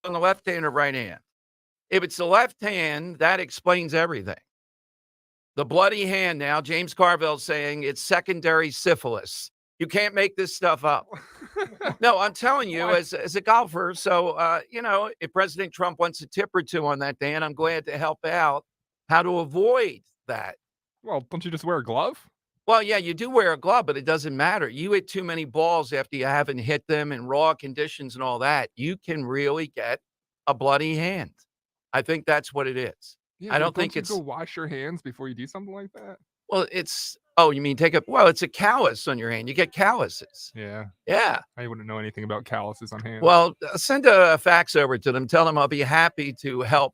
on the left hand or right hand? If it's the left hand, that explains everything. The bloody hand now, James Carville's saying it's secondary syphilis. You can't make this stuff up. No, I'm telling you, as a golfer. So, if President Trump wants a tip or two on that, Dan, I'm glad to help out how to avoid that. Well, don't you just wear a glove? Well, yeah, you do wear a glove, but it doesn't matter. You hit too many balls after you haven't hit them in raw conditions and all that, you can really get a bloody hand. I think that's what it is. Yeah, I but don't think don't you it's go wash your hands before you do something like that? well, you mean it's a callus on your hand. You get calluses. Yeah, Yeah. I wouldn't know anything about calluses on hands. Well, send a fax over to them. Tell them I'll be happy to help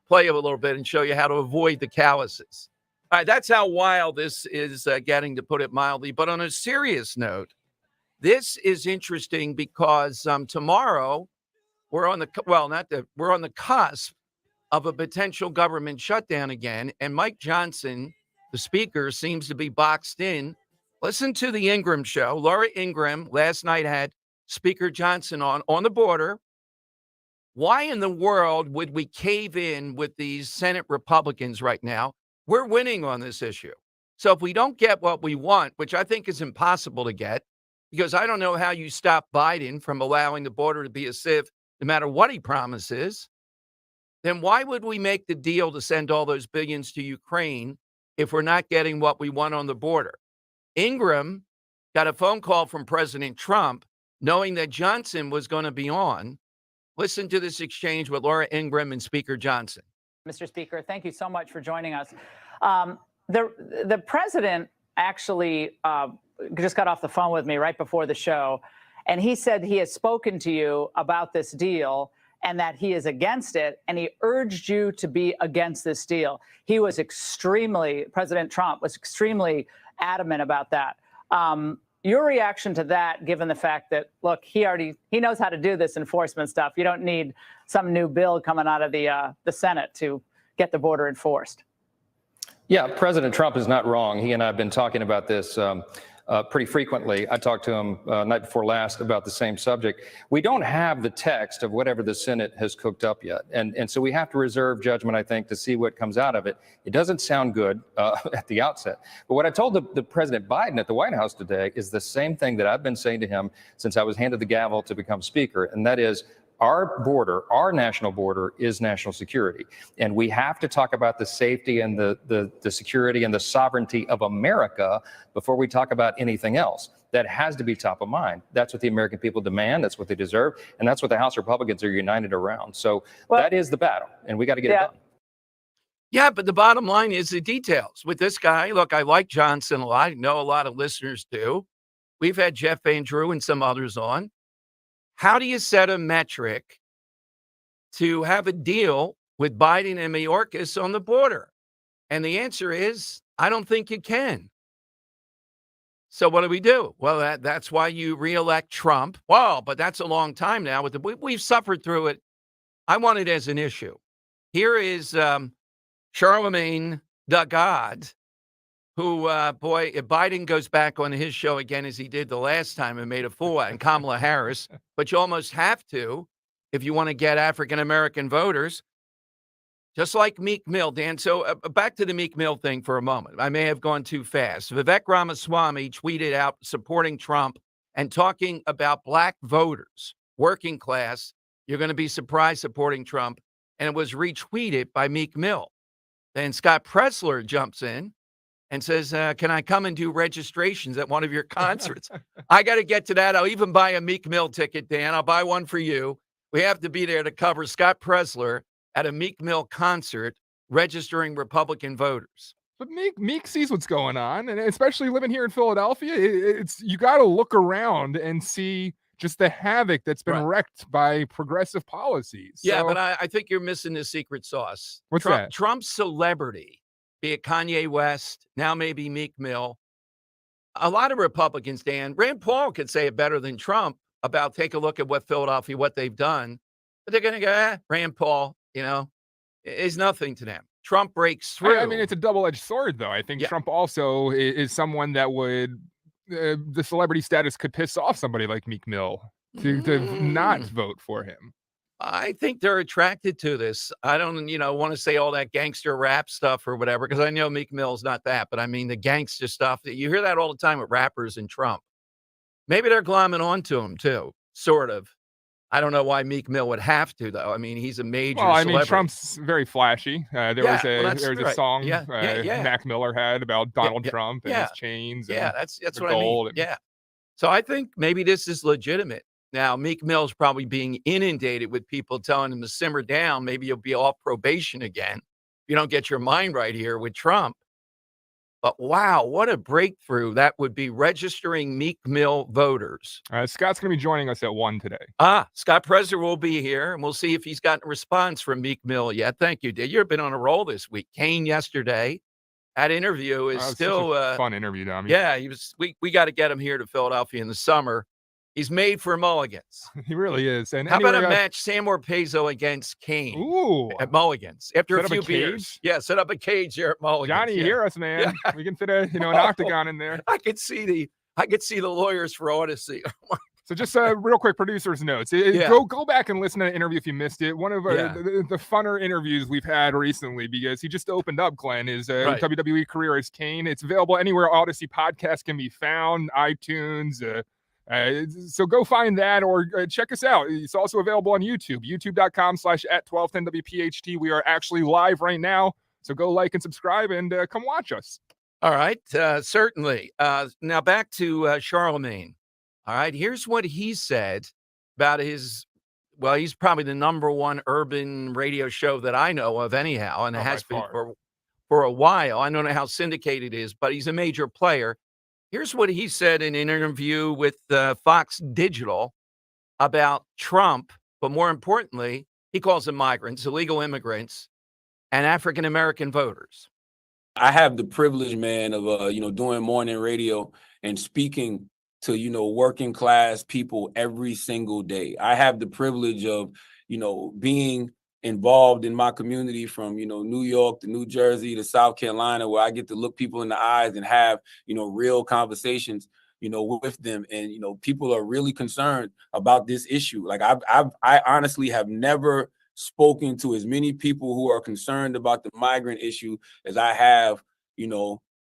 play you a little bit and show you how to avoid the calluses. All right, that's how wild this is getting, to put it mildly. But on a serious note, this is interesting because tomorrow we're on the cusp of a potential government shutdown again, and Mike Johnson, the speaker, seems to be boxed in. Listen to the Ingram show. Laura Ingram last night had Speaker Johnson on the border. Why in the world would we cave in with these Senate Republicans right now? We're winning on this issue. So if we don't get what we want, which I think is impossible to get, because I don't know how you stop Biden from allowing the border to be a sieve, no matter what he promises, then why would we make the deal to send all those billions to Ukraine if we're not getting what we want on the border? Ingram got a phone call from President Trump knowing that Johnson was going to be on. Listen to this exchange with Laura Ingram and Speaker Johnson. Mr. Speaker, thank you so much for joining us. The president actually just got off the phone with me right before the show, and he said he has spoken to you about this deal and that he is against it, and he urged you to be against this deal. President Trump was extremely adamant about that. Your reaction to that, given the fact that, look, he knows how to do this enforcement stuff. You don't need some new bill coming out of the Senate to get the border enforced. Yeah, President Trump is not wrong. He and I have been talking about this pretty frequently. I talked to him night before last about the same subject. We don't have the text of whatever the Senate has cooked up yet. And so we have to reserve judgment, I think, to see what comes out of it. It doesn't sound good at the outset. But what I told the President Biden at the White House today is the same thing that I've been saying to him since I was handed the gavel to become Speaker, and that is, our border, our national border, is national security. And we have to talk about the safety and the security and the sovereignty of America before we talk about anything else. That has to be top of mind. That's what the American people demand. That's what they deserve. And that's what the House Republicans are united around. So that is the battle, and we got to get it done. Yeah, but the bottom line is the details. With this guy, look, I like Johnson a lot. I know a lot of listeners do. We've had Jeff Van Drew and some others on. How do you set a metric to have a deal with Biden and Mayorkas on the border? And the answer is, I don't think you can. So what do we do? Well, that's why you reelect Trump. Well, but that's a long time now. We've suffered through it. I want it as an issue. Here is Charlemagne the God, who, if Biden goes back on his show again as he did the last time and made a fool out of Kamala Harris, but you almost have to if you want to get African-American voters, just like Meek Mill, Dan. So back to the Meek Mill thing for a moment. I may have gone too fast. Vivek Ramaswamy tweeted out supporting Trump and talking about black voters, working class. You're going to be surprised supporting Trump. And it was retweeted by Meek Mill. Then Scott Presler jumps in and says, can I come and do registrations at one of your concerts? I got to get to that. I'll even buy a Meek Mill ticket, Dan. I'll buy one for you. We have to be there to cover Scott Presler at a Meek Mill concert registering Republican voters. But Meek sees what's going on, and especially living here in Philadelphia, you got to look around and see just the havoc that's been wrecked by progressive policies. Yeah, but I think you're missing the secret sauce. What's that? Trump's celebrity, be it Kanye West, now maybe Meek Mill. A lot of Republicans, Dan, Rand Paul could say it better than Trump about take a look at what Philadelphia, what they've done. But they're going to go, Rand Paul, is nothing to them. Trump breaks through. I mean, it's a double-edged sword, though. I think Trump also is someone that would, the celebrity status could piss off somebody like Meek Mill to not vote for him. I think they're attracted to this. I don't, want to say all that gangster rap stuff or whatever, because I know Meek Mill's not that, but I mean the gangster stuff that you hear that all the time with rappers and Trump. Maybe they're glomming onto him too, sort of. I don't know why Meek Mill would have to, though. I mean, he's a major Well, I mean, celebrity. Trump's very flashy. There Yeah, was well, a that's there was a right. song Yeah. Mac Miller had about Yeah, Donald yeah, Trump and yeah, his chains yeah. and That's the what I mean. gold. And Yeah. So I think maybe this is legitimate. Now, Meek Mill's probably being inundated with people telling him to simmer down. Maybe you'll be off probation again. You don't get your mind right here with Trump. But wow, what a breakthrough that would be, registering Meek Mill voters. Scott's going to be joining us at 1 today. Scott Preser will be here, and we'll see if he's gotten a response from Meek Mill yet. Thank you, Did. You've been on a roll this week. Kane yesterday. That interview is still such a fun interview, Dom. Yeah, he was. We got to get him here to Philadelphia in the summer. He's made for mulligans. He really is. And how anyway, about a match, Sam Orpezzo against Kane? Ooh, at Mulligan's after set a up few cage? beers. Yeah, set up a cage here at Mulligan's. Johnny, you hear us, man? Yeah. We can fit an octagon in there. I could see the lawyers for Odyssey. So just real quick, producer's notes. Go back and listen to the interview if you missed it. One of the funner interviews we've had recently, because he just opened up, Glenn, his WWE career as Kane. It's available anywhere Odyssey podcast can be found, iTunes. So go find that, or check us out. It's also available on YouTube, youtube.com/@1210WPHT. We are actually live right now. So go like and subscribe and come watch us. All right. Certainly. Now back to Charlemagne. All right. Here's what he said about he's probably the number one urban radio show that I know of anyhow. And it has been for a while. I don't know how syndicated it is, but he's a major player. Here's what he said in an interview with Fox Digital about Trump, but more importantly, he calls them migrants, illegal immigrants, and African-American voters. I have the privilege, man, of, doing morning radio and speaking to, working class people every single day. I have the privilege of, being involved in my community from, New York to New Jersey to South Carolina, where I get to look people in the eyes and have, real conversations, with them. And, people are really concerned about this issue. Like I honestly have never spoken to as many people who are concerned about the migrant issue as I have,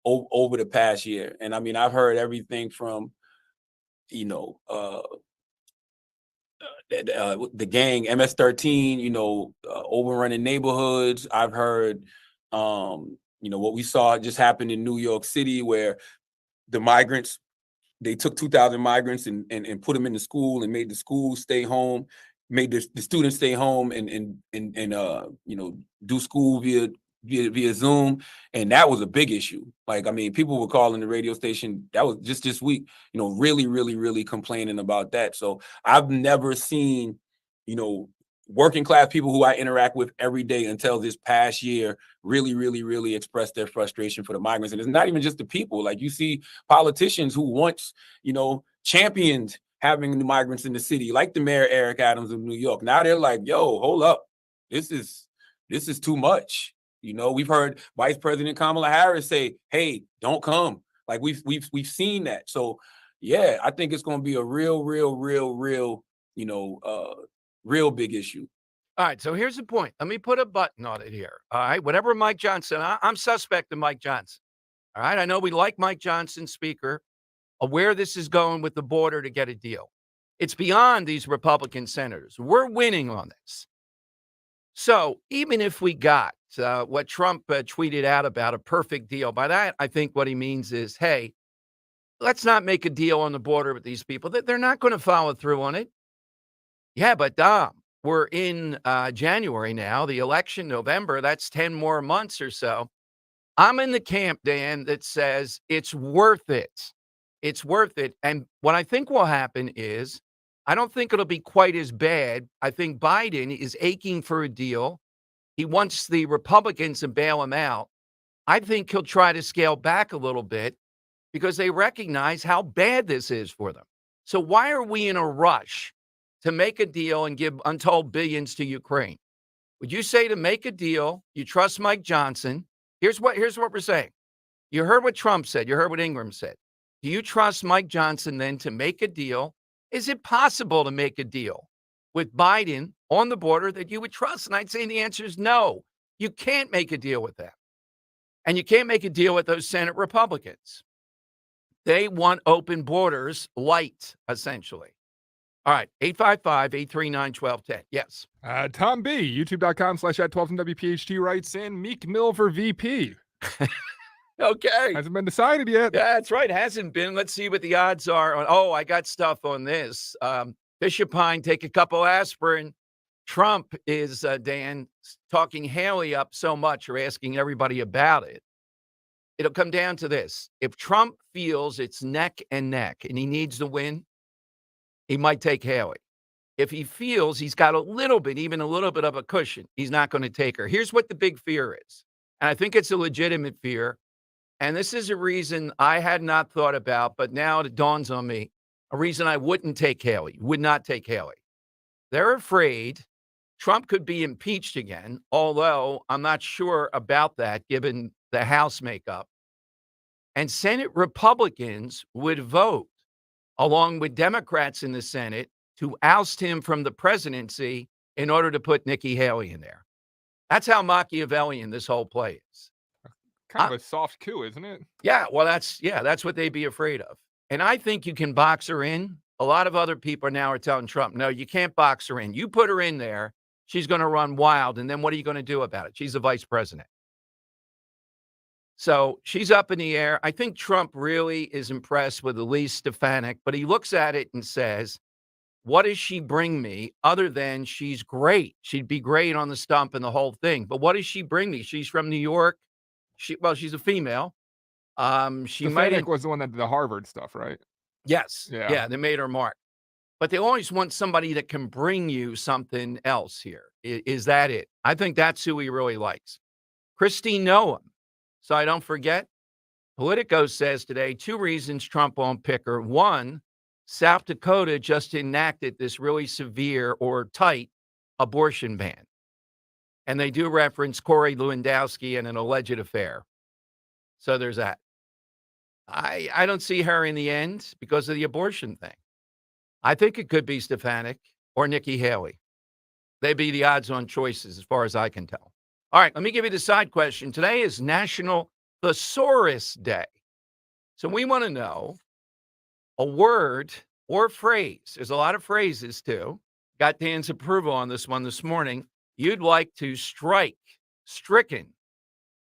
over the past year. And I mean, I've heard everything from, the gang MS-13, overrunning neighborhoods. I've heard, what we saw just happened in New York City, where the migrants, they took 2,000 migrants and put them in the school and made the school stay home, made the students stay home and do school via Zoom. And that was a big issue. Like, I mean, people were calling the radio station, that was just this week, really, really, really complaining about that. So I've never seen, working class people who I interact with every day until this past year really, really, really express their frustration for the migrants. And it's not even just the people. Like, you see politicians who once, championed having the migrants in the city, like the mayor Eric Adams of New York. Now they're like, yo, hold up. This is too much. We've heard Vice President Kamala Harris say, hey, don't come. Like, we've seen that. So yeah, I think it's going to be a real big issue. All right. So here's the point. Let me put a button on it here. All right. Whatever Mike Johnson, I'm suspect of Mike Johnson. All right. I know we like Mike Johnson, Speaker, where this is going with the border to get a deal. It's beyond these Republican senators. We're winning on this. So even if we got what Trump tweeted out about a perfect deal, by that, I think what he means is, hey, let's not make a deal on the border with these people. They're not going to follow through on it. Yeah, but Dom, we're in January now, the election, November. That's 10 more months or so. I'm in the camp, Dan, that says it's worth it. It's worth it. And what I think will happen is, I don't think it'll be quite as bad. I think Biden is aching for a deal. He wants the Republicans to bail him out. I think he'll try to scale back a little bit because they recognize how bad this is for them. So why are we in a rush to make a deal and give untold billions to Ukraine? Would you say to make a deal, you trust Mike Johnson? Here's what we're saying. You heard what Trump said. You heard what Ingram said. Do you trust Mike Johnson then to make a deal? Is it possible to make a deal with Biden on the border that you would trust? And I'd say the answer is no. You can't make a deal with them. And you can't make a deal with those Senate Republicans. They want open borders light, essentially. All right, 855-839-1210. Yes. Tom B, youtube.com/@12WPHT writes in, Meek Mill for VP. Okay. Hasn't been decided yet. Yeah, that's right. Hasn't been. Let's see what the odds are. Oh, I got stuff on this. Bishop Pine, take a couple aspirin. Trump is, Dan, talking Haley up so much or asking everybody about it. It'll come down to this. If Trump feels it's neck and neck and he needs to win, he might take Haley. If he feels he's got a little bit, even a little bit of a cushion, he's not going to take her. Here's what the big fear is. And I think it's a legitimate fear. And this is a reason I had not thought about, but now it dawns on me, a reason I wouldn't take Haley, would not take Haley. They're afraid Trump could be impeached again, although I'm not sure about that given the House makeup. And Senate Republicans would vote along with Democrats in the Senate to oust him from the presidency in order to put Nikki Haley in there. That's how Machiavellian this whole play is. Kind of a soft coup, isn't it? Yeah, well, that's what they'd be afraid of. And I think you can box her in. A lot of other people now are telling Trump, no, you can't box her in. You put her in there, she's going to run wild. And then what are you going to do about it? She's the vice president. So she's up in the air. I think Trump really is impressed with Elise Stefanik, but he looks at it and says, what does she bring me other than she's great? She'd be great on the stump and the whole thing. But what does she bring me? She's from New York. She's a female. Stefanik was the one that did the Harvard stuff, right? Yes. Yeah, they made her mark. But they always want somebody that can bring you something else here. Is that it? I think that's who he really likes. Christine Noem. So I don't forget, Politico says today 2 reasons Trump won't pick her. 1, South Dakota just enacted this really severe or tight abortion ban. And they do reference Corey Lewandowski and an alleged affair. So there's that. I don't see her in the end because of the abortion thing. I think it could be Stefanik or Nikki Haley. They'd be the odds-on choices as far as I can tell. All right, let me give you the side question. Today is National Thesaurus Day. So we want to know a word or phrase. There's a lot of phrases, too. Got Dan's approval on this one this morning. You'd like to stricken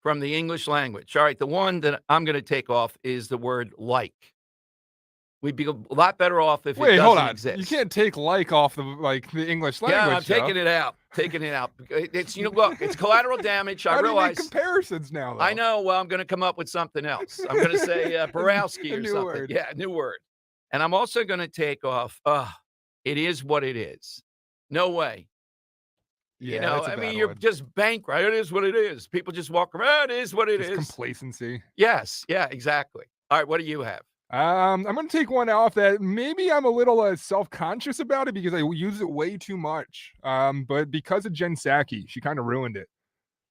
from the English language. All right, the one that I'm going to take off is the word like. We'd be a lot better off if it doesn't exist. You can't take like off the English language. Yeah, I'm taking it out. It's look, it's collateral damage. I realize. Make comparisons now, though. I know. Well, I'm going to come up with something else. I'm going to say Borowski or something. Word. Yeah, new word. And I'm also going to take off. It is what it is. No way. Yeah, you're just bankrupt. It is what it is. People just walk around. It is what it is. Complacency. Yes. Yeah. Exactly. All right. What do you have? I'm going to take one off that maybe I'm a little self-conscious about it because I use it way too much. But because of Jen Psaki, she kind of ruined it.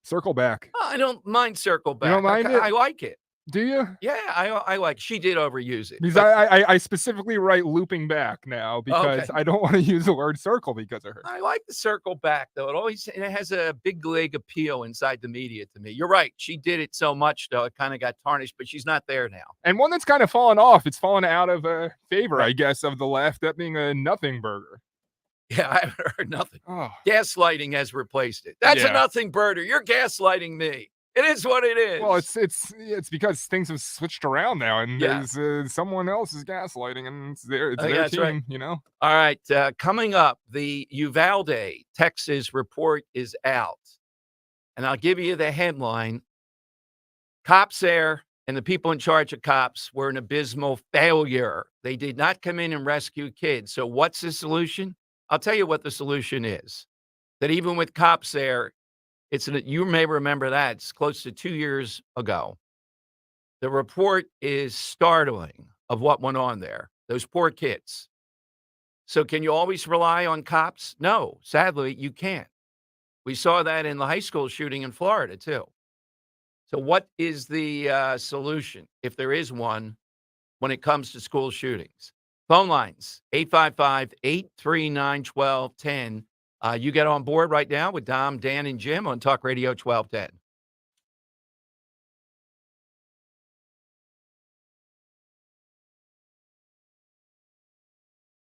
Circle back. I don't mind circle back. You don't mind it? I like it. Do you? Yeah, I like. She did overuse it. Because I specifically write looping back now because I don't want to use the word circle because of her. I like the circle back though. It has a big league appeal inside the media to me. You're right. She did it so much though it kind of got tarnished, but she's not there now. And one that's kind of fallen off. It's fallen out of favor, I guess, of the left. That being a nothing burger. Yeah, I haven't heard nothing. Gaslighting has replaced it. That's a nothing burger. You're gaslighting me. It is what it is. Well, it's because things have switched around now, and there's someone else is gaslighting, and it's their team, right. You know. All right, coming up, the Uvalde, Texas report is out, and I'll give you the headline: Cops there and the people in charge of cops were an abysmal failure. They did not come in and rescue kids. So, what's the solution? I'll tell you what the solution is. That even with cops there. You may remember that. It's close to 2 years ago. The report is startling of what went on there. Those poor kids. So can you always rely on cops? No, sadly, you can't. We saw that in the high school shooting in Florida, too. So what is the solution, if there is one, when it comes to school shootings? Phone lines, 855-839-1210. You get on board right now with Dom, Dan, and Jim on Talk Radio 1210.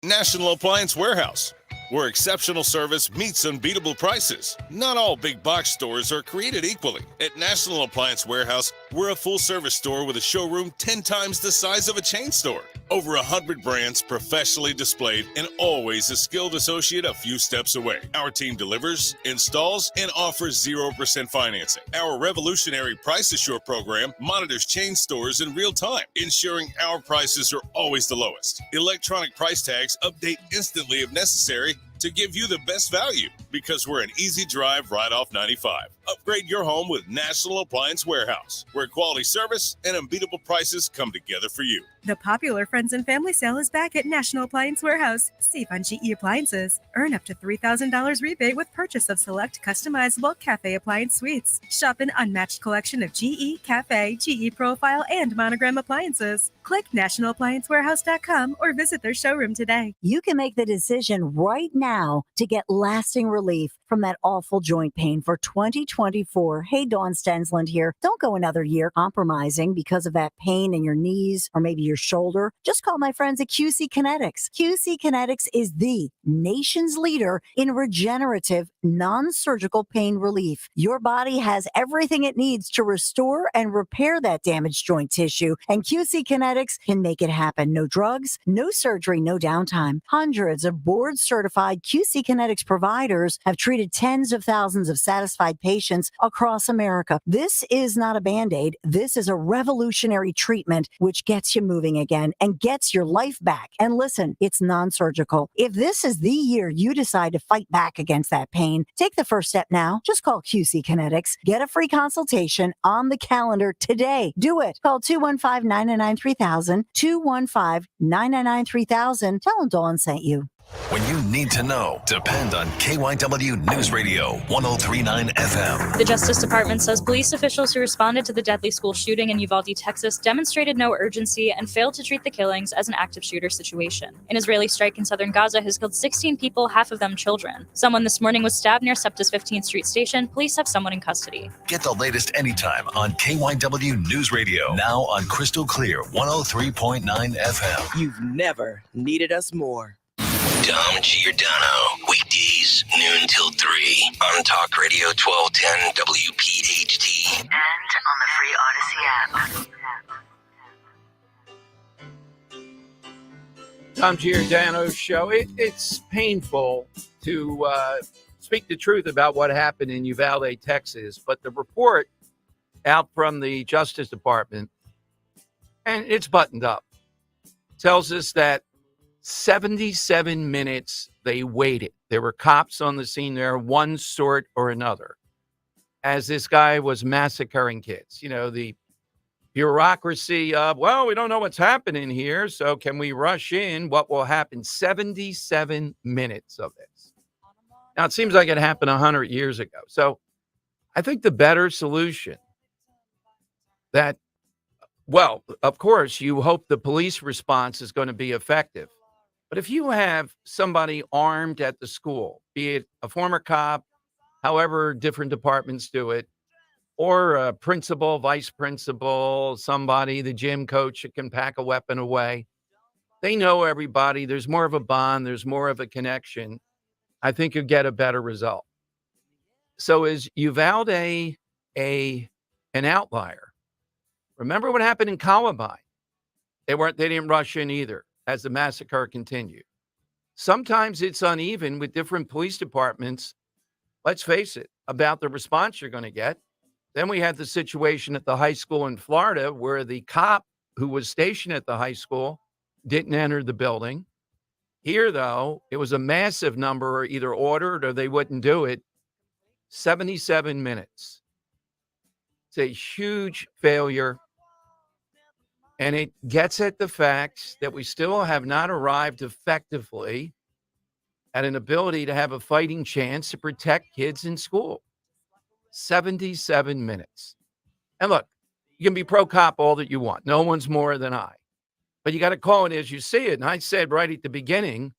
National Appliance Warehouse, where exceptional service meets unbeatable prices. Not all big box stores are created equally. At National Appliance Warehouse, we're a full-service store with a showroom 10 times the size of a chain store. Over 100 brands professionally displayed and always a skilled associate a few steps away. Our team delivers, installs, and offers 0% financing. Our revolutionary Price Assure program monitors chain stores in real time, ensuring our prices are always the lowest. Electronic price tags update instantly if necessary to give you the best value, because we're an easy drive right off 95. Upgrade your home with National Appliance Warehouse, where quality service and unbeatable prices come together for you. The popular Friends and Family Sale is back at National Appliance Warehouse. Save on GE appliances. Earn up to $3,000 rebate with purchase of select customizable cafe appliance suites. Shop an unmatched collection of GE, Cafe, GE Profile, and Monogram appliances. Click nationalappliancewarehouse.com or visit their showroom today. You can make the decision right now to get lasting relief from that awful joint pain for 2024. Hey, Dawn Stensland here. Don't go another year compromising because of that pain in your knees or maybe your shoulder. Just call my friends at QC Kinetics. QC Kinetics is the nation's leader in regenerative, non-surgical pain relief. Your body has everything it needs to restore and repair that damaged joint tissue, and QC Kinetics can make it happen. No drugs, no surgery, no downtime. Hundreds of board-certified QC Kinetics providers have treated tens of thousands of satisfied patients across America. This is not a Band-Aid. This is a revolutionary treatment which gets you moving again and gets your life back. And listen, it's non-surgical. If this is the year you decide to fight back against that pain, take the first step now. Just call QC Kinetics. Get a free consultation on the calendar today. Do it. Call 215-999-3000, 215-999-3000. Tell them Dawn sent you. When you need to know, depend on KYW News Radio 1039 FM. The Justice Department says police officials who responded to the deadly school shooting in Uvalde, Texas, demonstrated no urgency and failed to treat the killings as an active shooter situation. An Israeli strike in southern Gaza has killed 16 people, half of them children. Someone this morning was stabbed near SEPTA's 15th Street station. Police have someone in custody. Get the latest anytime on KYW News Radio. Now on Crystal Clear 103.9 FM. You've never needed us more. Dom Giordano, weekdays, noon till 3 on Talk Radio 1210 WPHT. And on the free Odyssey app. Tom Giordano's show. It's painful to speak the truth about what happened in Uvalde, Texas, but the report out from the Justice Department, and it's buttoned up, tells us that 77 minutes they waited. There were cops on the scene there, one sort or another, as this guy was massacring kids. You know, the bureaucracy of, well, we don't know what's happening here, so can we rush in? What will happen? 77 minutes of this. Now, it seems like it happened 100 years ago. So I think the better solution that, well, of course, you hope the police response is going to be effective. But if you have somebody armed at the school, be it a former cop, however different departments do it, or a principal, vice principal, somebody, the gym coach that can pack a weapon away, they know everybody. There's more of a bond. There's more of a connection. I think you'll get a better result. So is Uvalde an outlier? Remember what happened in Columbine? They didn't rush in either as the massacre continued. Sometimes it's uneven with different police departments, let's face it, about the response you're going to get. Then we had the situation at the high school in Florida where the cop who was stationed at the high school didn't enter the building. Here, though, it was a massive number, either ordered or they wouldn't do it. 77 minutes. It's a huge failure. And it gets at the fact that we still have not arrived effectively at an ability to have a fighting chance to protect kids in school. 77 minutes. And look, you can be pro-cop all that you want. No one's more than I. But you got to call it as you see it. And I said right at the beginning,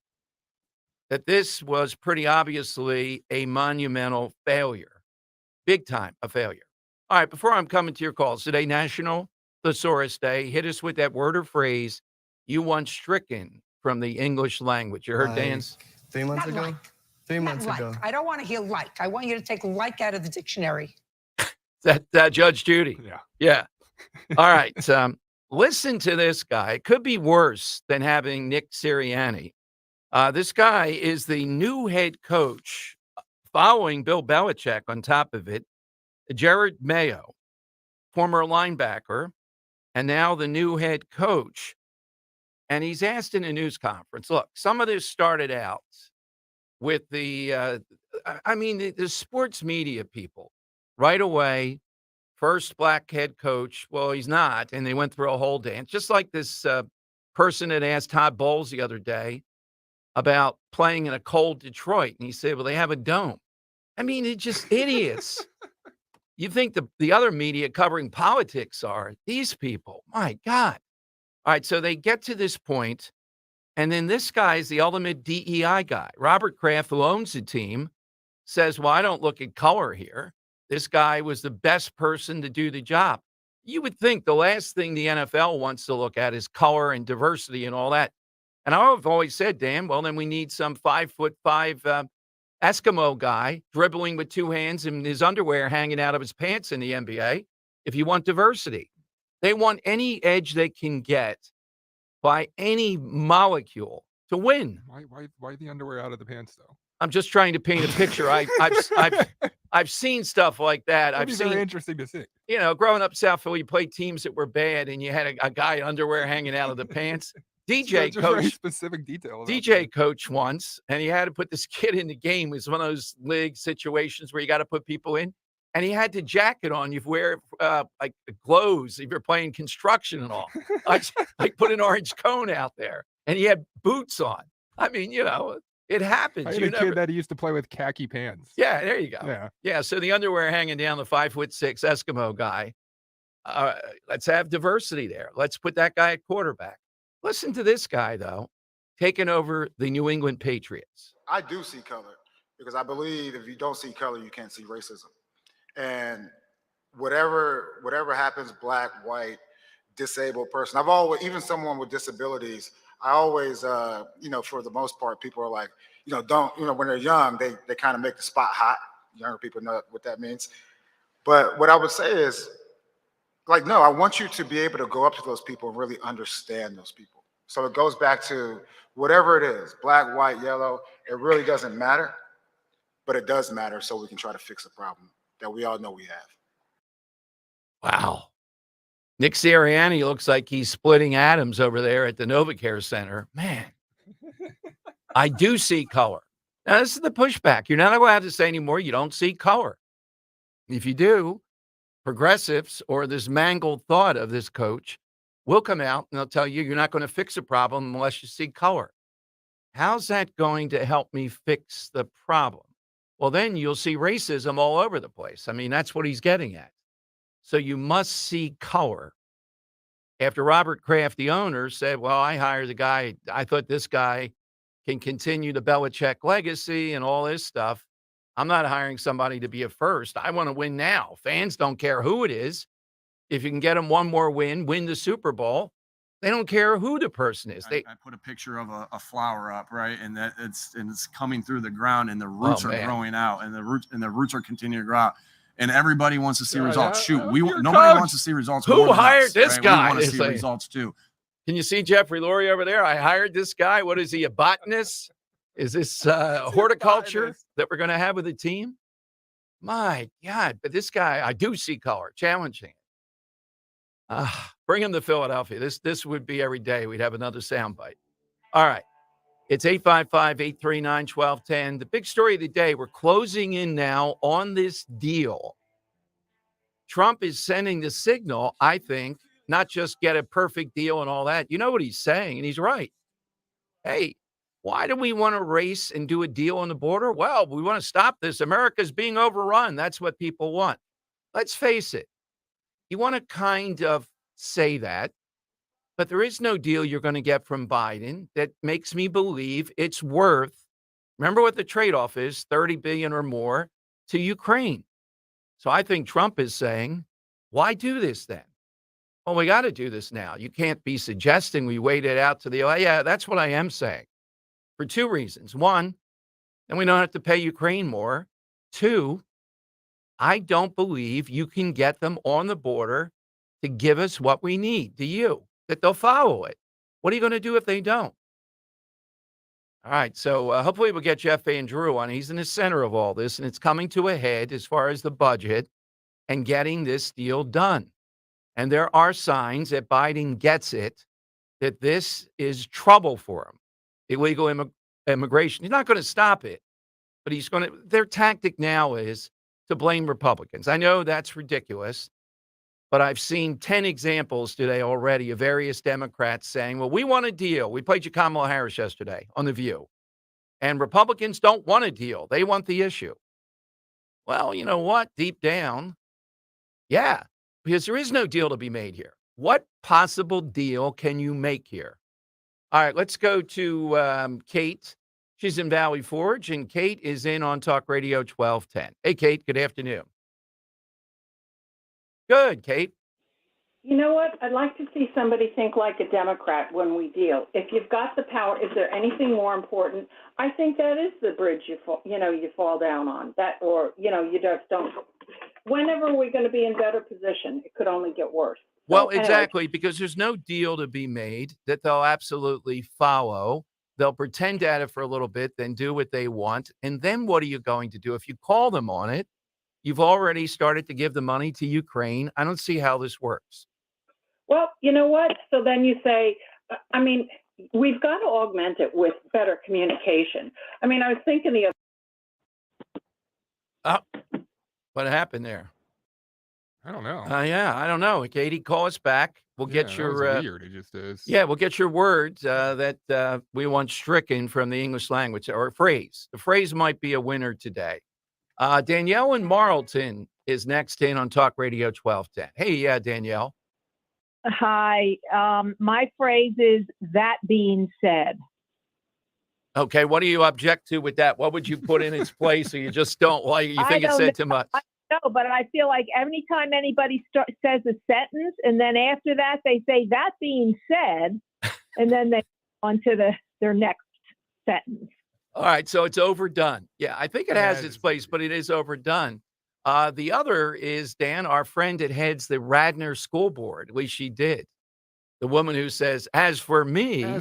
that this was pretty obviously a monumental failure. Big time a failure. All right, before I'm coming to your calls today, National Thesaurus Day. Hit us with that word or phrase you once stricken from the English language. You heard Dan's? 3 months ago? Like. 3 months Like. ago. I don't want to hear like. I want you to take like out of the dictionary. That Judge Judy. Yeah. Yeah. All right. Listen to this guy. It could be worse than having Nick Sirianni. This guy is the new head coach following Bill Belichick on top of it. Jared Mayo, former linebacker, and now the new head coach. And he's asked in a news conference, look, some of this started out with the sports media people right away. First black head coach. Well, he's not. And they went through a whole dance, just like this person that asked Todd Bowles the other day about playing in a cold Detroit. And he said, well, they have a dome. I mean, it's just idiots. You think the other media covering politics are these people. My God. All right, so they get to this point, and then this guy is the ultimate DEI guy. Robert Kraft, who owns the team, says, well, I don't look at color here. This guy was the best person to do the job. You would think the last thing the NFL wants to look at is color and diversity and all that. And I've always said, Dan, well, then we need some 5'5" Eskimo guy dribbling with two hands and his underwear hanging out of his pants in the NBA if you want diversity. They want any edge they can get by any molecule to win. Why the underwear out of the pants, though? I'm just trying to paint a picture. I've seen stuff like that. That'd be very interesting to see. You know, growing up South Philly, you played teams that were bad, and you had a guy underwear hanging out of the pants. DJ coach, very specific details. DJ coach once, and he had to put this kid in the game. It was one of those league situations where you got to put people in, and he had the jacket on. You wear like gloves if you're playing construction and all. like put an orange cone out there, and he had boots on. I mean, you know. It happens. I had a kid that he used to play with khaki pants. Yeah, there you go. Yeah. So the underwear hanging down the 5'6" Eskimo guy. Let's have diversity there. Let's put that guy at quarterback. Listen to this guy though, taking over the New England Patriots. I do see color because I believe if you don't see color, you can't see racism. And whatever happens, black, white, disabled person. I've always, even someone with disabilities. I always, for the most part, people are like, when they're young, they kind of make the spot hot. Younger people know what that means. But what I would say is, like, no, I want you to be able to go up to those people and really understand those people. So it goes back to whatever it is, black, white, yellow, it really doesn't matter, but it does matter so we can try to fix a problem that we all know we have. Wow. Nick Sirianni looks like he's splitting atoms over there at the NovaCare Center. Man, I do see color. Now, this is the pushback. You're not allowed to say anymore you don't see color. If you do, progressives or this mangled thought of this coach will come out and they'll tell you you're not going to fix a problem unless you see color. How's that going to help me fix the problem? Well, then you'll see racism all over the place. I mean, that's what he's getting at. So you must see color. After Robert Kraft, the owner, said, well, I hired the guy. I thought this guy can continue the Belichick legacy and all this stuff. I'm not hiring somebody to be a first. I want to win now. Fans don't care who it is. If you can get them one more win the Super Bowl, they don't care who the person is. I put a picture of a flower up, right? And it's coming through the ground and the roots are growing out and the roots are continuing to grow out. And everybody wants to see results. Shoot, nobody wants to see results. Who hired this guy? We want to see results too. Can you see Jeffrey Lurie over there? I hired this guy. What is he, a botanist? Is this horticulture that we're going to have with the team? My God, but this guy, I do see color, challenging it. Bring him to Philadelphia. This would be every day. We'd have another soundbite. All right. It's 855-839-1210. The big story of the day, we're closing in now on this deal. Trump is sending the signal, I think, not just get a perfect deal and all that. You know what he's saying, and he's right. Hey, why do we want to race and do a deal on the border? Well, we want to stop this. America's being overrun. That's what people want. Let's face it. You want to kind of say that. But there is no deal you're going to get from Biden that makes me believe it's worth Remember what the trade-off is, 30 billion or more to Ukraine. So I think Trump is saying, why do this then? Well, we got to do this now. You can't be suggesting we wait it out to the, yeah, that's what I am saying for two reasons. One, then we don't have to pay Ukraine more. Two, I don't believe you can get them on the border to give us what we need. Do you? That they'll follow it. What are you going to do if they don't? All right, so hopefully we'll get Jeff Van Drew on. He's in the center of all this, and it's coming to a head as far as the budget and getting this deal done. And there are signs that Biden gets it, that this is trouble for him. Illegal immigration. He's not going to stop it, but he's going to. Their tactic now is to blame Republicans. I know that's ridiculous, but I've seen 10 examples today already of various Democrats saying, well, we want a deal. We played you Kamala Harris yesterday on The View. And Republicans don't want a deal. They want the issue. Well, you know what? Deep down, yeah, because there is no deal to be made here. What possible deal can you make here? All right, let's go to Kate. She's in Valley Forge, and Kate is in on Talk Radio 1210. Hey, Kate, good afternoon. Good, Kate. You know what? I'd like to see somebody think like a Democrat when we deal. If you've got the power, is there anything more important? I think that is the bridge you fall down on. That, or you just don't. Whenever we're going to be in better position, it could only get worse. Well, exactly, because there's no deal to be made that they'll absolutely follow. They'll pretend at it for a little bit, then do what they want. And then what are you going to do? If you call them on it, you've already started to give the money to Ukraine. I don't see how this works. Well, you know what? So then you say, I mean, we've got to augment it with better communication. I mean, I was thinking what happened there? I don't know. Yeah, I don't know. Katie, call us back. We'll get your weird. It just is. Yeah, we'll get your words that we want stricken from the English language, or a phrase. The phrase might be a winner today. Danielle in Marlton is next in on Talk Radio 1210. Hey, Danielle. Hi. My phrase is that being said. Okay, what do you object to with that? What would you put in its place, or you just don't like? You think it said too much? No, but I feel like anytime anybody says a sentence, and then after that they say that being said, and then they go on to their next sentence. All right, so it's overdone. Yeah, I think it has its place, but it is overdone. The other is, Dan, our friend that heads the Radnor School Board. At least she did. The woman who says, as for me. Oh,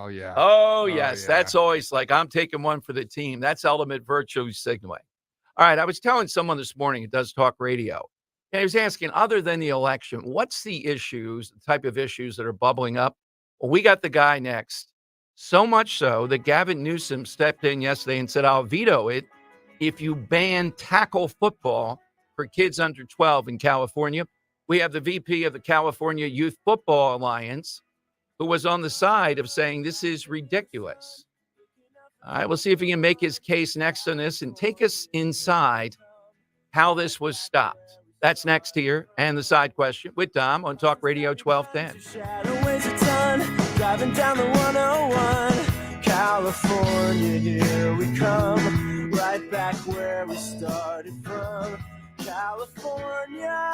yeah. Oh, yes. Yeah. That's always like, I'm taking one for the team. That's ultimate virtue signaling. All right, I was telling someone this morning who does talk radio, and he was asking, other than the election, what's the issues, the type of issues that are bubbling up? Well, we got the guy next. So much so that Gavin Newsom stepped in yesterday and said, I'll veto it if you ban tackle football for kids under 12 in California. We have the VP of the California Youth Football Alliance, who was on the side of saying this is ridiculous. All right, we'll see if he can make his case next on this and take us inside how this was stopped. That's next here. And the side question with Dom on Talk Radio 1210. Driving down the 101, California, here we come. Right back where we started from, California.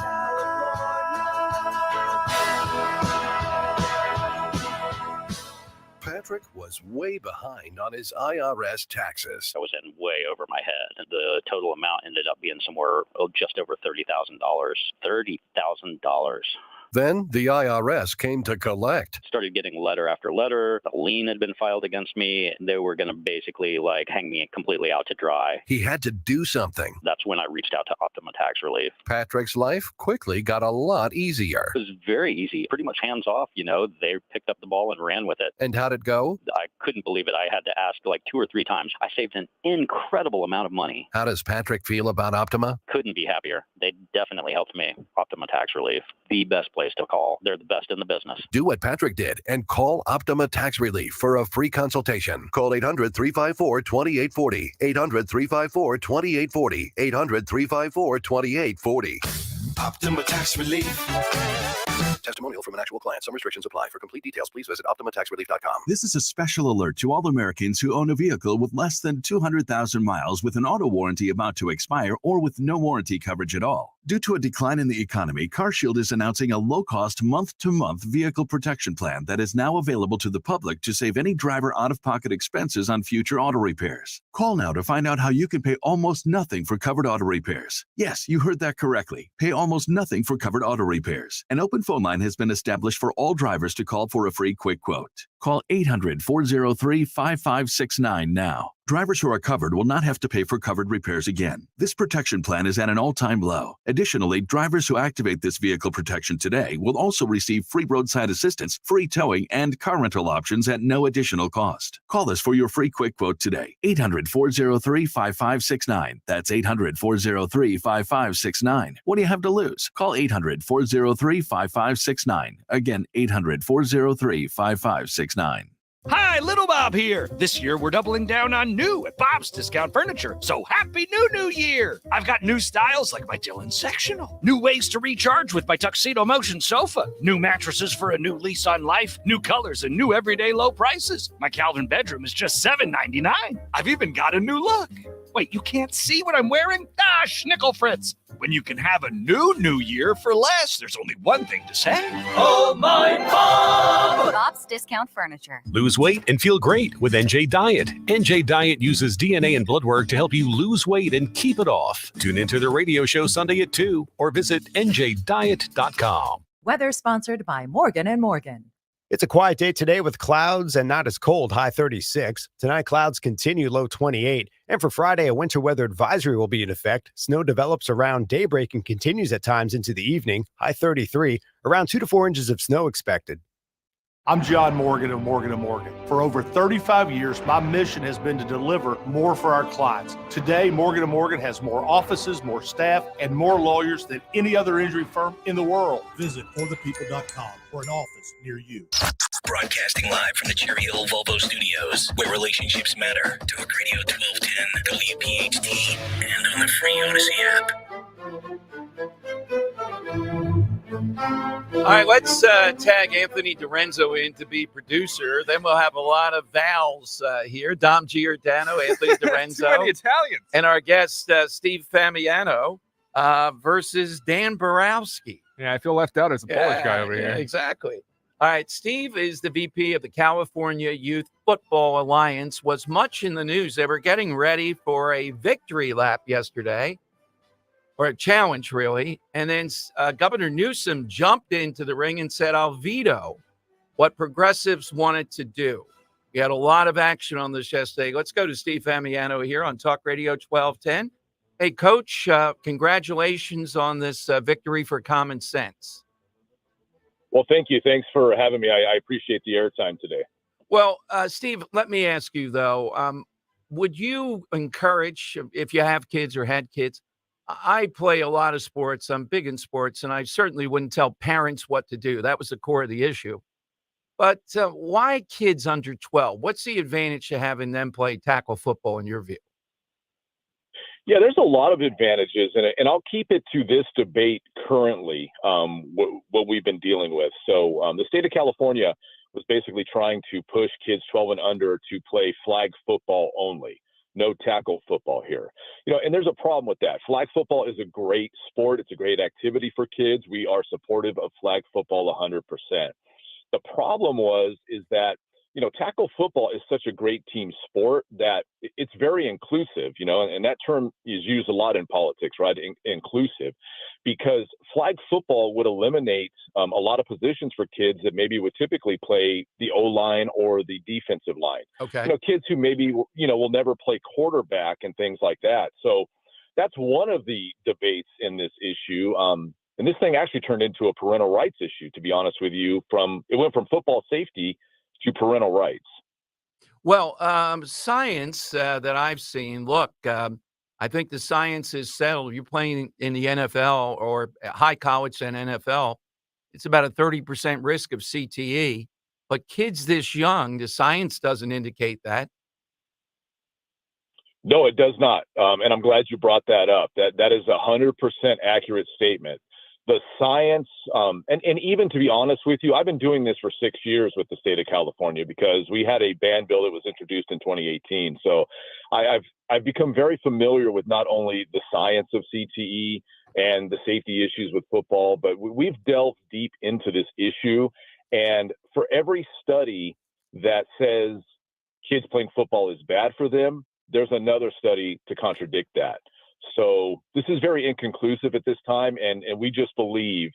Patrick was way behind on his IRS taxes. I was in way over my head. The total amount ended up being somewhere just over $30,000. $30,000. Then the IRS came to collect. Started getting letter after letter. A lien had been filed against me. They were going to basically hang me completely out to dry. He had to do something. That's when I reached out to Optima Tax Relief. Patrick's life quickly got a lot easier. It was very easy, pretty much hands off. They picked up the ball and ran with it. And how'd it go? I couldn't believe it. I had to ask 2 or 3 times. I saved an incredible amount of money. How does Patrick feel about Optima? Couldn't be happier. They definitely helped me. Optima Tax Relief, the best place to call. They're the best in the business. Do what Patrick did and call Optima Tax Relief for a free consultation. Call 800-354-2840. 800-354-2840. 800-354-2840. Optima Tax Relief. Testimonial from an actual client. Some restrictions apply. For complete details, please visit OptimaTaxRelief.com. This is a special alert to all Americans who own a vehicle with less than 200,000 miles with an auto warranty about to expire or with no warranty coverage at all. Due to a decline in the economy, CarShield is announcing a low-cost month-to-month vehicle protection plan that is now available to the public to save any driver out-of-pocket expenses on future auto repairs. Call now to find out how you can pay almost nothing for covered auto repairs. Yes, you heard that correctly. Pay almost nothing for covered auto repairs. An open phone line has been established for all drivers to call for a free quick quote. Call 800-403-5569 now. Drivers who are covered will not have to pay for covered repairs again. This protection plan is at an all-time low. Additionally, drivers who activate this vehicle protection today will also receive free roadside assistance, free towing, and car rental options at no additional cost. Call us for your free quick quote today. 800-403-5569. That's 800-403-5569. What do you have to lose? Call 800-403-5569. Again, 800-403-5569. Hi, Little Bob here. This year, we're doubling down on new at Bob's Discount Furniture. So happy new year. I've got new styles like my Dylan sectional, new ways to recharge with my Tuxedo Motion sofa, new mattresses for a new lease on life, new colors and new everyday low prices. My Calvin bedroom is just $7.99. I've even got a new look. Wait, you can't see what I'm wearing? Ah, schnickel Fritz. When you can have a new year for less, there's only one thing to say. Oh, my Bob! Bob's Discount Furniture. Lose weight and feel great with NJ Diet. NJ Diet uses DNA and blood work to help you lose weight and keep it off. Tune into the radio show Sunday at 2 or visit njdiet.com. Weather sponsored by Morgan & Morgan. It's a quiet day today with clouds and not as cold, high 36. Tonight, clouds continue, low 28. And for Friday, a winter weather advisory will be in effect. Snow develops around daybreak and continues at times into the evening, high 33. Around 2 to 4 inches of snow expected. I'm John Morgan of Morgan & Morgan. For over 35 years, my mission has been to deliver more for our clients. Today, Morgan & Morgan has more offices, more staff, and more lawyers than any other injury firm in the world. Visit forthepeople.com for an office near you. Broadcasting live from the Cherry Hill Volvo Studios, where relationships matter. Talk Radio 1210, WPHT, and on the free Odyssey app. All right, let's tag Anthony Dorenzo in to be producer. Then we'll have a lot of vowels here. Dom Giordano, Anthony Dorenzo. Too many Italians. And our guest, Steve Famiano, versus Dan Borowski. Yeah, I feel left out as a Polish guy over here. Exactly. All right, Steve is the VP of the California Youth Football Alliance, was much in the news. They were getting ready for a victory lap yesterday, or a challenge, really. And then Governor Newsom jumped into the ring and said, I'll veto what progressives wanted to do. We had a lot of action on this yesterday. Let's go to Steve Famiano here on Talk Radio 1210. Hey, Coach, congratulations on this victory for common sense. Well, thank you. Thanks for having me. I appreciate the airtime today. Well, Steve, let me ask you, though, would you encourage, if you have kids or had kids, I play a lot of sports. I'm big in sports, and I certainly wouldn't tell parents what to do. That was the core of the issue. But why kids under 12? What's the advantage to having them play tackle football in your view? Yeah, there's a lot of advantages, and I'll keep it to this debate currently, what we've been dealing with. So the state of California was basically trying to push kids 12 and under to play flag football only. No tackle football here. And there's a problem with that. Flag football is a great sport. It's a great activity for kids. We are supportive of flag football 100%. The problem is that, tackle football is such a great team sport that it's very inclusive, and that term is used a lot in politics, right? Inclusive, because flag football would eliminate a lot of positions for kids that maybe would typically play the O-line or the defensive line. Okay. Kids who maybe, will never play quarterback and things like that. So that's one of the debates in this issue. And this thing actually turned into a parental rights issue, to be honest with you. It went from football safety to parental rights. Well, science that I've seen, look, I think the science is settled. You're playing in the NFL or high college and NFL, it's about a 30% risk of CTE. But kids this young, the science doesn't indicate that. No, it does not. And I'm glad you brought that up. That is 100% accurate statement. the science, and even to be honest with you, I've been doing this for 6 years with the state of California because we had a ban bill that was introduced in 2018. So I've become very familiar with not only the science of CTE and the safety issues with football, but we've delved deep into this issue. And for every study that says kids playing football is bad for them, there's another study to contradict that. So this is very inconclusive at this time, and we just believe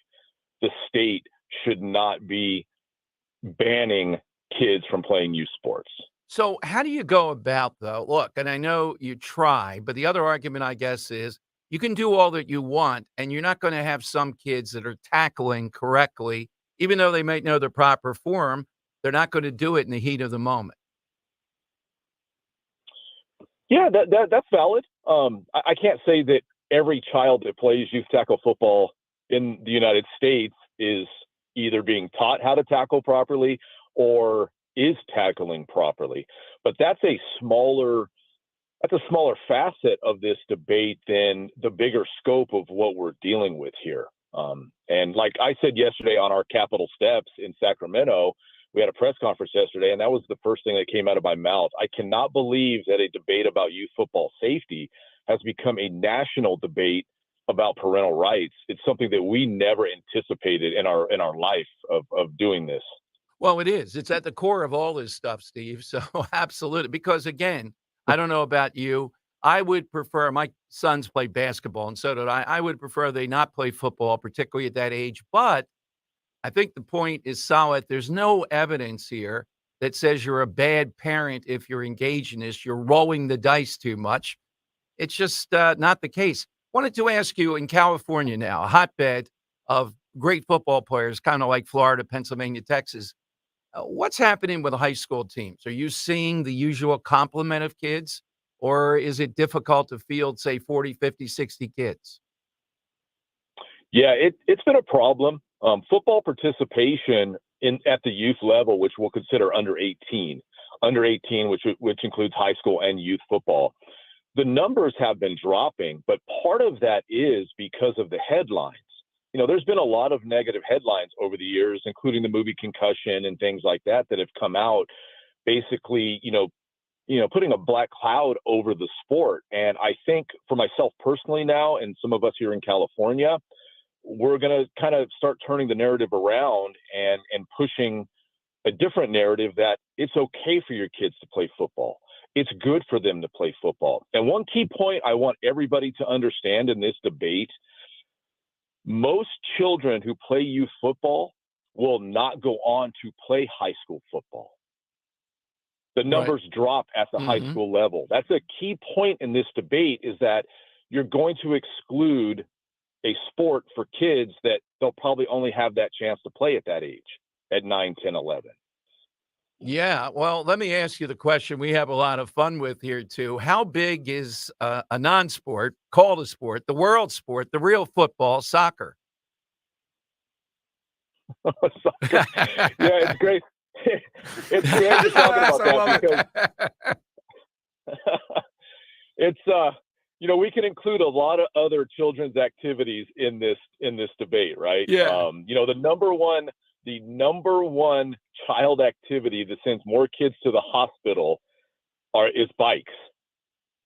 the state should not be banning kids from playing youth sports. So how do you go about, though? Look, and I know you try, but the other argument, I guess, is you can do all that you want, and you're not going to have some kids that are tackling correctly, even though they might know the proper form. They're not going to do it in the heat of the moment. Yeah, that's valid. I can't say that every child that plays youth tackle football in the United States is either being taught how to tackle properly or is tackling properly. But that's a smaller facet of this debate than the bigger scope of what we're dealing with here. And like I said yesterday on our Capitol steps in Sacramento, we had a press conference yesterday, and that was the first thing that came out of my mouth. I cannot believe that a debate about youth football safety has become a national debate about parental rights. It's something that we never anticipated in our life of doing this. Well, it is. It's at the core of all this stuff, Steve. So absolutely. Because again, I don't know about you. I would prefer, my sons play basketball, and so did I. I would prefer they not play football, particularly at that age. But I think the point is solid. There's no evidence here that says you're a bad parent if you're engaged in this. You're rolling the dice too much. It's just not the case. Wanted to ask you, in California now, a hotbed of great football players, kind of like Florida, Pennsylvania, Texas. What's happening with the high school teams? Are you seeing the usual complement of kids, or is it difficult to field, say, 40, 50, 60 kids? Yeah, it's been a problem. Football participation at the youth level, which we'll consider under 18, which includes high school and youth football. The numbers have been dropping, but part of that is because of the headlines. You know, there's been a lot of negative headlines over the years, including the movie Concussion and things like that have come out, basically, putting a black cloud over the sport. And I think for myself personally now, and some of us here in California, we're going to kind of start turning the narrative around and pushing a different narrative that it's okay for your kids to play football. It's good for them to play football. And one key point I want everybody to understand in this debate, most children who play youth football will not go on to play high school football. The numbers drop at the high school level. That's a key point in this debate, is that you're going to exclude a sport for kids that they'll probably only have that chance to play at that age, at 9, 10, 11. Yeah, well, let me ask you the question we have a lot of fun with here, too. How big is a non-sport, called a sport, the world sport, the real football, soccer? Soccer. Yeah, it's great. It's great to talk about that because it's we can include a lot of other children's activities in this debate, right? Yeah. The number one child activity that sends more kids to the hospital is bikes.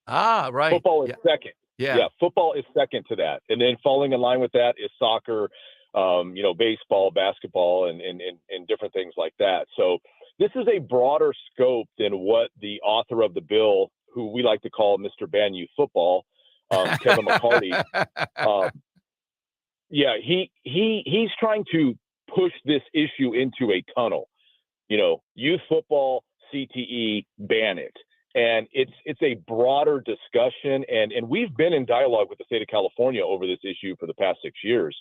Ah, right. Football is second. Yeah. Football is second to that. And then falling in line with that is soccer, baseball, basketball, and different things like that. So this is a broader scope than what the author of the bill, who we like to call Mr. Ban Youth Football, Kevin McCarty. He's trying to push this issue into a tunnel. Youth football, CTE, ban it. And it's a broader discussion, and we've been in dialogue with the state of California over this issue for the past 6 years.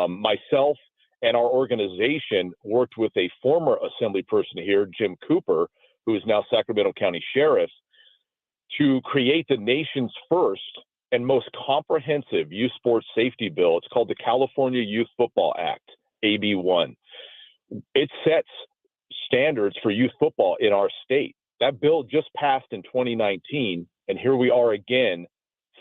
Myself and our organization worked with a former assembly person here, Jim Cooper, who is now Sacramento County Sheriff, to create the nation's first and most comprehensive youth sports safety bill. It's called the California Youth Football Act, AB 1. It sets standards for youth football in our state. That bill just passed in 2019, and here we are again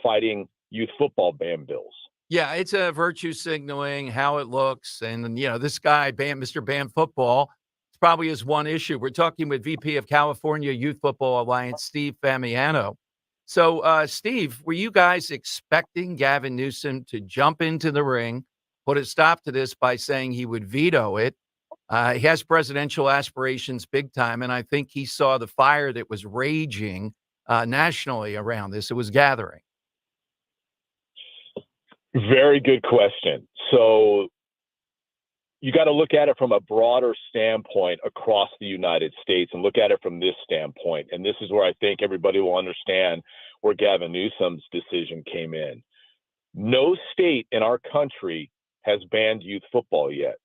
fighting youth football ban bills. Yeah, it's a virtue signaling, how it looks. And, this guy, Mr. Bam Football, it's probably his one issue. We're talking with VP of California Youth Football Alliance, Steve Famiano. So, Steve, were you guys expecting Gavin Newsom to jump into the ring, put a stop to this by saying he would veto it? He has presidential aspirations big time, and I think he saw the fire that was raging nationally around this. It was gathering. Very good question. So you got to look at it from a broader standpoint across the United States and look at it from this standpoint. And this is where I think everybody will understand where Gavin Newsom's decision came in. No state in our country has banned youth football yet.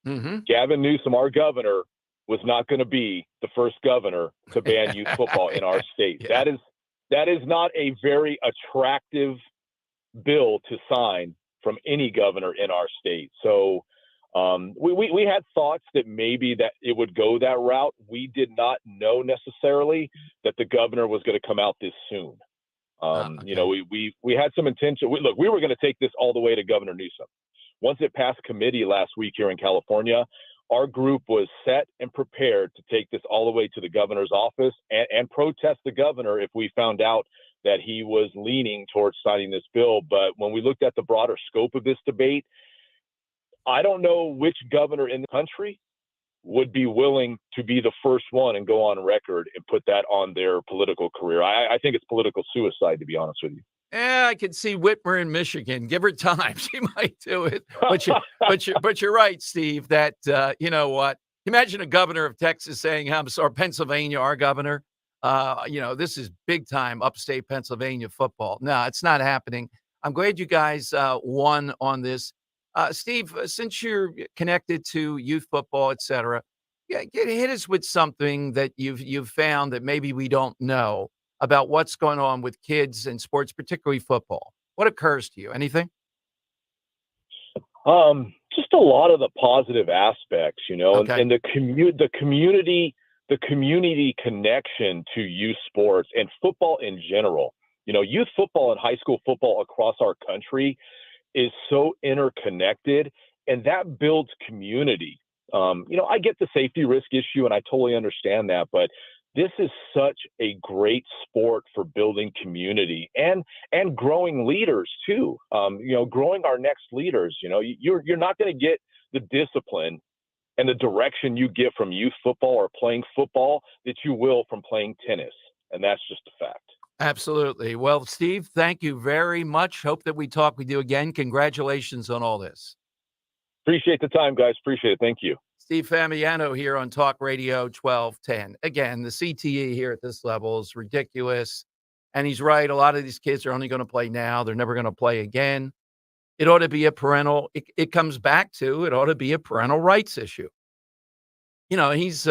Mm-hmm. Gavin Newsom, our governor, was not going to be the first governor to ban youth football in our state. Yeah. That is not a very attractive bill to sign from any governor in our state. So we had thoughts that maybe that it would go that route. We did not know necessarily that the governor was going to come out this soon. Okay. We had some intention. We were going to take this all the way to Governor Newsom. Once it passed committee last week here in California, our group was set and prepared to take this all the way to the governor's office and protest the governor if we found out that he was leaning towards signing this bill. But when we looked at the broader scope of this debate, I don't know which governor in the country would be willing to be the first one and go on record and put that on their political career. I think it's political suicide, to be honest with you. Yeah, I can see Whitmer in Michigan. Give her time; she might do it. But you're right, Steve. That you know what? Imagine a governor of Texas saying, or Pennsylvania, our governor. This is big time upstate Pennsylvania football. No, it's not happening. I'm glad you guys won on this. Steve, since you're connected to youth football, et cetera, hit us with something that you've found that maybe we don't know about what's going on with kids and sports, particularly football. What occurs to you? Anything? Just a lot of the positive aspects, Okay. and the community connection to youth sports and football in general. Youth football and high school football across our country is so interconnected, and that builds community. I get the safety risk issue, and I totally understand that, but this is such a great sport for building community and growing leaders too. Growing our next leaders. You're not going to get the discipline and the direction you get from youth football or playing football that you will from playing tennis, and that's just a fact. Absolutely. Well, Steve, thank you very much. Hope that we talk with you again. Congratulations on all this. Appreciate the time, guys. Appreciate it. Thank you. Steve Famiano here on Talk Radio 1210. Again, the CTE here at this level is ridiculous. And he's right. A lot of these kids are only going to play now. They're never going to play again. It ought to be a parental. It comes back to it ought to be a parental rights issue. He's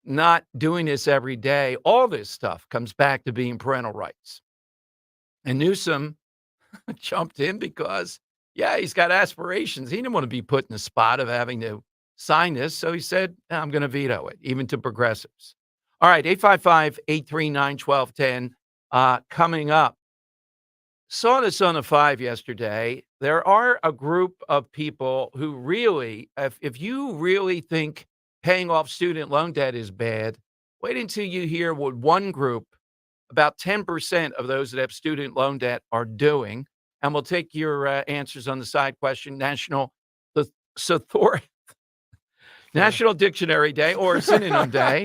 not doing this every day. All this stuff comes back to being parental rights. And Newsom jumped in because, he's got aspirations. He didn't want to be put in the spot of having to sign this. So he said, I'm going to veto it, even to progressives. All right, 855-839-1210 coming up. Saw this on the 5 yesterday. There are a group of people who really, if you really think paying off student loan debt is bad, wait until you hear what one group, about 10% of those that have student loan debt, are doing. And we'll take your answers on the side question. National Dictionary Day or Synonym Day.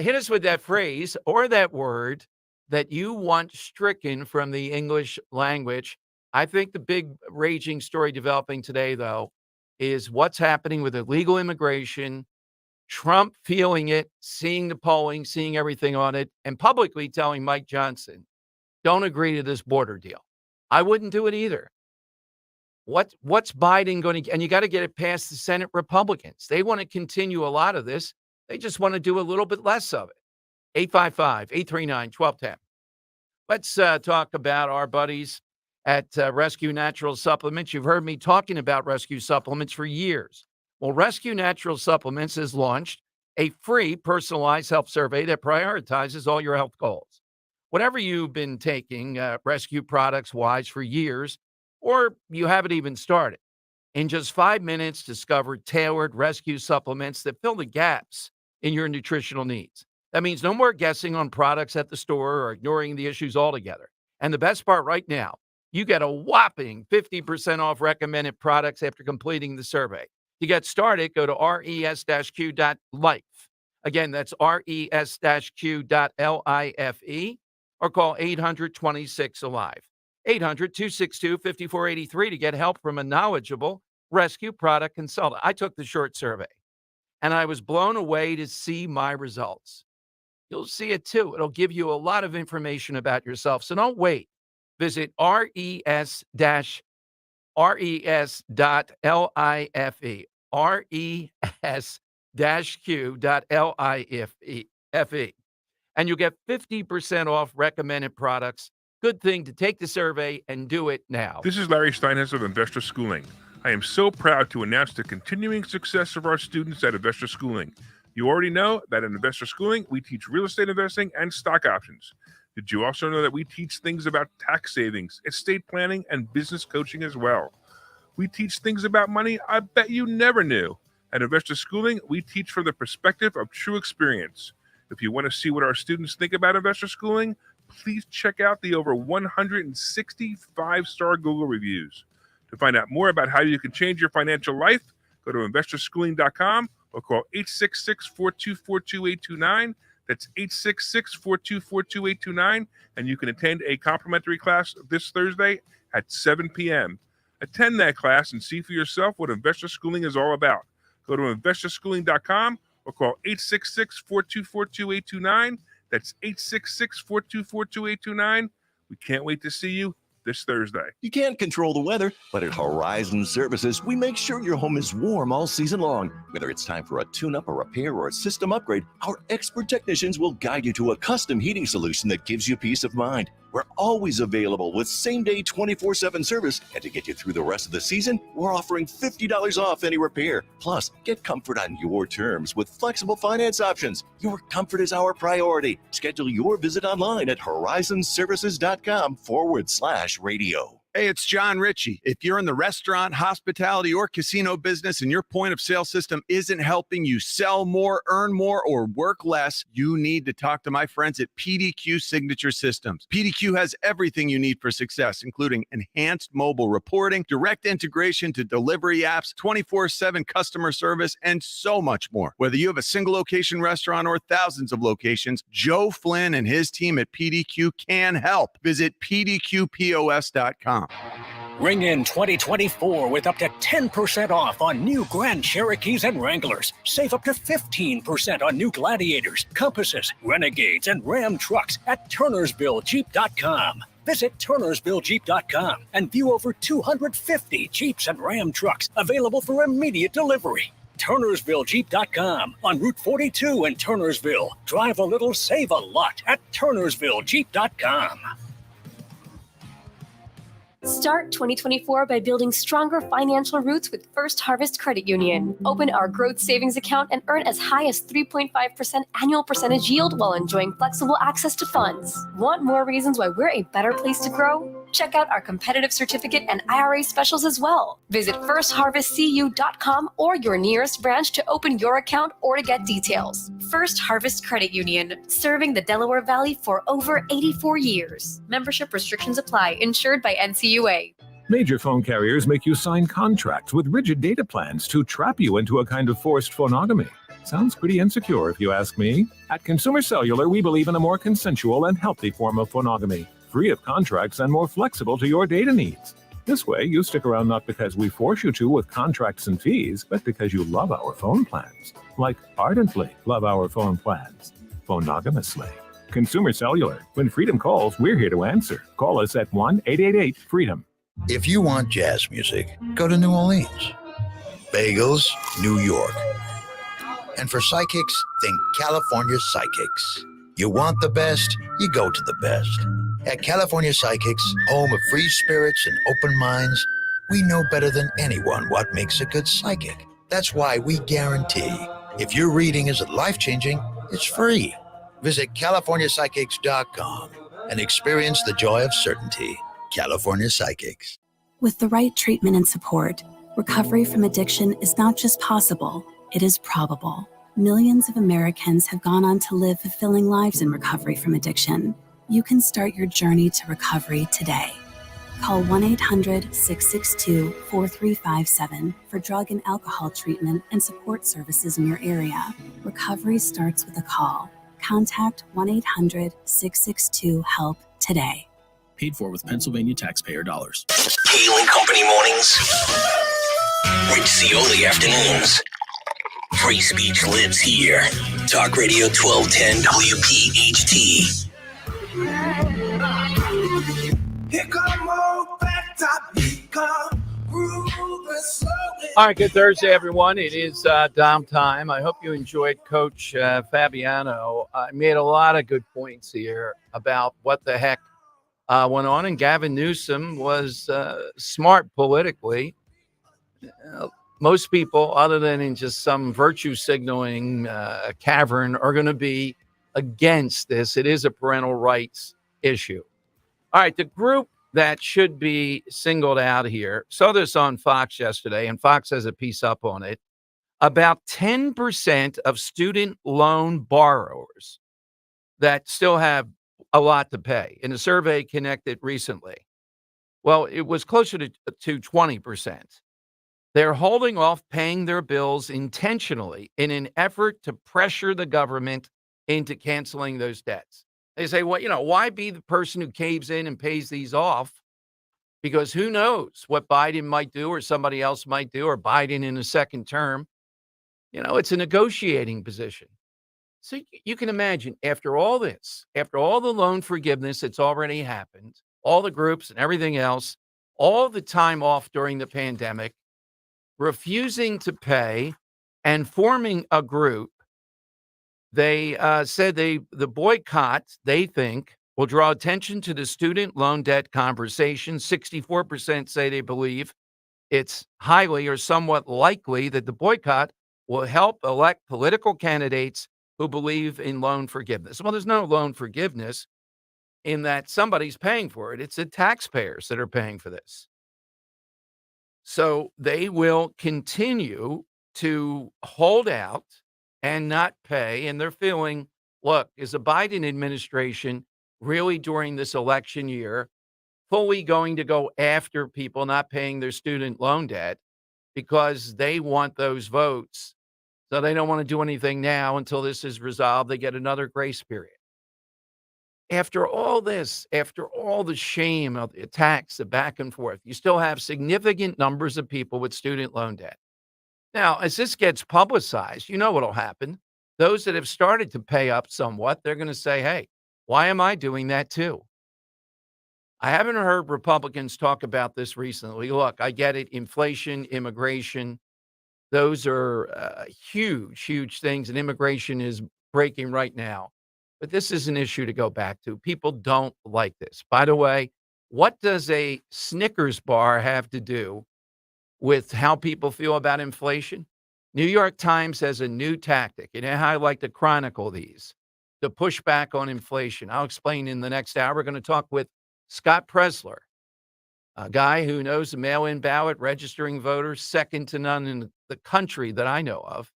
Hit us with that phrase or that word that you want stricken from the English language. I think the big raging story developing today, though, is what's happening with illegal immigration, Trump feeling it, seeing the polling, seeing everything on it, and publicly telling Mike Johnson, don't agree to this border deal. I wouldn't do it either. What's Biden going to, and you got to get it past the Senate Republicans. They want to continue a lot of this. They just want to do a little bit less of it. 855-839-1210. Let's talk about our buddies at Rescue Natural Supplements. You've heard me talking about Rescue Supplements for years. Well, Rescue Natural Supplements has launched a free personalized health survey that prioritizes all your health goals. Whatever you've been taking rescue products wise for years, or you haven't even started, in just 5 minutes, discover tailored rescue supplements that fill the gaps in your nutritional needs. That means no more guessing on products at the store or ignoring the issues altogether. And the best part right now, you get a whopping 50% off recommended products after completing the survey. To get started, go to res-q.life. Again, that's res-q.life or call 800-26-ALIVE. 800-262-5483 to get help from a knowledgeable rescue product consultant. I took the short survey, and I was blown away to see my results. You'll see it too. It'll give you a lot of information about yourself, so don't wait. Visit res-q.life, res-q.life, and you'll get 50% off recommended products. Good thing to take the survey and do it now. This is Larry Steinhaus of Investor Schooling. I am so proud to announce the continuing success of our students at Investor Schooling. You already know that at Investor Schooling, we teach real estate investing and stock options. Did you also know that we teach things about tax savings, estate planning, and business coaching as well? We teach things about money I bet you never knew. At Investor Schooling, we teach from the perspective of true experience. If you want to see what our students think about Investor Schooling, please check out the over 160 5-star Google reviews. To find out more about how you can change your financial life, go to investorschooling.com or call 866-424-2829. That's 866-424-2829, and you can attend a complimentary class this Thursday at 7 p.m. Attend that class and see for yourself what Investor Schooling is all about. Go to investorschooling.com or call 866-424-2829. That's 866-424-2829. We can't wait to see you this Thursday. You can't control the weather, but at Horizon Services, we make sure your home is warm all season long. Whether it's time for a tune-up, a repair, or a system upgrade, our expert technicians will guide you to a custom heating solution that gives you peace of mind. We're always available with same-day 24/7 service, and to get you through the rest of the season, we're offering $50 off any repair. Plus, get comfort on your terms with flexible finance options. Your comfort is our priority. Schedule your visit online at horizonservices.com/radio. Hey, it's John Ritchie. If you're in the restaurant, hospitality, or casino business and your point of sale system isn't helping you sell more, earn more, or work less, you need to talk to my friends at PDQ Signature Systems. PDQ has everything you need for success, including enhanced mobile reporting, direct integration to delivery apps, 24/7 customer service, and so much more. Whether you have a single location restaurant or thousands of locations, Joe Flynn and his team at PDQ can help. Visit pdqpos.com. Ring in 2024 with up to 10% off on new Grand Cherokees and Wranglers. Save up to 15% on new Gladiators, Compasses, Renegades, and Ram trucks at TurnersvilleJeep.com. Visit TurnersvilleJeep.com and view over 250 Jeeps and Ram trucks available for immediate delivery. TurnersvilleJeep.com on Route 42 in Turnersville. Drive a little, save a lot at TurnersvilleJeep.com. Start 2024 by building stronger financial roots with First Harvest Credit Union. Open our growth savings account and earn as high as 3.5% annual percentage yield while enjoying flexible access to funds. Want more reasons why we're a better place to grow? Check out our competitive certificate and IRA specials as well. Visit firstharvestcu.com or your nearest branch to open your account or to get details. First Harvest Credit Union, serving the Delaware Valley for over 84 years. Membership restrictions apply. Insured by NCUA. Major phone carriers make you sign contracts with rigid data plans to trap you into a kind of forced phonogamy. Sounds pretty insecure if you ask me. At Consumer Cellular, we believe in a more consensual and healthy form of phonogamy, free of contracts and more flexible to your data needs. This way, you stick around not because we force you to with contracts and fees, but because you love our phone plans. Like ardently love our phone plans. Phonogamously. Consumer Cellular. When freedom calls, we're here to answer. Call us at 1-888-FREEDOM. If you want jazz music, go to New Orleans. Bagels, New York. And for psychics, think California Psychics. You want the best, you go to the best. At California Psychics, home of free spirits and open minds, we know better than anyone what makes a good psychic. That's why we guarantee if your reading isn't life-changing, it's free. Visit CaliforniaPsychics.com and experience the joy of certainty. California Psychics. With the right treatment and support, recovery from addiction is not just possible, it is probable. Millions of Americans have gone on to live fulfilling lives in recovery from addiction. You can start your journey to recovery today. Call 1-800-662-4357 for drug and alcohol treatment and support services in your area. Recovery starts with a call. Contact 1-800-662-HELP today. Paid for with Pennsylvania taxpayer dollars. Hale and Company mornings. Rich Cioli afternoons. Free speech lives here. Talk Radio 1210 WPHT. Here come on back top, he come grooving slowly. All right, good Thursday, everyone. It is Dom time. I hope you enjoyed Coach Fabiano. I made a lot of good points here about what the heck went on, and Gavin Newsom was smart politically. Most people, other than in just some virtue signaling cavern, are going to be against this. It is a parental rights issue. All right, the group that should be singled out here, saw this on Fox yesterday, and Fox has a piece up on it. About 10% of student loan borrowers that still have a lot to pay. In a survey connected recently, well, it was closer to 20%. They're holding off paying their bills intentionally in an effort to pressure the government into canceling those debts. They say, well, why be the person who caves in and pays these off? Because who knows what Biden might do or somebody else might do, or Biden in a second term. It's a negotiating position. So you can imagine, after all this, after all the loan forgiveness that's already happened, all the groups and everything else, all the time off during the pandemic, refusing to pay and forming a group, they said the boycott, they think, will draw attention to the student loan debt conversation. 64% say they believe it's highly or somewhat likely that the boycott will help elect political candidates who believe in loan forgiveness. Well, there's no loan forgiveness in that somebody's paying for it. It's the taxpayers that are paying for this. So they will continue to hold out and not pay. And they're feeling, look, is the Biden administration really during this election year fully going to go after people not paying their student loan debt because they want those votes? So they don't want to do anything now until this is resolved. They get another grace period. After all this, after all the shame of the attacks, the back and forth, you still have significant numbers of people with student loan debt. Now, as this gets publicized, you know what will happen. Those that have started to pay up somewhat, they're going to say, hey, why am I doing that too? I haven't heard Republicans talk about this recently. Look, I get it. Inflation, immigration, those are huge, huge things. And immigration is breaking right now. But this is an issue to go back to. People don't like this. By the way, what does a Snickers bar have to do with how people feel about inflation? New York Times has a new tactic. You know how I like to chronicle these, to push back on inflation. I'll explain in the next hour. We're going to talk with Scott Presler, a guy who knows the mail-in ballot, registering voters, second to none in the country that I know of.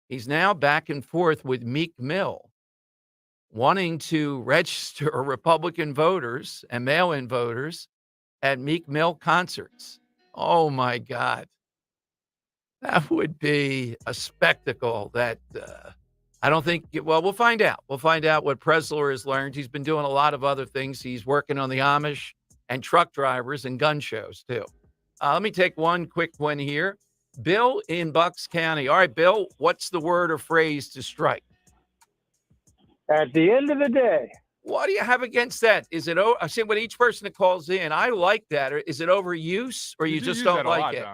He's now back and forth with Meek Mill, wanting to register Republican voters and mail-in voters at Meek Mill concerts. Oh, my God. That would be a spectacle that I don't think, well, we'll find out. We'll find out what Presler has learned. He's been doing a lot of other things. He's working on the Amish and truck drivers and gun shows, too. Let me take one quick one here. Bill in Bucks County. All right, Bill, what's the word or phrase to strike? At the end of the day. What do you have against that? Is it, I say when each person that calls in, I like that. Or is it overuse or you just don't like it?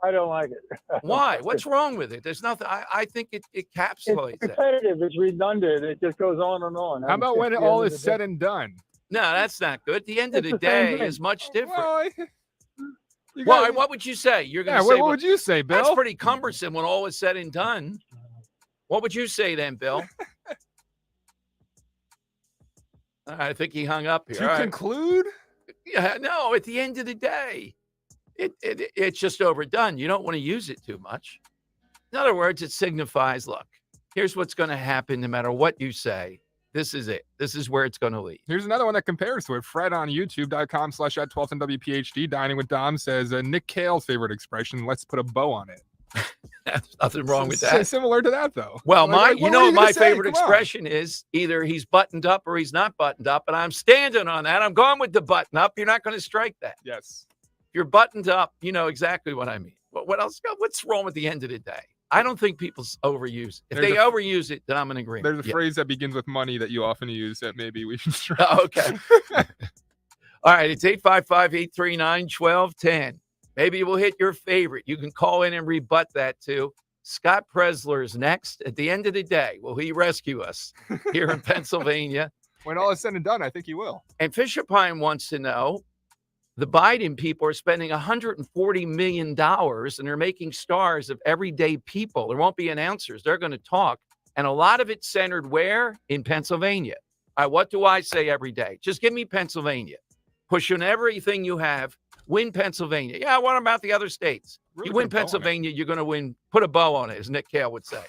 I don't like it. Why? What's wrong with it? There's nothing. I think it encapsulates it's repetitive. It's redundant. It just goes on and on. How about when it all is said and done? No, that's not good. The end of the day is much different. Well, what would you say? You're going to say. What would you say, Bill? That's pretty cumbersome when all is said and done. What would you say then, Bill? I think he hung up here. To conclude? Yeah, no, at the end of the day, it's just overdone. You don't want to use it too much. In other words, it signifies, look, here's what's going to happen no matter what you say. This is it. This is where it's going to lead. Here's another one that compares to it. Fred on youtube.com/@1210WPHT, Dining with Dom, says Nick Cale's favorite expression, let's put a bow on it. There's nothing wrong with that. Similar to that, though. Well, what my favorite expression is either he's buttoned up or he's not buttoned up, and I'm standing on that. I'm going with the button up. You're not going to strike that. Yes. If you're buttoned up, you know exactly what I mean. What else? What's wrong with the end of the day? I don't think people overuse it. If they overuse it, then I'm in agreement. There's a phrase that begins with money that you often use that maybe we should strike. Okay. All right. It's 855-839-1210. Maybe we'll hit your favorite. You can call in and rebut that too. Scott Presler is next. At the end of the day, will he rescue us here in Pennsylvania? When all is said and done, I think he will. And Fisher Pine wants to know, the Biden people are spending $140 million and they're making stars of everyday people. There won't be announcers. They're going to talk. And a lot of it centered where? In Pennsylvania. All right, what do I say every day? Just give me Pennsylvania. Push on everything you have. Win Pennsylvania. Yeah, what about the other states? Really you win Pennsylvania, you're going to win. Put a bow on it, as Nick Cale would say.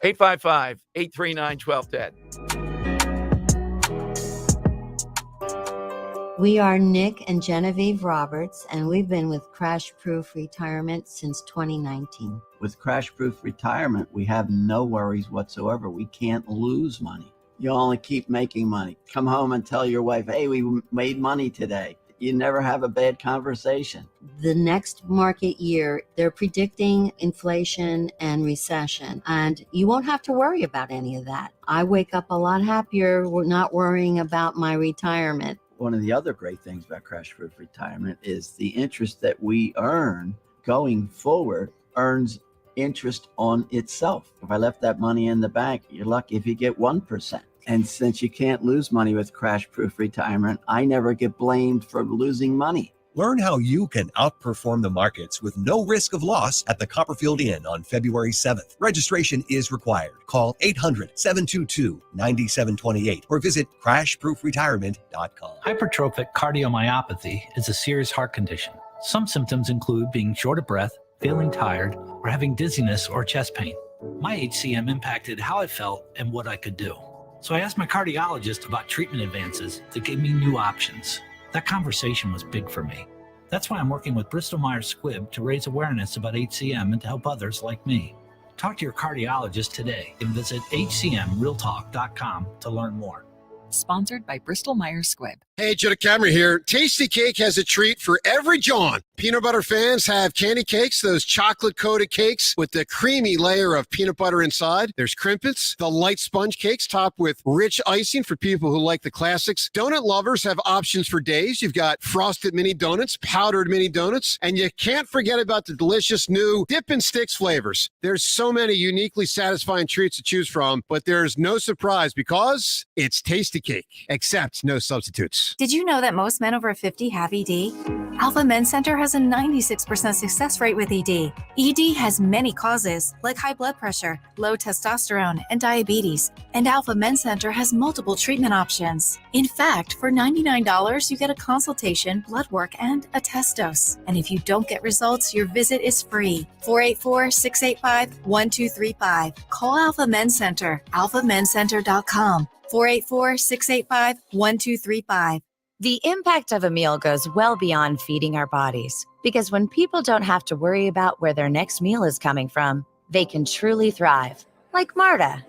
855-839-1210. We are Nick and Genevieve Roberts, and we've been with Crash Proof Retirement since 2019. With Crash Proof Retirement, we have no worries whatsoever. We can't lose money. You only keep making money. Come home and tell your wife, hey, we made money today. You never have a bad conversation. The next market year, they're predicting inflation and recession, and you won't have to worry about any of that. I wake up a lot happier. We're not worrying about my retirement. One of the other great things about Crash Proof Retirement is the interest that we earn going forward earns interest on itself. If I left that money in the bank, you're lucky if you get 1%. And since you can't lose money with Crash Proof Retirement, I never get blamed for losing money. Learn how you can outperform the markets with no risk of loss at the Copperfield Inn on February 7th. Registration is required. Call 800-722-9728 or visit crashproofretirement.com. Hypertrophic cardiomyopathy is a serious heart condition. Some symptoms include being short of breath, feeling tired, or having dizziness or chest pain. My HCM impacted how I felt and what I could do. So I asked my cardiologist about treatment advances that gave me new options. That conversation was big for me. That's why I'm working with Bristol Myers Squibb to raise awareness about HCM and to help others like me. Talk to your cardiologist today and visit hcmrealtalk.com to learn more. Sponsored by Bristol Myers Squibb. Hey, Joe DeCamera here. Tasty Cake has a treat for every John. Peanut butter fans have candy cakes, those chocolate-coated cakes with the creamy layer of peanut butter inside. There's crimpets, the light sponge cakes topped with rich icing for people who like the classics. Donut lovers have options for days. You've got frosted mini donuts, powdered mini donuts, and you can't forget about the delicious new Dip and Sticks flavors. There's so many uniquely satisfying treats to choose from, but there's no surprise because it's Tasty Cake, except no substitutes. Did you know that most men over 50 have ED? Alpha Men's Center has a 96% success rate with ED. ED has many causes, like high blood pressure, low testosterone, and diabetes. And Alpha Men's Center has multiple treatment options. In fact, for $99, you get a consultation, blood work, and a test dose. And if you don't get results, your visit is free. 484-685-1235. Call Alpha Men's Center, alphamencenter.com. 484-685-1235. The impact of a meal goes well beyond feeding our bodies, because when people don't have to worry about where their next meal is coming from, they can truly thrive, like Marta.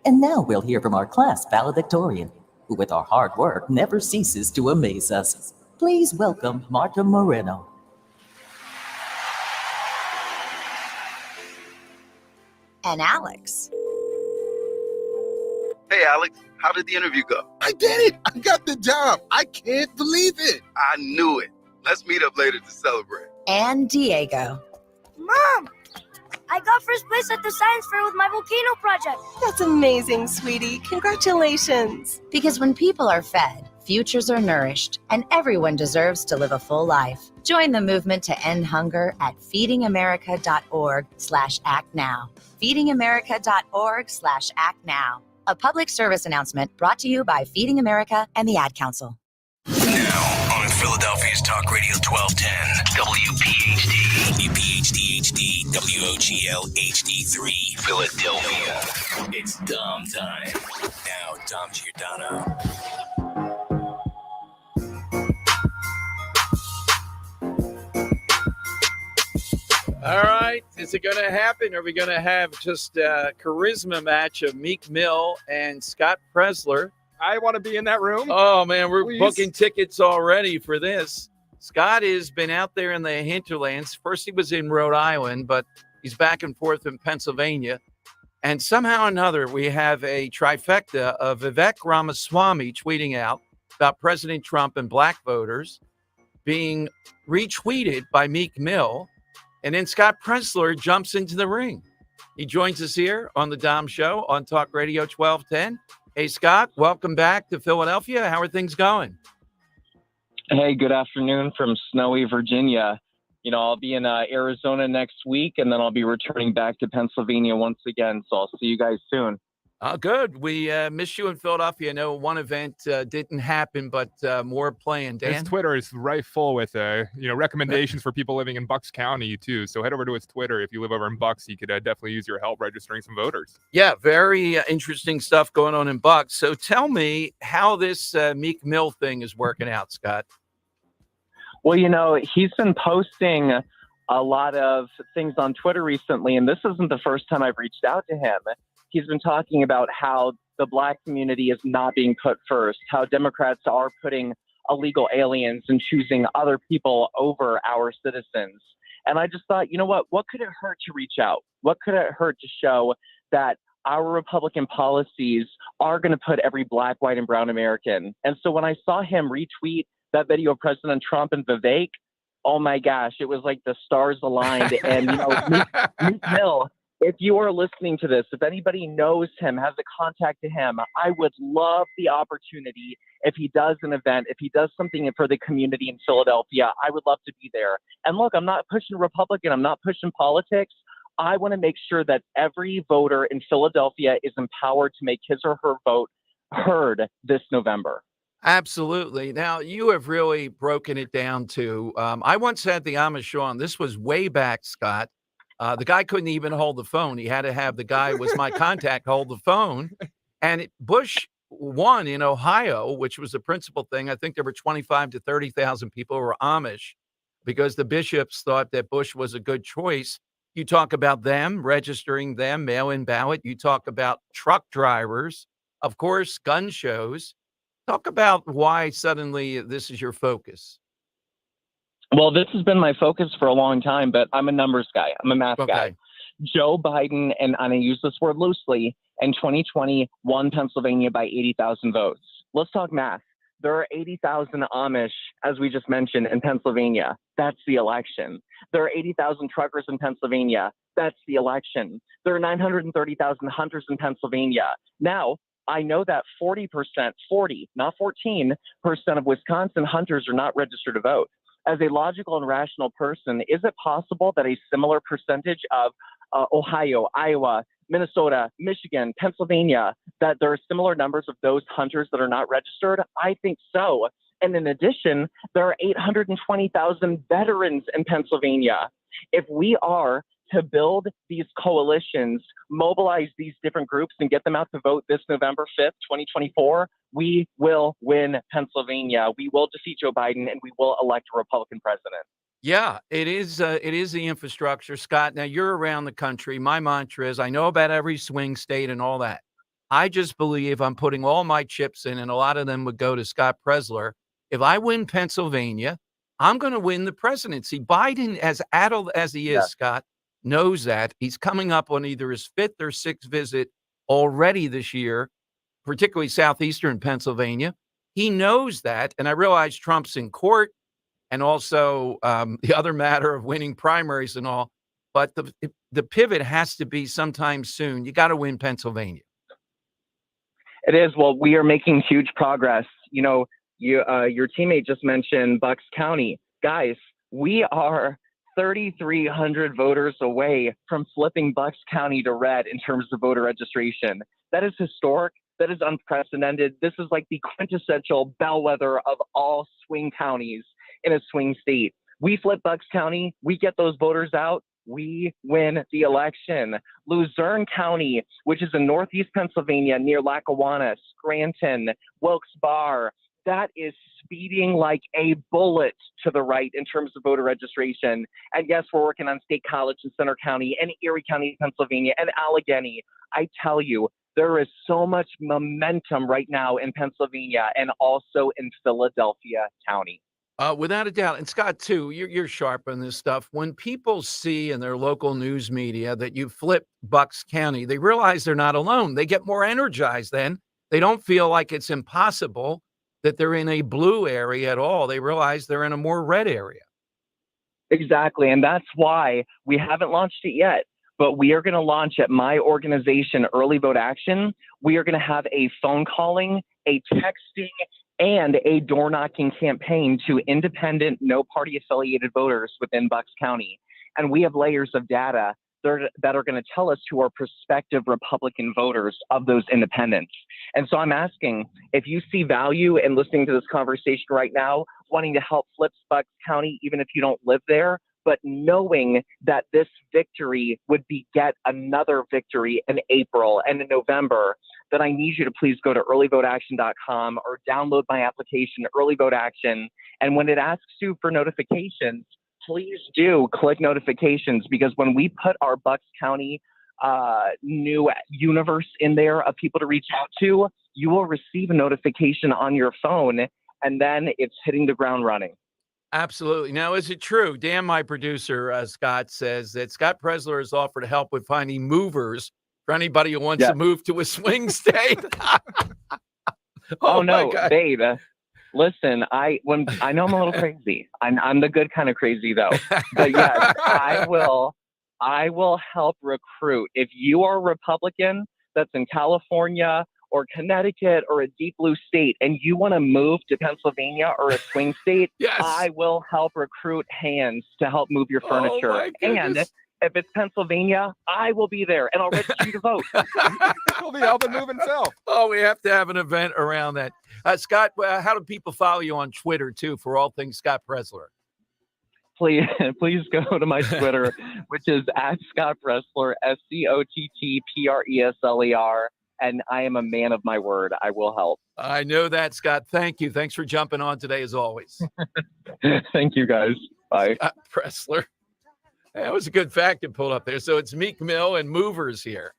And now we'll hear from our class valedictorian, who with our hard work never ceases to amaze us. Please welcome Marta Moreno. And Alex. Hey, Alex, how did the interview go? I did it! I got the job! I can't believe it! I knew it. Let's meet up later to celebrate. And Diego. Mom! I got first place at the science fair with my volcano project. That's amazing, sweetie. Congratulations. Because when people are fed, futures are nourished, and everyone deserves to live a full life. Join the movement to end hunger at feedingamerica.org/actnow. feedingamerica.org/actnow. A public service announcement brought to you by Feeding America and the Ad Council. Now on Philadelphia's Talk Radio 1210, WPHT, WPHT HD, WOGL HD3, Philadelphia. It's Dom time. Now, Dom Giordano. All right. Is it going to happen? Are we going to have just a charisma match of Meek Mill and Scott Presler? I want to be in that room. Oh, man, we're Please. booking tickets already for this. Scott has been out there in the hinterlands. First, he was in Rhode Island, but he's back and forth in Pennsylvania. And somehow or another, we have a trifecta of Vivek Ramaswamy tweeting out about President Trump and black voters being retweeted by Meek Mill. And then Scott Presler jumps into the ring. He joins us here on the Dom Show on Talk Radio 1210. Hey, Scott, welcome back to Philadelphia. How are things going? Hey, good afternoon from snowy Virginia. You know, I'll be in Arizona next week, and then I'll be returning back to Pennsylvania once again. So I'll see you guys soon. Oh, good. We missed you in Philadelphia. I know one event didn't happen, but more planned. Dan? His Twitter is right full with recommendations for people living in Bucks County too. So head over to his Twitter if you live over in Bucks. He could definitely use your help registering some voters. Yeah, very interesting stuff going on in Bucks. So tell me how this Meek Mill thing is working out, Scott. Well, you know, he's been posting a lot of things on Twitter recently, and this isn't the first time I've reached out to him. He's been talking about how the black community is not being put first, how Democrats are putting illegal aliens and choosing other people over our citizens. And I just thought, you know what could it hurt to reach out? What could it hurt to show that our Republican policies are going to put every black, white, and brown American? And so when I saw him retweet that video of President Trump and Vivek, oh my gosh, it was like the stars aligned. And, you know, Meek Mill, if you are listening to this, if anybody knows him, has a contact to him, I would love the opportunity if he does an event, if he does something for the community in Philadelphia, I would love to be there. And look, I'm not pushing Republican. I'm not pushing politics. I want to make sure that every voter in Philadelphia is empowered to make his or her vote heard this November. Absolutely. Now, you have really broken it down to, I once had the Amish on. This was way back, Scott. The guy couldn't even hold the phone. He had to have the guy was my contact hold the phone. And Bush won in Ohio, which was the principal thing. I think there were 25 to 30,000 people who were Amish because the bishops thought that Bush was a good choice. You talk about them, registering them, mail-in ballot. You talk about truck drivers, of course, gun shows. Talk about why suddenly this is your focus. Well, this has been my focus for a long time, but I'm a numbers guy. I'm a math guy. Joe Biden, and I use this word loosely, in 2020 won Pennsylvania by 80,000 votes. Let's talk math. There are 80,000 Amish, as we just mentioned, in Pennsylvania. That's the election. There are 80,000 truckers in Pennsylvania. That's the election. There are 930,000 hunters in Pennsylvania. Now, I know that 40%, not 14% of Wisconsin hunters are not registered to vote. As a logical and rational person, is it possible that a similar percentage of Ohio, Iowa, Minnesota, Michigan, Pennsylvania, that there are similar numbers of those hunters that are not registered? I think so. And in addition, there are 820,000 veterans in Pennsylvania. If we are to build these coalitions, mobilize these different groups and get them out to vote this November 5th, 2024, we will win Pennsylvania. We will defeat Joe Biden and we will elect a Republican president. Yeah, it is the infrastructure, Scott. Now, you're around the country. My mantra is I know about every swing state and all that. I just believe I'm putting all my chips in, and a lot of them would go to Scott Presler. If I win Pennsylvania, I'm going to win the presidency. Biden, as addled as he is, Scott, knows that. He's coming up on either his 5th or 6th visit already this year, particularly southeastern Pennsylvania. He knows that. And I realize Trump's in court and also the other matter of winning primaries and all. But the pivot has to be sometime soon. You got to win Pennsylvania. It is. Well, we are making huge progress. You know, your teammate just mentioned Bucks County. Guys, we are 3,300 voters away from flipping Bucks County to red in terms of voter registration. That is historic. That is unprecedented. This is like the quintessential bellwether of all swing counties in a swing state. We flip Bucks County, we get those voters out, we win the election. Luzerne County, which is in northeast Pennsylvania near Lackawanna, Scranton, Wilkes-Barre, that is speeding like a bullet to the right in terms of voter registration. And yes, we're working on State College in Center County and Erie County, Pennsylvania, and Allegheny. I tell you, there is so much momentum right now in Pennsylvania and also in Philadelphia County. Without a doubt. And Scott, too, you're sharp on this stuff. When people see in their local news media that you flip Bucks County, they realize they're not alone. They get more energized then. They don't feel like it's impossible that they're in a blue area at all. They realize they're in a more red area. Exactly. And that's why we haven't launched it yet. But we are going to launch at my organization, Early Vote Action. We are going to have a phone calling, a texting, and a door knocking campaign to independent, no party affiliated voters within Bucks County. And we have layers of data that are going to tell us who are prospective Republican voters of those independents. And so I'm asking, if you see value in listening to this conversation right now, wanting to help flip Bucks County, even if you don't live there, but knowing that this victory would beget another victory in April and in November, then I need you to please go to earlyvoteaction.com or download my application, Early Vote Action. And when it asks you for notifications, please do click notifications, because when we put our Bucks County new universe in there of people to reach out to, you will receive a notification on your phone, and then it's hitting the ground running. Absolutely. Now, is it true? Dan, my producer, Scott, says that Scott Presler has offered help with finding movers for anybody who wants to move to a swing state. Oh no, babe. Listen, I know I'm a little crazy. I'm the good kind of crazy though. But yes, I will help recruit. If you are a Republican that's in California or Connecticut or a deep blue state and you want to move to Pennsylvania or a swing state, I will help recruit hands to help move your furniture. And if it's Pennsylvania, I will be there and I'll register you to vote. He'll be helping move himself. Oh, we have to have an event around that. Scott, how do people follow you on Twitter too for all things Scott Presler? Please go to my Twitter, which is @ScottPresler, SCOTTPRESLER. And I am a man of my word. I will help. I know that, Scott. Thank you. Thanks for jumping on today, as always. Thank you, guys. Bye. Scott Presler. That was a good fact to pull up there. So it's Meek Mill and movers here.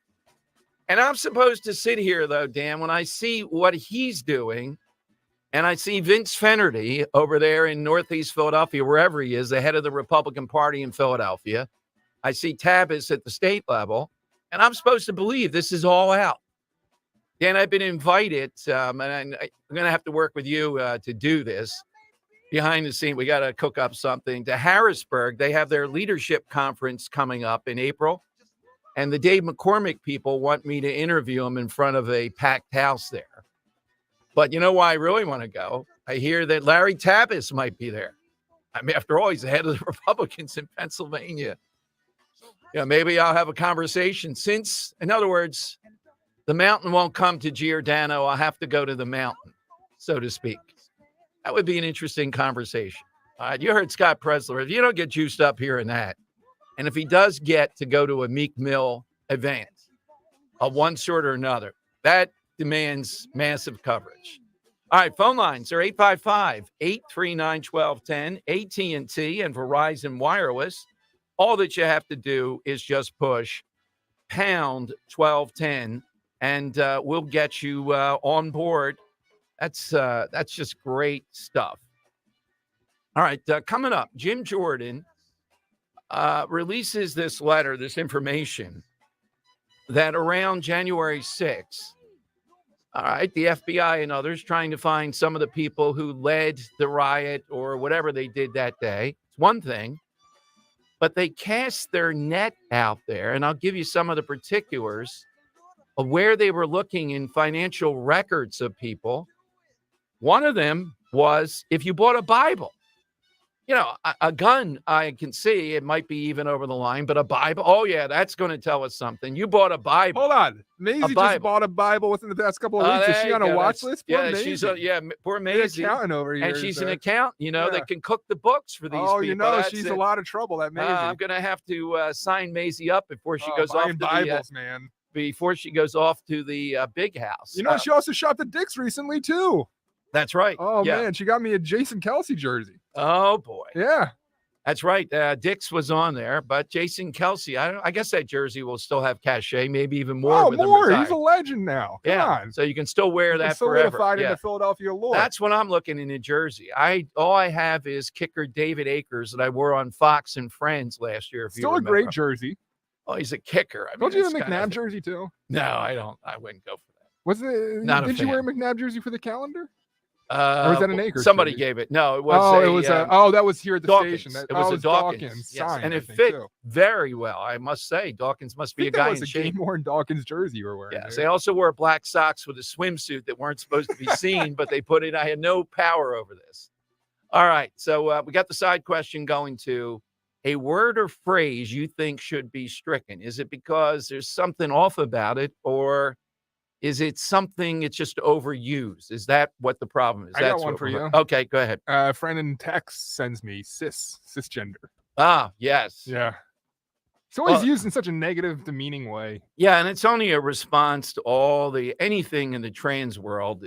And I'm supposed to sit here, though, Dan, when I see what he's doing, and I see Vince Fennerty over there in Northeast Philadelphia, wherever he is, the head of the Republican Party in Philadelphia. I see Tabbas at the state level, and I'm supposed to believe this is all out. Dan, I've been invited, and I'm going to have to work with you to do this. Behind the scene, we got to cook up something. To Harrisburg, they have their leadership conference coming up in April, and the Dave McCormick people want me to interview them in front of a packed house there. But you know why I really want to go? I hear that Larry Tabbas might be there. I mean, after all, he's the head of the Republicans in Pennsylvania. Yeah, maybe I'll have a conversation since, in other words, the mountain won't come to Giordano. I'll have to go to the mountain, so to speak. That would be an interesting conversation. All right, you heard Scott Presler. If you don't get juiced up hearing that, and if he does get to go to a Meek Mill event of one sort or another, that demands massive coverage. All right, phone lines are 855-839-1210, AT&T and Verizon Wireless. All that you have to do is just push pound 1210. And we'll get you on board. That's just great stuff. All right, coming up, Jim Jordan releases this letter, this information, that around January 6th, all right, the FBI and others trying to find some of the people who led the riot or whatever they did that day. It's one thing, but they cast their net out there, and I'll give you some of the particulars of where they were looking in financial records of people. One of them was if you bought a Bible. You know, a gun, I can see it might be even over the line, but a Bible, oh yeah, that's going to tell us something. You bought a Bible. Hold on. Maisie just bought a Bible within the past couple of weeks. Is she on a watch list? Poor Maisie. She's poor Maisie. An accountant over here. And she's an accountant, that can cook the books for these people. You know, she's a lot of trouble, that Maisie. I'm going to have to sign Maisie up before she goes off to Bibles, man. Before she goes off to the big house. You know, she also shopped at Dick's recently, too. That's right. Oh, man. She got me a Jason Kelsey jersey. Oh, boy. Yeah. That's right. Dick's was on there, but Jason Kelsey, I guess that jersey will still have cachet, maybe even more. Oh, more. He's a legend now. Come on. So you can still wear that solidified forever. in the Philadelphia lore. That's what I'm looking in New Jersey. All I have is kicker David Akers that I wore on Fox and Friends last year. Still a great jersey. Oh, he's a kicker. Don't you have a McNabb jersey too? No, I don't. I wouldn't go for that. Was it? Did you wear a McNabb jersey for the calendar? Or was that an Akers? Somebody gave it. No, it was. That was here at the Dawkins. station. It was a Dawkins. Sign, and it fit very well. I must say, Dawkins must be a guy in shape. Game-worn Dawkins jersey you were wearing. Yes, they also wore black socks with a swimsuit that weren't supposed to be seen, but they put it. I had no power over this. All right, so we got the side question going to a word or phrase you think should be stricken. Is it because there's something off about it, or is it something it's just overused? Is that what the problem is? I got one for you. Okay, go ahead. A friend in text sends me cisgender. Ah, yes. Yeah. It's always used in such a negative, demeaning way. Yeah, and it's only a response to anything in the trans world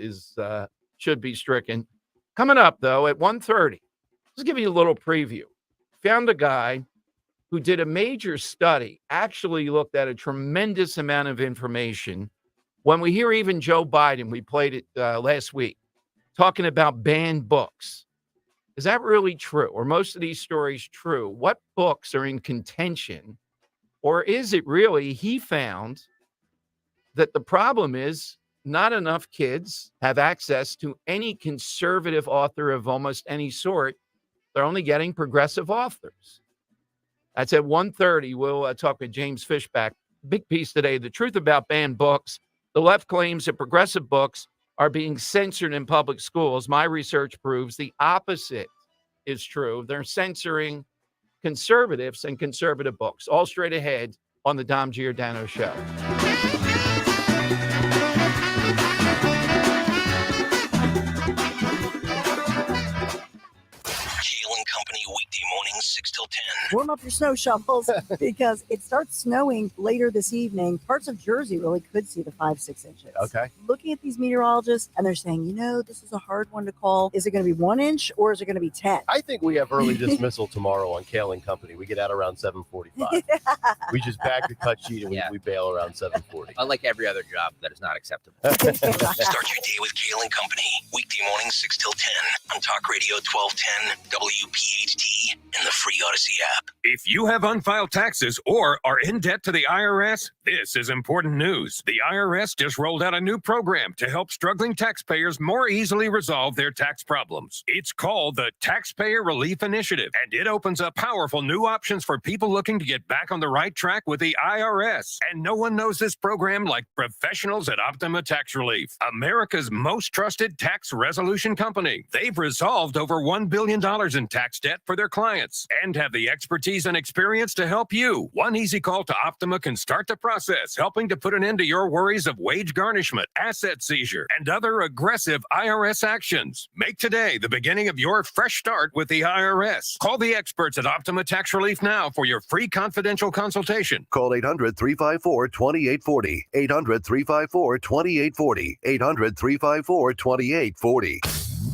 should be stricken. Coming up, though, at 1:30, let's give you a little preview. Found a guy who did a major study, actually looked at a tremendous amount of information. When we hear even Joe Biden, we played it last week, talking about banned books. Is that really true? Or most of these stories true? What books are in contention? Or is it really, he found that the problem is not enough kids have access to any conservative author of almost any sort. They're only getting progressive authors. That's at 1:30. We'll talk with James Fishback. Big piece today. The truth about banned books. The left claims that progressive books are being censored in public schools. My research proves the opposite is true. They're censoring conservatives and conservative books. All straight ahead on the Dom Giordano Show. Weekday mornings 6 till 10. Warm up your snow shovels because it starts snowing later this evening. Parts of Jersey really could see the 5-6 inches. Okay. Looking at these meteorologists and they're saying, this is a hard one to call. Is it going to be 1 inch or is it going to be 10? I think we have early dismissal tomorrow on Kale and Company. We get out around 7:45. We just bag the cut sheet and we bail around 7:40. Unlike every other job, that is not acceptable. Start your day with Kale and Company. Weekday mornings 6 till 10 on Talk Radio 1210 WPHT and the free Odyssey app. If you have unfiled taxes or are in debt to the IRS, this is important news. The IRS just rolled out a new program to help struggling taxpayers more easily resolve their tax problems. It's called the Taxpayer Relief Initiative, and it opens up powerful new options for people looking to get back on the right track with the IRS. And no one knows this program like professionals at Optima Tax Relief, America's most trusted tax resolution company. They've resolved over $1 billion in tax debt for their clients and have the expertise and experience to help you. One easy call to Optima can start the process, helping to put an end to your worries of wage garnishment, asset seizure, and other aggressive IRS actions. Make today the beginning of your fresh start with the IRS. Call the experts at Optima Tax Relief now for your free confidential consultation. Call 800-354-2840. 800-354-2840. 800-354-2840.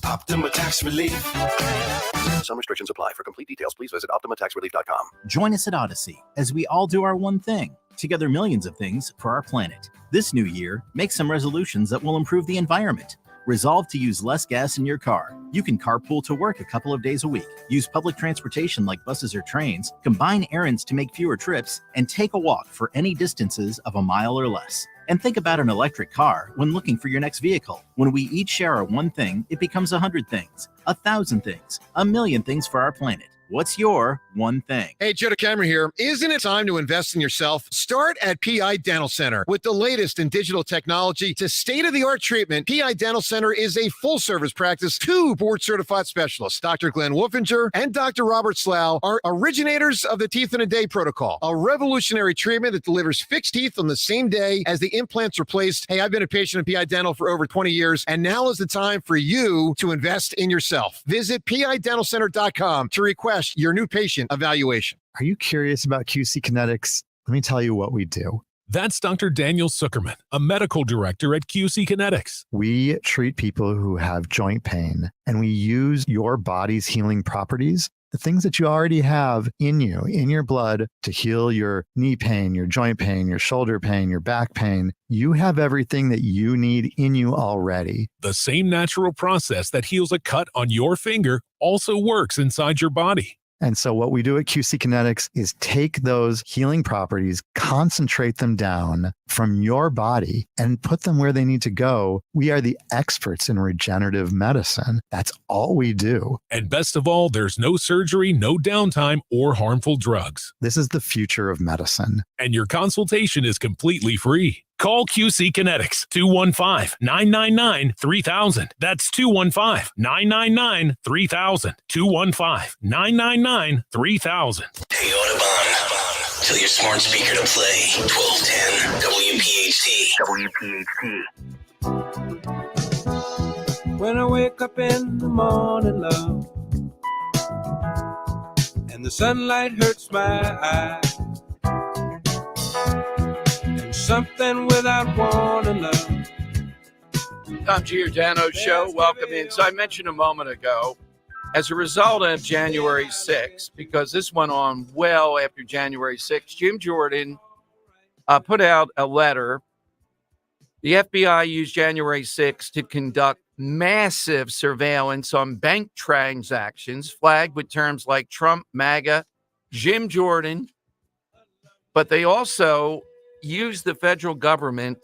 Optima Tax Relief. Some restrictions apply. For complete details, please visit OptimaTaxRelief.com. Join us at Odyssey as we all do our one thing. Together, millions of things for our planet. This new year, make some resolutions that will improve the environment. Resolve to use less gas in your car. You can carpool to work a couple of days a week. Use public transportation like buses or trains. Combine errands to make fewer trips. And take a walk for any distances of a mile or less. And think about an electric car when looking for your next vehicle. When we each share our one thing, it becomes 100 things, 1,000 things, 1,000,000 things for our planet. What's your one thing? Hey, Joe DeCamera here. Isn't it time to invest in yourself? Start at PI Dental Center. With the latest in digital technology to state-of-the-art treatment, PI Dental Center is a full-service practice. 2 board-certified specialists, Dr. Glenn Wolfinger and Dr. Robert Slough, are originators of the Teeth in a Day protocol, a revolutionary treatment that delivers fixed teeth on the same day as the implants are placed. Hey, I've been a patient of PI Dental for over 20 years, and now is the time for you to invest in yourself. Visit PIDentalCenter.com to request your new patient evaluation. Are you curious about QC Kinetics? Let me tell you what we do. That's Dr. Daniel Zuckerman, a medical director at QC Kinetics. We treat people who have joint pain, and we use your body's healing properties, the things that you already have in you, in your blood, to heal your knee pain, your joint pain, your shoulder pain, your back pain. You have everything that you need in you already. The same natural process that heals a cut on your finger also works inside your body. And so what we do at QC Kinetics is take those healing properties, concentrate them down from your body, and put them where they need to go. We are the experts in regenerative medicine. That's all we do. And best of all, there's no surgery, no downtime, or harmful drugs. This is the future of medicine. And your consultation is completely free. Call QC Kinetics, 215-999-3000. That's 215-999-3000. 215-999-3000. Hey, Audubon. Tell your smart speaker to play 1210 WPHT. When I wake up in the morning, love, and the sunlight hurts my eyes, something without warning, love. Tom Giordano Show. Welcome in. So I mentioned a moment ago, as a result of January 6th, because this went on well after January 6th, Jim Jordan put out a letter. The FBI used January 6th to conduct massive surveillance on bank transactions flagged with terms like Trump, MAGA, Jim Jordan, but they also use the federal government.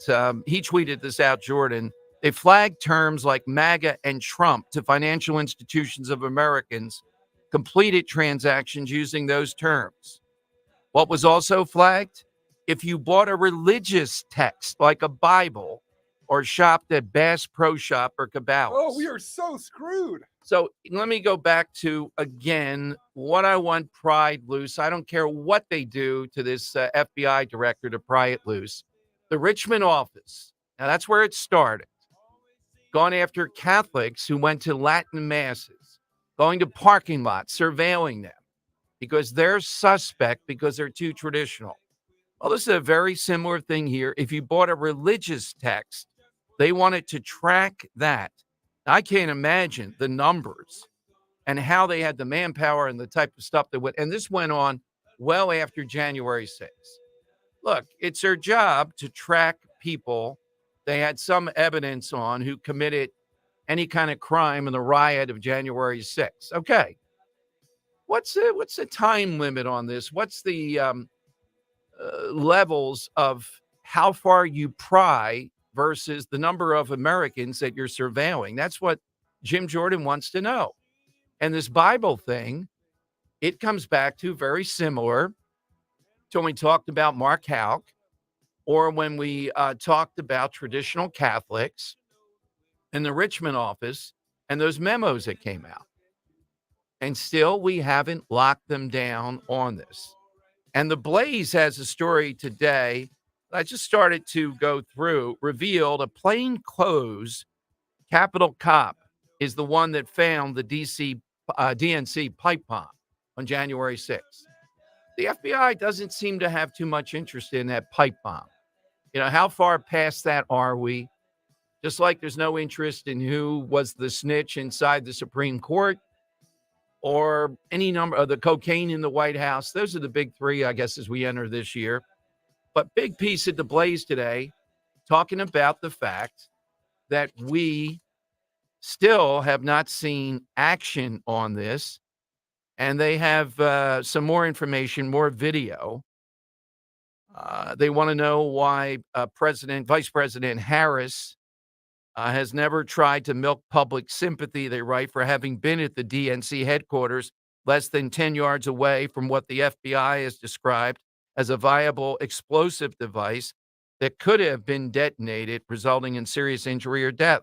He tweeted this out, Jordan. They flagged terms like MAGA and Trump to financial institutions of Americans, completed transactions using those terms. What was also flagged? If you bought a religious text like a Bible or shopped at Bass Pro Shop or Cabela's. Oh, we are so screwed. So let me go back to, again, what I want pried loose. I don't care what they do to this FBI director to pry it loose. The Richmond office, now that's where it started. Gone after Catholics who went to Latin masses, going to parking lots, surveilling them because they're suspect because they're too traditional. Well, this is a very similar thing here. If you bought a religious text, they wanted to track that. I can't imagine the numbers and how they had the manpower and the type of stuff that went. And this went on well after January 6th. Look, it's their job to track people they had some evidence on who committed any kind of crime in the riot of January 6th. Okay. What's the time limit on this? What's the levels of how far you pry versus the number of Americans that you're surveilling? That's what Jim Jordan wants to know. And this Bible thing, it comes back to very similar to when we talked about Mark Houck or when we talked about traditional Catholics in the Richmond office and those memos that came out. And still, we haven't locked them down on this. And the Blaze has a story today I just started to go through, revealed a plainclothes Capitol cop is the one that found the DNC pipe bomb on January 6th. The FBI doesn't seem to have too much interest in that pipe bomb. You know, how far past that are we? Just like there's no interest in who was the snitch inside the Supreme Court or any number of the cocaine in the White House. Those are the big three, I guess, as we enter this year. But big piece at the Blaze today, talking about the fact that we still have not seen action on this. And they have some more information, more video. They want to know why Vice President Harris has never tried to milk public sympathy, they write, for having been at the DNC headquarters less than 10 yards away from what the FBI has described as a viable explosive device that could have been detonated, resulting in serious injury or death.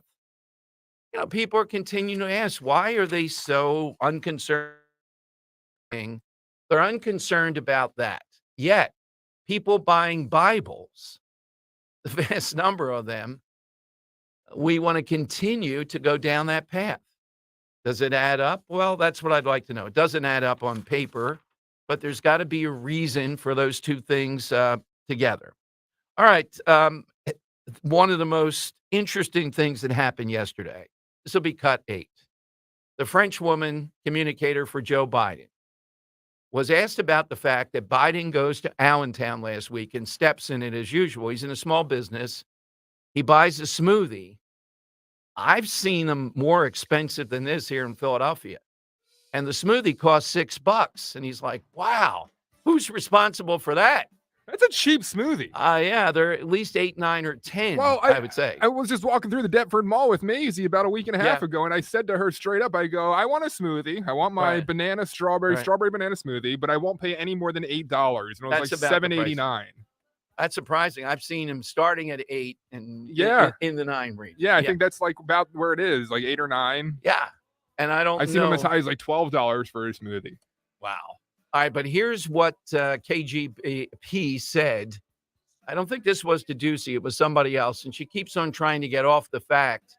People are continuing to ask, why are they so unconcerned? They're unconcerned about that. Yet, people buying Bibles, the vast number of them, we want to continue to go down that path. Does it add up? Well, that's what I'd like to know. It doesn't add up on paper, but there's got to be a reason for those two things together. All right. One of the most interesting things that happened yesterday, this will be cut 8. The French woman communicator for Joe Biden was asked about the fact that Biden goes to Allentown last week and steps in it as usual. He's in a small business. He buys a smoothie. I've seen them more expensive than this here in Philadelphia. And the smoothie costs $6. And he's like, wow, who's responsible for that? That's a cheap smoothie. Yeah, they're at least 8, 9, or 10, well, I would say. I was just walking through the Deptford Mall with Maisie about a week and a half ago, and I said to her straight up, I go, I want a smoothie. I want my banana strawberry banana smoothie, but I won't pay any more than $8. And it was like $7.89. That's surprising. I've seen him starting at 8 and in the 9 range. Yeah, I think that's like about where it is, like 8 or 9. Yeah, and I've seen him as high as like $12 for a smoothie. Wow. All right, but here's what KGP said. I don't think this was to Ducey. It was somebody else. And she keeps on trying to get off the fact,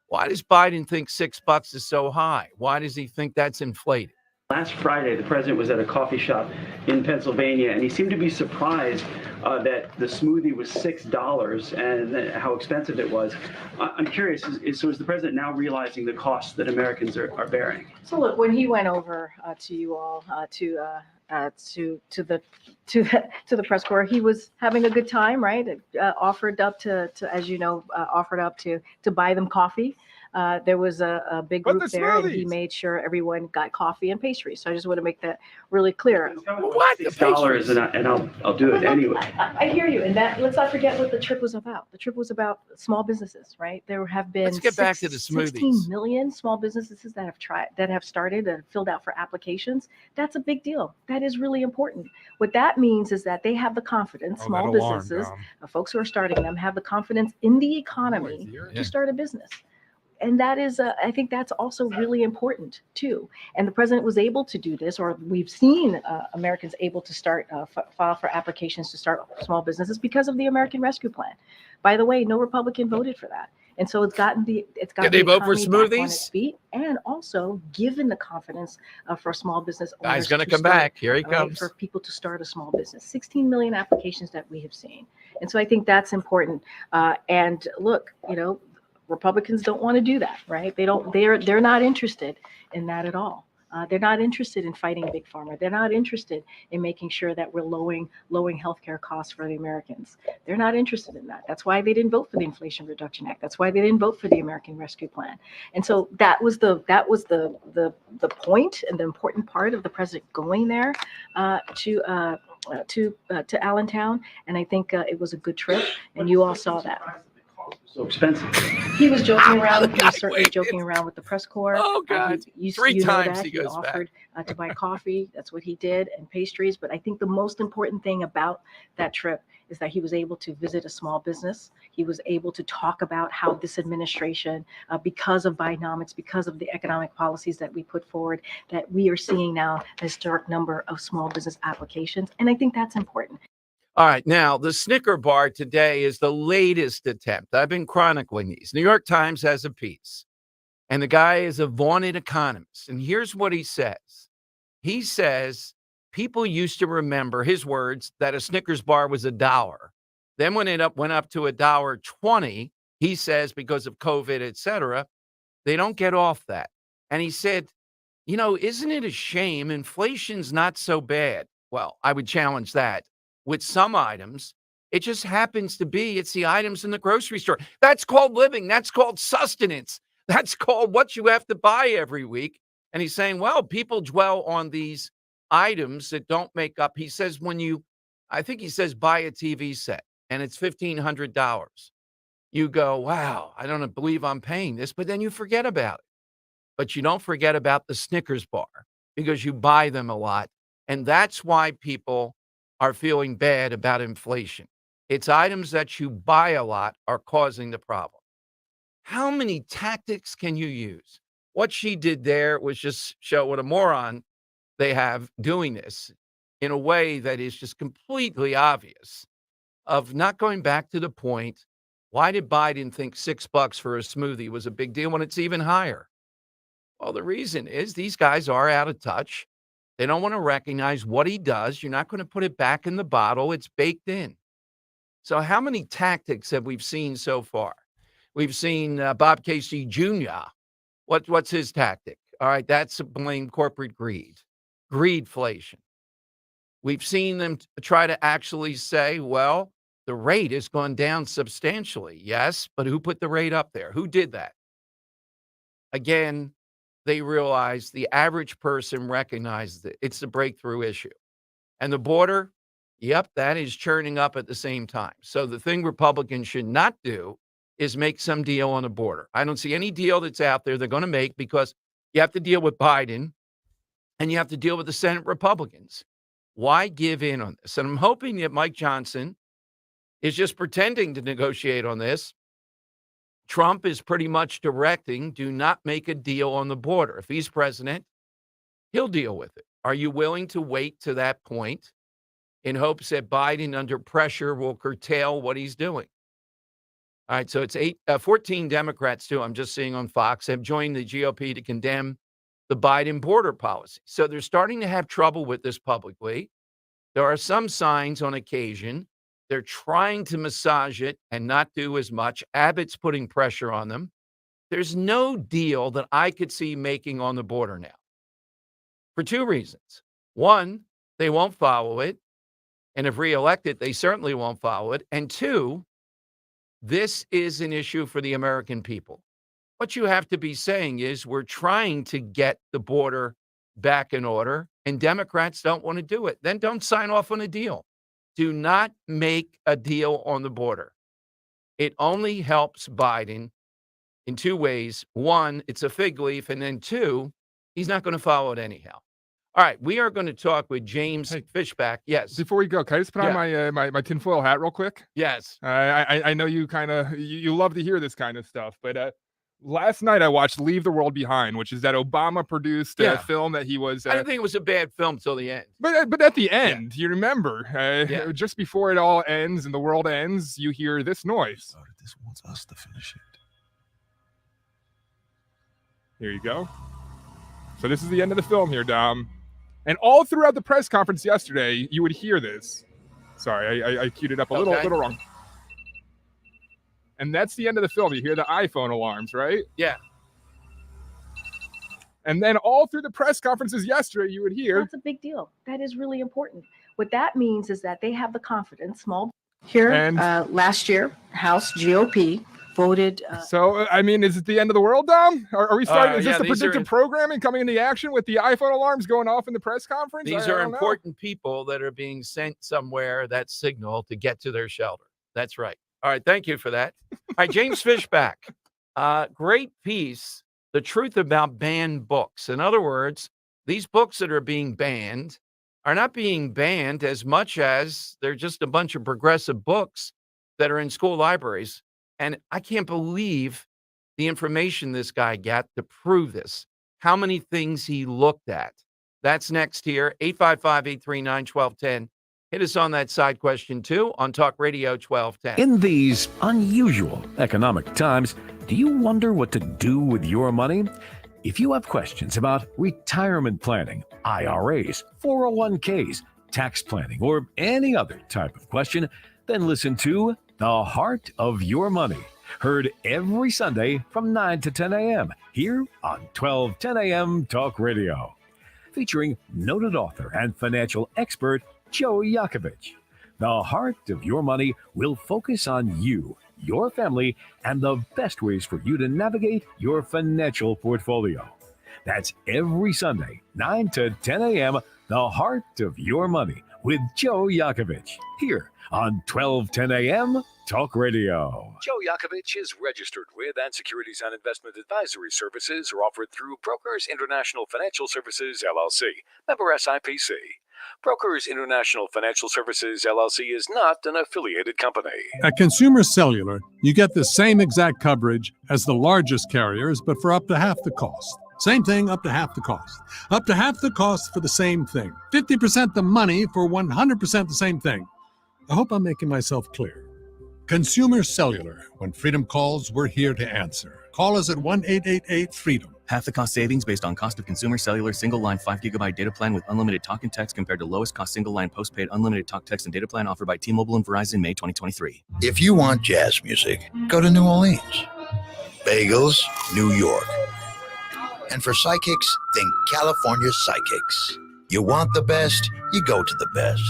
why does Biden think $6 is so high? Why does he think that's inflated? Last Friday, the president was at a coffee shop in Pennsylvania, and he seemed to be surprised that the smoothie was $6 and how expensive it was. I'm curious, is the president now realizing the costs that Americans are bearing? So look, when he went over to you all to the press corps, he was having a good time, right? Offered up to as you know, offered up to buy them coffee. There was a big group there, and he made sure everyone got coffee and pastries. So I just want to make that really clear. What? $6, and I'll do it anyway. I hear you, and that let's not forget what the trip was about. The trip was about small businesses, right? There have been Let's get back to the smoothies. 16 million small businesses that have started and filled out for applications. That's a big deal. That is really important. What that means is that they have the confidence, small businesses, folks who are starting them, have the confidence in the economy to start a business. And that is, I think that's also really important too. And the president was able to do this, or we've seen Americans able to start, file for applications to start small businesses because of the American Rescue Plan. By the way, no Republican voted for that. And so it's gotten Did they vote for smoothies? On its feet, and also given the confidence for small business owners. Guy's going to come back. Here he comes. For people to start a small business. 16 million applications that we have seen. And so I think that's important. And look, Republicans don't want to do that, right? They're not interested in that at all. They're not interested in fighting big pharma. They're not interested in making sure that we're lowering healthcare costs for the Americans. They're not interested in that. That's why they didn't vote for the Inflation Reduction Act. That's why they didn't vote for the American Rescue Plan. And so that was the point and the important part of the president going there to Allentown. And I think it was a good trip, and you all saw that. So expensive. He was joking around. He was certainly joking around with the press corps. Oh God! Three times he goes offered to buy coffee. That's what he did, and pastries. But I think the most important thing about that trip is that he was able to visit a small business. He was able to talk about how this administration, because of Bidenomics, because of the economic policies that we put forward, that we are seeing now a historic number of small business applications, and I think that's important. All right. Now, the Snicker bar today is the latest attempt. I've been chronicling these. New York Times has a piece, and the guy is a vaunted economist. And here's what he says. He says people used to remember, his words, that a Snickers bar was $1. Then when it went up to $1.20, he says because of COVID, et cetera, they don't get off that. And he said, isn't it a shame? Inflation's not so bad. Well, I would challenge that. With some items, it just happens to be, it's the items in the grocery store. That's called living. That's called sustenance. That's called what you have to buy every week. And he's saying, well, people dwell on these items that don't make up. He says, I think he says, buy a TV set and it's $1,500. You go, wow, I don't believe I'm paying this, but then you forget about it. But you don't forget about the Snickers bar. because you buy them a lot. And that's why people are feeling bad about inflation. It's items that you buy a lot are causing the problem. How many tactics can you use? What she did there was just show what a moron they have doing this in a way that is just completely obvious of not going back to the point. Why did Biden think $6 for a smoothie was a big deal when it's even higher? Well, the reason is these guys are out of touch. They don't want to recognize what he does. You're not going to put it back in the bottle. It's baked in. So how many tactics have we seen so far? We've seen Bob Casey Jr. What's his tactic? All right, that's to blame corporate greedflation. We've seen them try to actually say, well, the rate has gone down substantially. Yes, but who put the rate up there? Who did that? Again, they realize the average person recognizes it. It's the breakthrough issue. And the border, yep, that is churning up at the same time. So the thing Republicans should not do is make some deal on the border. I don't see any deal that's out there they're going to make because you have to deal with Biden and you have to deal with the Senate Republicans. Why give in on this? And I'm hoping that Mike Johnson is just pretending to negotiate on this. Trump is pretty much directing, do not make a deal on the border. If he's president, he'll deal with it. Are you willing to wait to that point in hopes that Biden, under pressure, will curtail what he's doing? All right, so it's 14 Democrats, too, I'm just seeing on Fox, have joined the GOP to condemn the Biden border policy. So they're starting to have trouble with this publicly. There are some signs on occasion. They're trying to massage it and not do as much. Abbott's putting pressure on them. There's no deal that I could see making on the border now for two reasons. One, they won't follow it. And if reelected, they certainly won't follow it. And two, this is an issue for the American people. What you have to be saying is we're trying to get the border back in order, and Democrats don't want to do it. Then don't sign off on a deal. Do not make a deal on the border. It only helps Biden in two ways. One, it's a fig leaf, and then two, he's not going to follow it anyhow. All right, we are going to talk with James Fishback. Yes. Before we go, can I just put on my tinfoil hat real quick? Yes. I know you kind of you love to hear this kind of stuff, but last night I watched Leave the World Behind, which is that Obama-produced film that he was. I didn't think it was a bad film till the end. But at the end, you remember, just before it all ends and the world ends, you hear this noise. This wants us to finish it. Here you go. So this is the end of the film here, Dom. And all throughout the press conference yesterday, you would hear this. Sorry, I queued it up a little wrong. And that's the end of the film. You hear the iPhone alarms, right? Yeah. And then all through the press conferences yesterday, you would hear. That's a big deal. That is really important. What that means is that they have the confidence. Last year, House GOP voted. So, I mean, is it the end of the world, Dom? Are we starting? Is this the predictive programming coming into action with the iPhone alarms going off in the press conference? These are important people that are being sent somewhere, that signal, to get to their shelter. That's right. All right. Thank you for that. All right. James Fishback. Great piece. The truth about banned books. In other words, these books that are being banned are not being banned as much as they're just a bunch of progressive books that are in school libraries. And I can't believe the information this guy got to prove this. How many things he looked at. That's next here. 855-839-1210. Hit us on that side question, too, on Talk Radio 1210. In these unusual economic times, do you wonder what to do with your money? If you have questions about retirement planning, IRAs, 401ks, tax planning, or any other type of question, then listen to The Heart of Your Money. Heard every Sunday from 9 to 10 a.m. here on 1210 a.m. Talk Radio. Featuring noted author and financial expert Joe Yakovich. The Heart of Your Money will focus on you, your family, and the best ways for you to navigate your financial portfolio. That's every Sunday, 9 to 10 a.m., The Heart of Your Money, with Joe Yakovich here on 1210 AM Talk Radio. Joe Yakovich is registered with and securities and investment advisory services are offered through Brokers International Financial Services, LLC, member SIPC. Brokers International Financial Services, LLC is not an affiliated company. At Consumer Cellular, you get the same exact coverage as the largest carriers, but for up to half the cost. Same thing, up to half the cost. Up to half the cost for the same thing. 50% the money for 100% the same thing. I hope I'm making myself clear. Consumer Cellular. When freedom calls, we're here to answer. Call us at 1-888-FREEDOM. Half the cost savings based on cost of Consumer Cellular single-line 5 GB data plan with unlimited talk and text compared to lowest cost single-line postpaid unlimited talk, text, and data plan offered by T-Mobile and Verizon May 2023. If you want jazz music, go to New Orleans. Bagels, New York. And for psychics, think California Psychics. You want the best, you go to the best.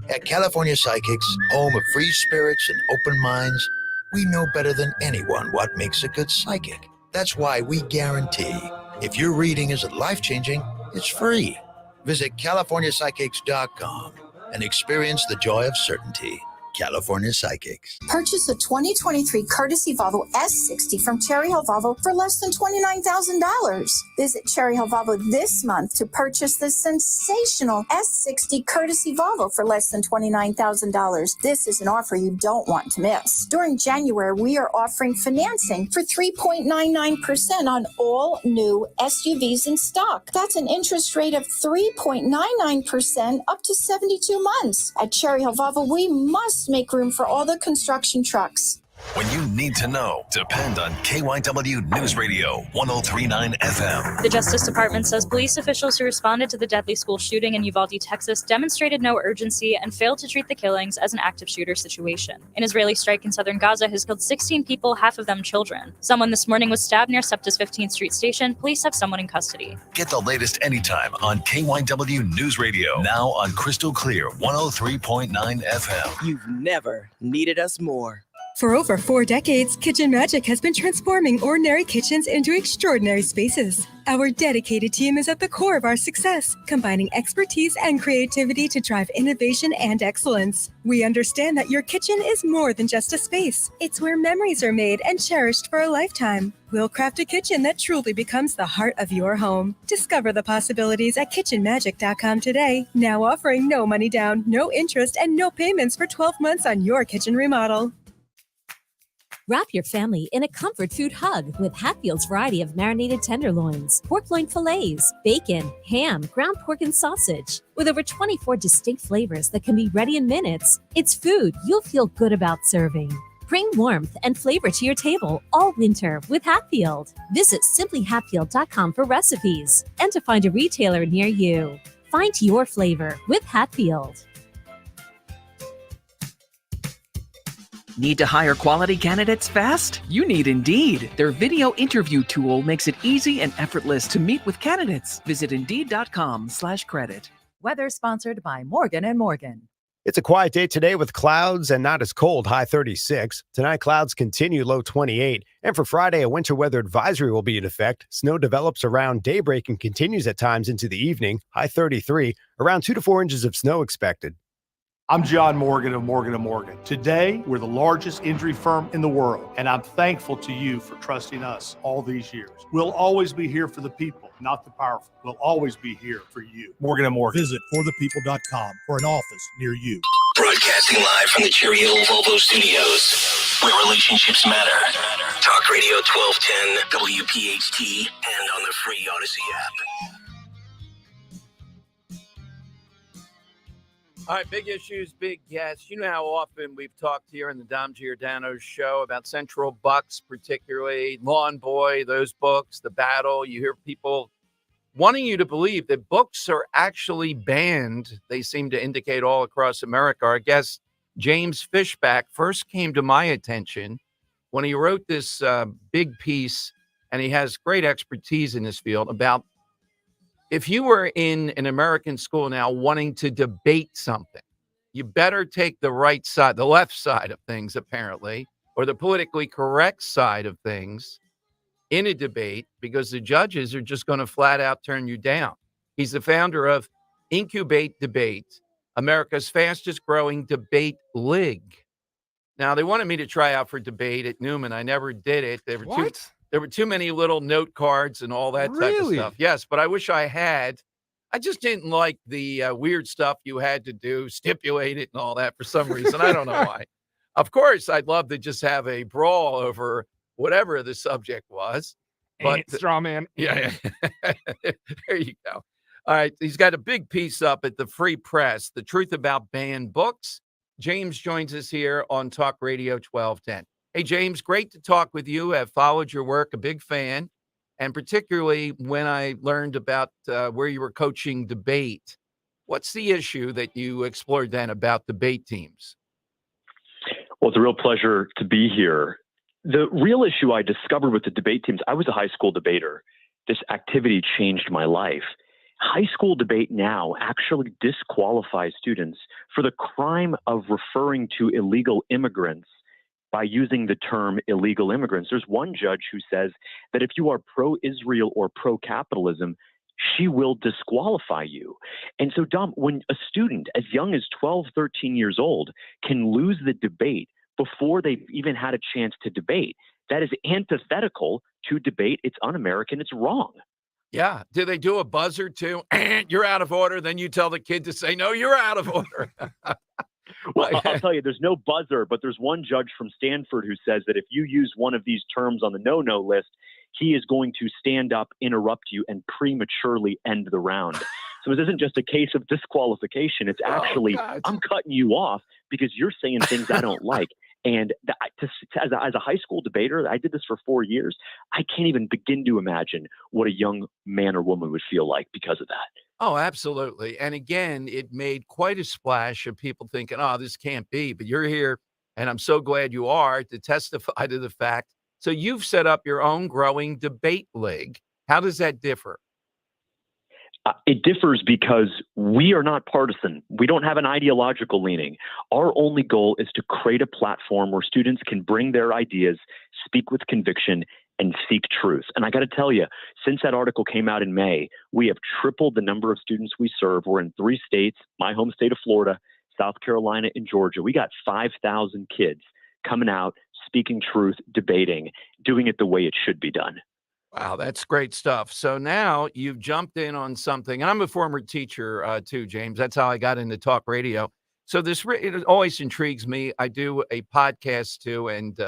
At California Psychics, home of free spirits and open minds, we know better than anyone what makes a good psychic. That's why we guarantee if your reading isn't life-changing, it's free. Visit CaliforniaPsychics.com and experience the joy of certainty. California Psychics. Purchase a 2023 courtesy Volvo S60 from Cherry Hill Volvo for less than $29,000. Visit Cherry Hill Volvo this month to purchase the sensational S60 courtesy Volvo for less than $29,000. This is an offer you don't want to miss. During January, we are offering financing for 3.99% on all new SUVs in stock. That's an interest rate of 3.99% up to 72 months. At Cherry Hill Volvo, we must make room for all the construction trucks. When you need to know, depend on KYW News Radio 1039 FM. The Justice Department says police officials who responded to the deadly school shooting in Uvalde, Texas, demonstrated no urgency and failed to treat the killings as an active shooter situation. An Israeli strike in southern Gaza has killed 16 people, half of them children. Someone this morning was stabbed near SEPTA's 15th Street station. Police have someone in custody. Get the latest anytime on KYW News Radio. Now on Crystal Clear 103.9 FM. You've never needed us more. For over 4 decades, Kitchen Magic has been transforming ordinary kitchens into extraordinary spaces. Our dedicated team is at the core of our success, combining expertise and creativity to drive innovation and excellence. We understand that your kitchen is more than just a space. It's where memories are made and cherished for a lifetime. We'll craft a kitchen that truly becomes the heart of your home. Discover the possibilities at kitchenmagic.com today. Now offering no money down, no interest, and no payments for 12 months on your kitchen remodel. Wrap your family in a comfort food hug with Hatfield's variety of marinated tenderloins, pork loin fillets, bacon, ham, ground pork, and sausage. With over 24 distinct flavors that can be ready in minutes, it's food you'll feel good about serving. Bring warmth and flavor to your table all winter with Hatfield. Visit simplyhatfield.com for recipes and to find a retailer near you. Find your flavor with Hatfield. Need to hire quality candidates fast? You need Indeed. Their video interview tool makes it easy and effortless to meet with candidates. Visit Indeed.com/credit. Weather sponsored by Morgan & Morgan. It's a quiet day today with clouds and not as cold, high 36. Tonight, clouds continue, low 28. And for Friday, a winter weather advisory will be in effect. Snow develops around daybreak and continues at times into the evening, high 33. Around 2 to 4 inches of snow expected. I'm John Morgan of Morgan & Morgan. Today, we're the largest injury firm in the world, and I'm thankful to you for trusting us all these years. We'll always be here for the people, not the powerful. We'll always be here for you. Morgan & Morgan. Visit forthepeople.com for an office near you. Broadcasting live from the Cherry Hill Volvo Studios, where relationships matter. Talk Radio 1210, WPHT, and on the free Odyssey app. All right, big issues, big guests. You know how often we've talked here in the Dom Giordano show about Central Bucks, particularly Lawn Boy, those books, The Battle. You hear people wanting you to believe that books are actually banned. They seem to indicate all across America. Our guest, James Fishback, first came to my attention when he wrote this big piece, and he has great expertise in this field, about if you were in an American school now wanting to debate something, you better take the right side, the left side of things, apparently, or the politically correct side of things in a debate, because the judges are just going to flat out turn you down. He's the founder of Incubate Debate. America's fastest growing debate league. Now, they wanted me to try out for debate at Newman. I never did it. There were too many little note cards and all that type of stuff. Yes, but I wish I had. I just didn't like the weird stuff you had to do, stipulate it and all that for some reason. I don't know why. Of course, I'd love to just have a brawl over whatever the subject was. But straw man. Yeah. There you go. All right. He's got a big piece up at the Free Press, The Truth About Banned Books. James joins us here on Talk Radio 1210. Hey, James, great to talk with you. I've followed your work, a big fan, and particularly when I learned about where you were coaching debate. What's the issue that you explored then about debate teams? Well, it's a real pleasure to be here. The real issue I discovered with the debate teams, I was a high school debater. This activity changed my life. High school debate now actually disqualifies students for the crime of referring to illegal immigrants by using the term illegal immigrants. There's one judge who says that if you are pro-Israel or pro-capitalism, she will disqualify you. And so, Dom, when a student as young as 12, 13 years old can lose the debate before they've even had a chance to debate, that is antithetical to debate. It's un-American. It's wrong. Yeah. Do they do a buzzer too? You're out of order. Then you tell the kid to say, no, you're out of order. Well, I'll tell you, there's no buzzer, but there's one judge from Stanford who says that if you use one of these terms on the no-no list, he is going to stand up, interrupt you, and prematurely end the round. So this isn't just a case of disqualification. It's actually, I'm cutting you off because you're saying things I don't like. And as a high school debater, I did this for 4 years. I can't even begin to imagine what a young man or woman would feel like because of that. Oh, absolutely. And again, it made quite a splash of people thinking, oh, this can't be. But you're here, and I'm so glad you are, to testify to the fact. So you've set up your own growing debate league. How does that differ? It differs because we are not partisan. We don't have an ideological leaning. Our only goal is to create a platform where students can bring their ideas, speak with conviction, and seek truth. And I got to tell you, since that article came out in May, we have tripled the number of students we serve. We're in 3 states, my home state of Florida, South Carolina, and Georgia. We got 5,000 kids coming out, speaking truth, debating, doing it the way it should be done. Wow, that's great stuff. So now you've jumped in on something. And I'm a former teacher too, James. That's how I got into talk radio. So it always intrigues me. I do a podcast too, and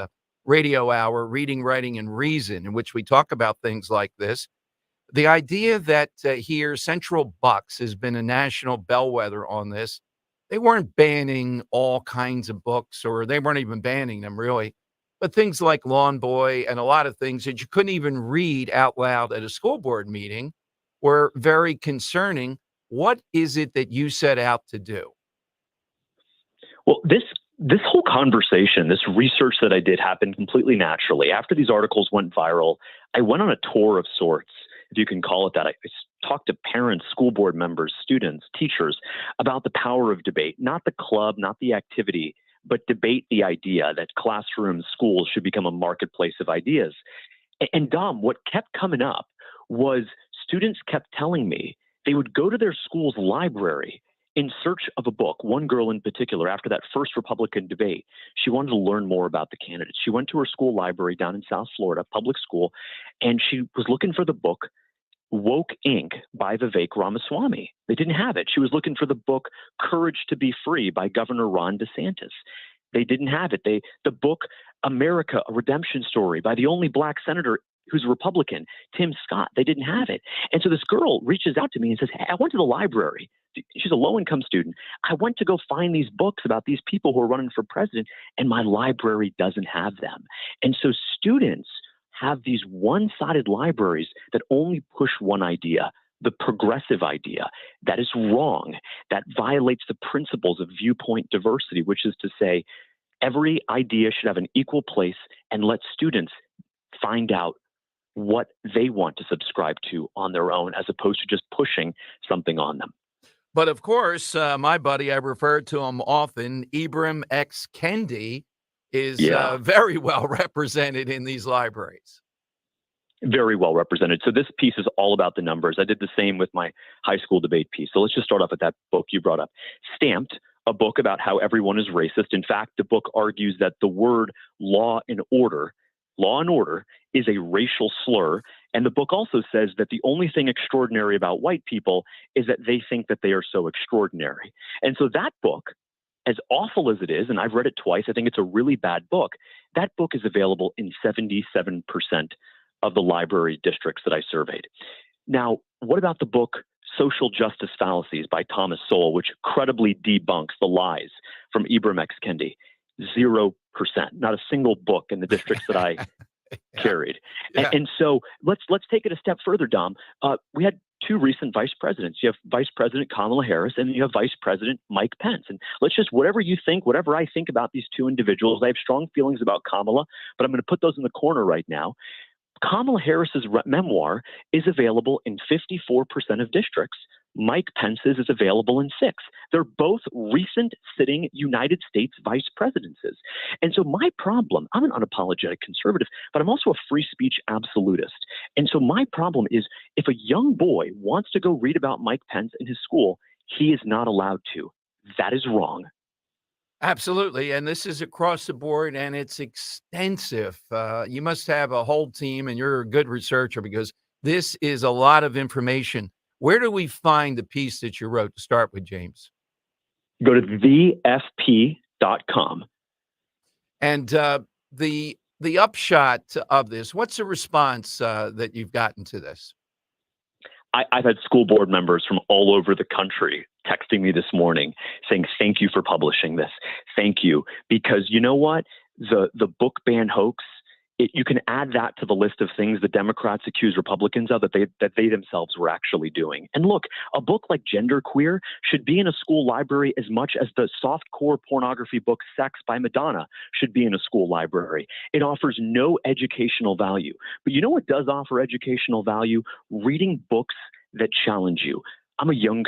radio hour, Reading, Writing, and Reason, in which we talk about things like this. The idea that here Central Bucks has been a national bellwether on this. They weren't banning all kinds of books, or they weren't even banning them really. But things like Lawn Boy and a lot of things that you couldn't even read out loud at a school board meeting were very concerning. What is it that you set out to do? Well, this whole conversation, this research that I did happened completely naturally. After these articles went viral, I went on a tour of sorts, if you can call it that. I talked to parents, school board members, students, teachers about the power of debate, not the club, not the activity, but debate the idea that classrooms, schools should become a marketplace of ideas. And Dom, what kept coming up was students kept telling me they would go to their school's library in search of a book. One girl in particular, after that first Republican debate, she wanted to learn more about the candidates. She went to her school library down in South Florida, public school, and she was looking for the book Woke Inc. by Vivek Ramaswamy. They didn't have it. She was looking for the book Courage to be Free by Governor Ron DeSantis. They didn't have it. The book America, A Redemption Story by the only black senator who's a Republican, Tim Scott. They didn't have it. And so this girl reaches out to me and says, hey, I went to the library. She's a low-income student. I went to go find these books about these people who are running for president, and my library doesn't have them. And so students have these one-sided libraries that only push one idea, the progressive idea. That is wrong. That violates the principles of viewpoint diversity, which is to say every idea should have an equal place, and let students find out what they want to subscribe to on their own, as opposed to just pushing something on them. But of course, my buddy, I refer to him often, Ibram X. Kendi, is very well represented in these libraries. Very well represented. So this piece is all about the numbers. I did the same with my high school debate piece. So let's just start off with that book you brought up. Stamped, a book about how everyone is racist. In fact, the book argues that the word law and order is a racial slur. And the book also says that the only thing extraordinary about white people is that they think that they are so extraordinary. And so that book, as awful as it is, and I've read it twice, I think it's a really bad book. That book is available in 77% of the library districts that I surveyed. Now, what about the book Social Justice Fallacies by Thomas Sowell, which credibly debunks the lies from Ibram X. Kendi? 0%. Not a single book in the districts that I carried. Yeah. And so let's take it a step further, Dom. We had two recent vice presidents. You have Vice President Kamala Harris and you have Vice President Mike Pence. And let's just, whatever I think about these two individuals, I have strong feelings about Kamala, but I'm going to put those in the corner right now. Kamala Harris's memoir is available in 54% of districts. Mike Pence's is available in 6. They're both recent sitting United States vice presidencies. And so my problem, I'm an unapologetic conservative, but I'm also a free speech absolutist. And so my problem is if a young boy wants to go read about Mike Pence in his school, he is not allowed to. That is wrong. Absolutely. And this is across the board and it's extensive. You must have a whole team and you're a good researcher because this is a lot of information. Where do we find the piece that you wrote to start with, James? Go to thefp.com. And the upshot of this, what's the response that you've gotten to this? I've had school board members from all over the country texting me this morning saying, thank you for publishing this. Thank you. Because you know what? The book ban hoax, you can add that to the list of things the Democrats accuse Republicans of that they themselves were actually doing. And look, a book like Genderqueer should be in a school library as much as the softcore pornography book Sex by Madonna should be in a school library. It offers no educational value. But you know what does offer educational value? Reading books that challenge you. I'm a young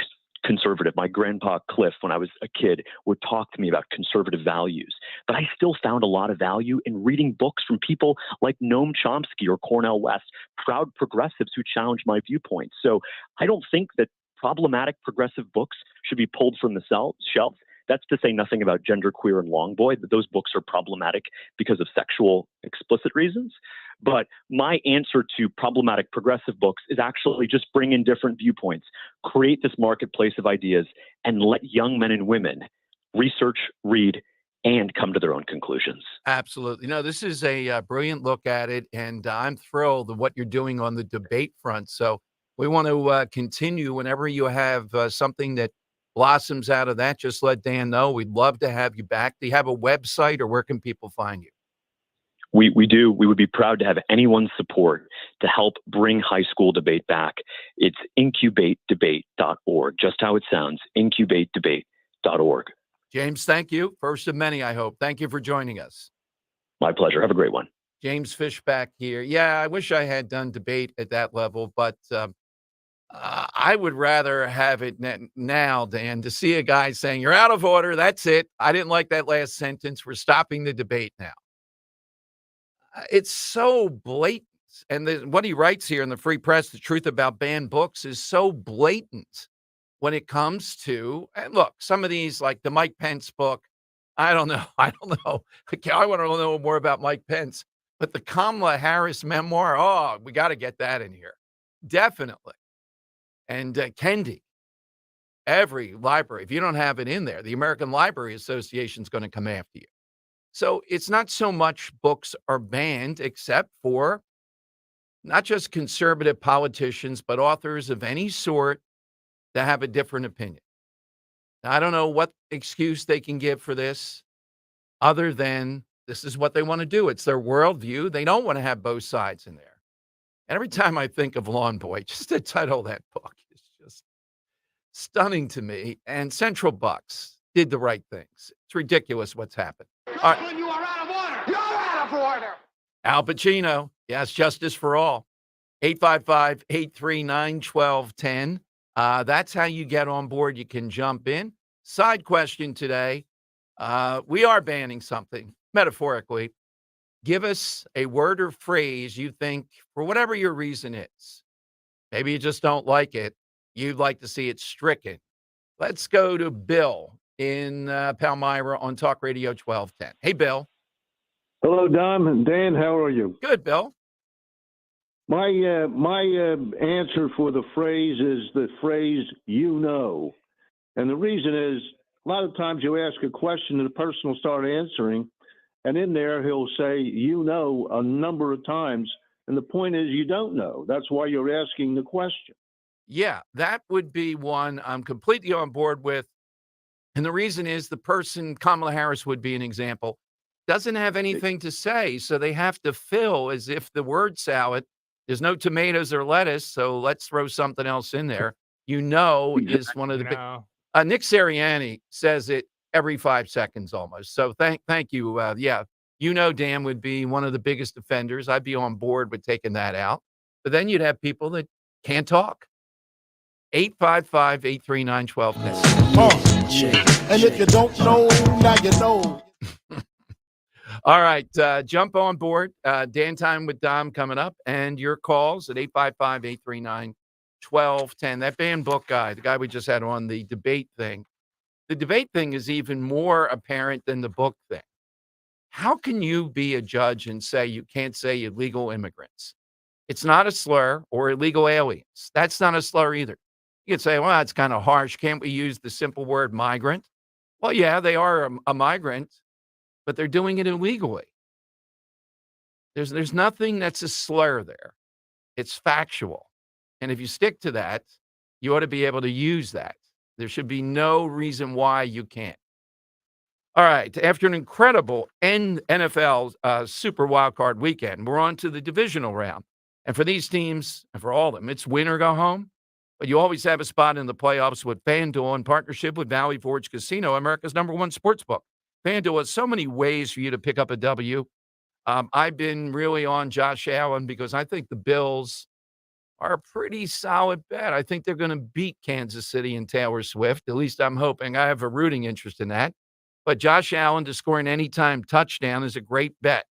conservative. My grandpa Cliff, when I was a kid, would talk to me about conservative values. But I still found a lot of value in reading books from people like Noam Chomsky or Cornel West, proud progressives who challenge my viewpoints. So I don't think that problematic progressive books should be pulled from the shelf. That's to say nothing about Genderqueer and Longboy, that those books are problematic because of sexual explicit reasons. But my answer to problematic progressive books is actually just bring in different viewpoints, create this marketplace of ideas, and let young men and women research, read, and come to their own conclusions. Absolutely. No, this is a brilliant look at it, and I'm thrilled at what you're doing on the debate front. So we want to continue whenever you have something that blossoms out of that. Just let Dan know. We'd love to have you back. Do you have a website, or where can people find you? We do. We would be proud to have anyone's support to help bring high school debate back. It's incubatedebate.org, just how it sounds, incubatedebate.org. James, thank you. First of many, I hope. Thank you for joining us. My pleasure. Have a great one. James Fishback here. Yeah, I wish I had done debate at that level, but I would rather have it now, Dan, to see a guy saying, you're out of order. That's it. I didn't like that last sentence. We're stopping the debate now. It's so blatant. And what he writes here in the Free Press, the truth about banned books, is so blatant when it comes to, and look, some of these, like the Mike Pence book, I don't know. I want to know more about Mike Pence. But the Kamala Harris memoir, oh, we got to get that in here. Definitely. And Kendi, every library, if you don't have it in there, the American Library Association is going to come after you. So it's not so much books are banned, except for not just conservative politicians, but authors of any sort that have a different opinion. Now, I don't know what excuse they can give for this other than this is what they want to do. It's their worldview. They don't want to have both sides in there. And every time I think of Lawn Boy, just the title of that book is just stunning to me. And Central Bucks did the right things. It's ridiculous what's happened. All right. You are out of order. You're out of order. Al Pacino. Yes, justice for all. 855-839-1210. That's how you get on board. You can jump in. Side question today. We are banning something, metaphorically. Give us a word or phrase you think, for whatever your reason is. Maybe you just don't like it. You'd like to see it stricken. Let's go to Bill in Palmyra on Talk Radio 1210. Hey, Bill. Hello, Dom and Dan. How are you? Good, Bill. My answer for the phrase is the phrase "you know," and the reason is a lot of times you ask a question and the person will start answering, and in there he'll say "you know" a number of times, and the point is you don't know. That's why you're asking the question. Yeah, that would be one I'm completely on board with. And the reason is the person, Kamala Harris would be an example, doesn't have anything to say. So they have to fill as if the word salad, there's no tomatoes or lettuce. So let's throw something else in there. You know, is one of the big. Nick Sirianni says it every 5 seconds almost. So thank you. Yeah, you know, Dan would be one of the biggest offenders. I'd be on board with taking that out. But then you'd have people that can't talk. 855-839-1210. And if you don't know, now you know. All right, jump on board. Dan Time with Dom coming up, and your calls at 855-839-1210. That banned book guy, the guy we just had on the debate thing. The debate thing is even more apparent than the book thing. How can you be a judge and say you can't say illegal immigrants? It's not a slur, or illegal aliens. That's not a slur either. You could say, well, that's kind of harsh. Can't we use the simple word migrant? Well, yeah, they are a migrant, but they're doing it illegally. There's nothing that's a slur there. It's factual. And if you stick to that, you ought to be able to use that. There should be no reason why you can't. All right, after an incredible NFL Super Wildcard weekend, we're on to the divisional round. And for these teams, and for all of them, it's win or go home. But you always have a spot in the playoffs with FanDuel in partnership with Valley Forge Casino, America's #1 sportsbook. FanDuel has so many ways for you to pick up a W. I've been really on Josh Allen because I think the Bills are a pretty solid bet. I think they're going to beat Kansas City and Taylor Swift. At least I'm hoping. I have a rooting interest in that. But Josh Allen to score an anytime touchdown is a great bet.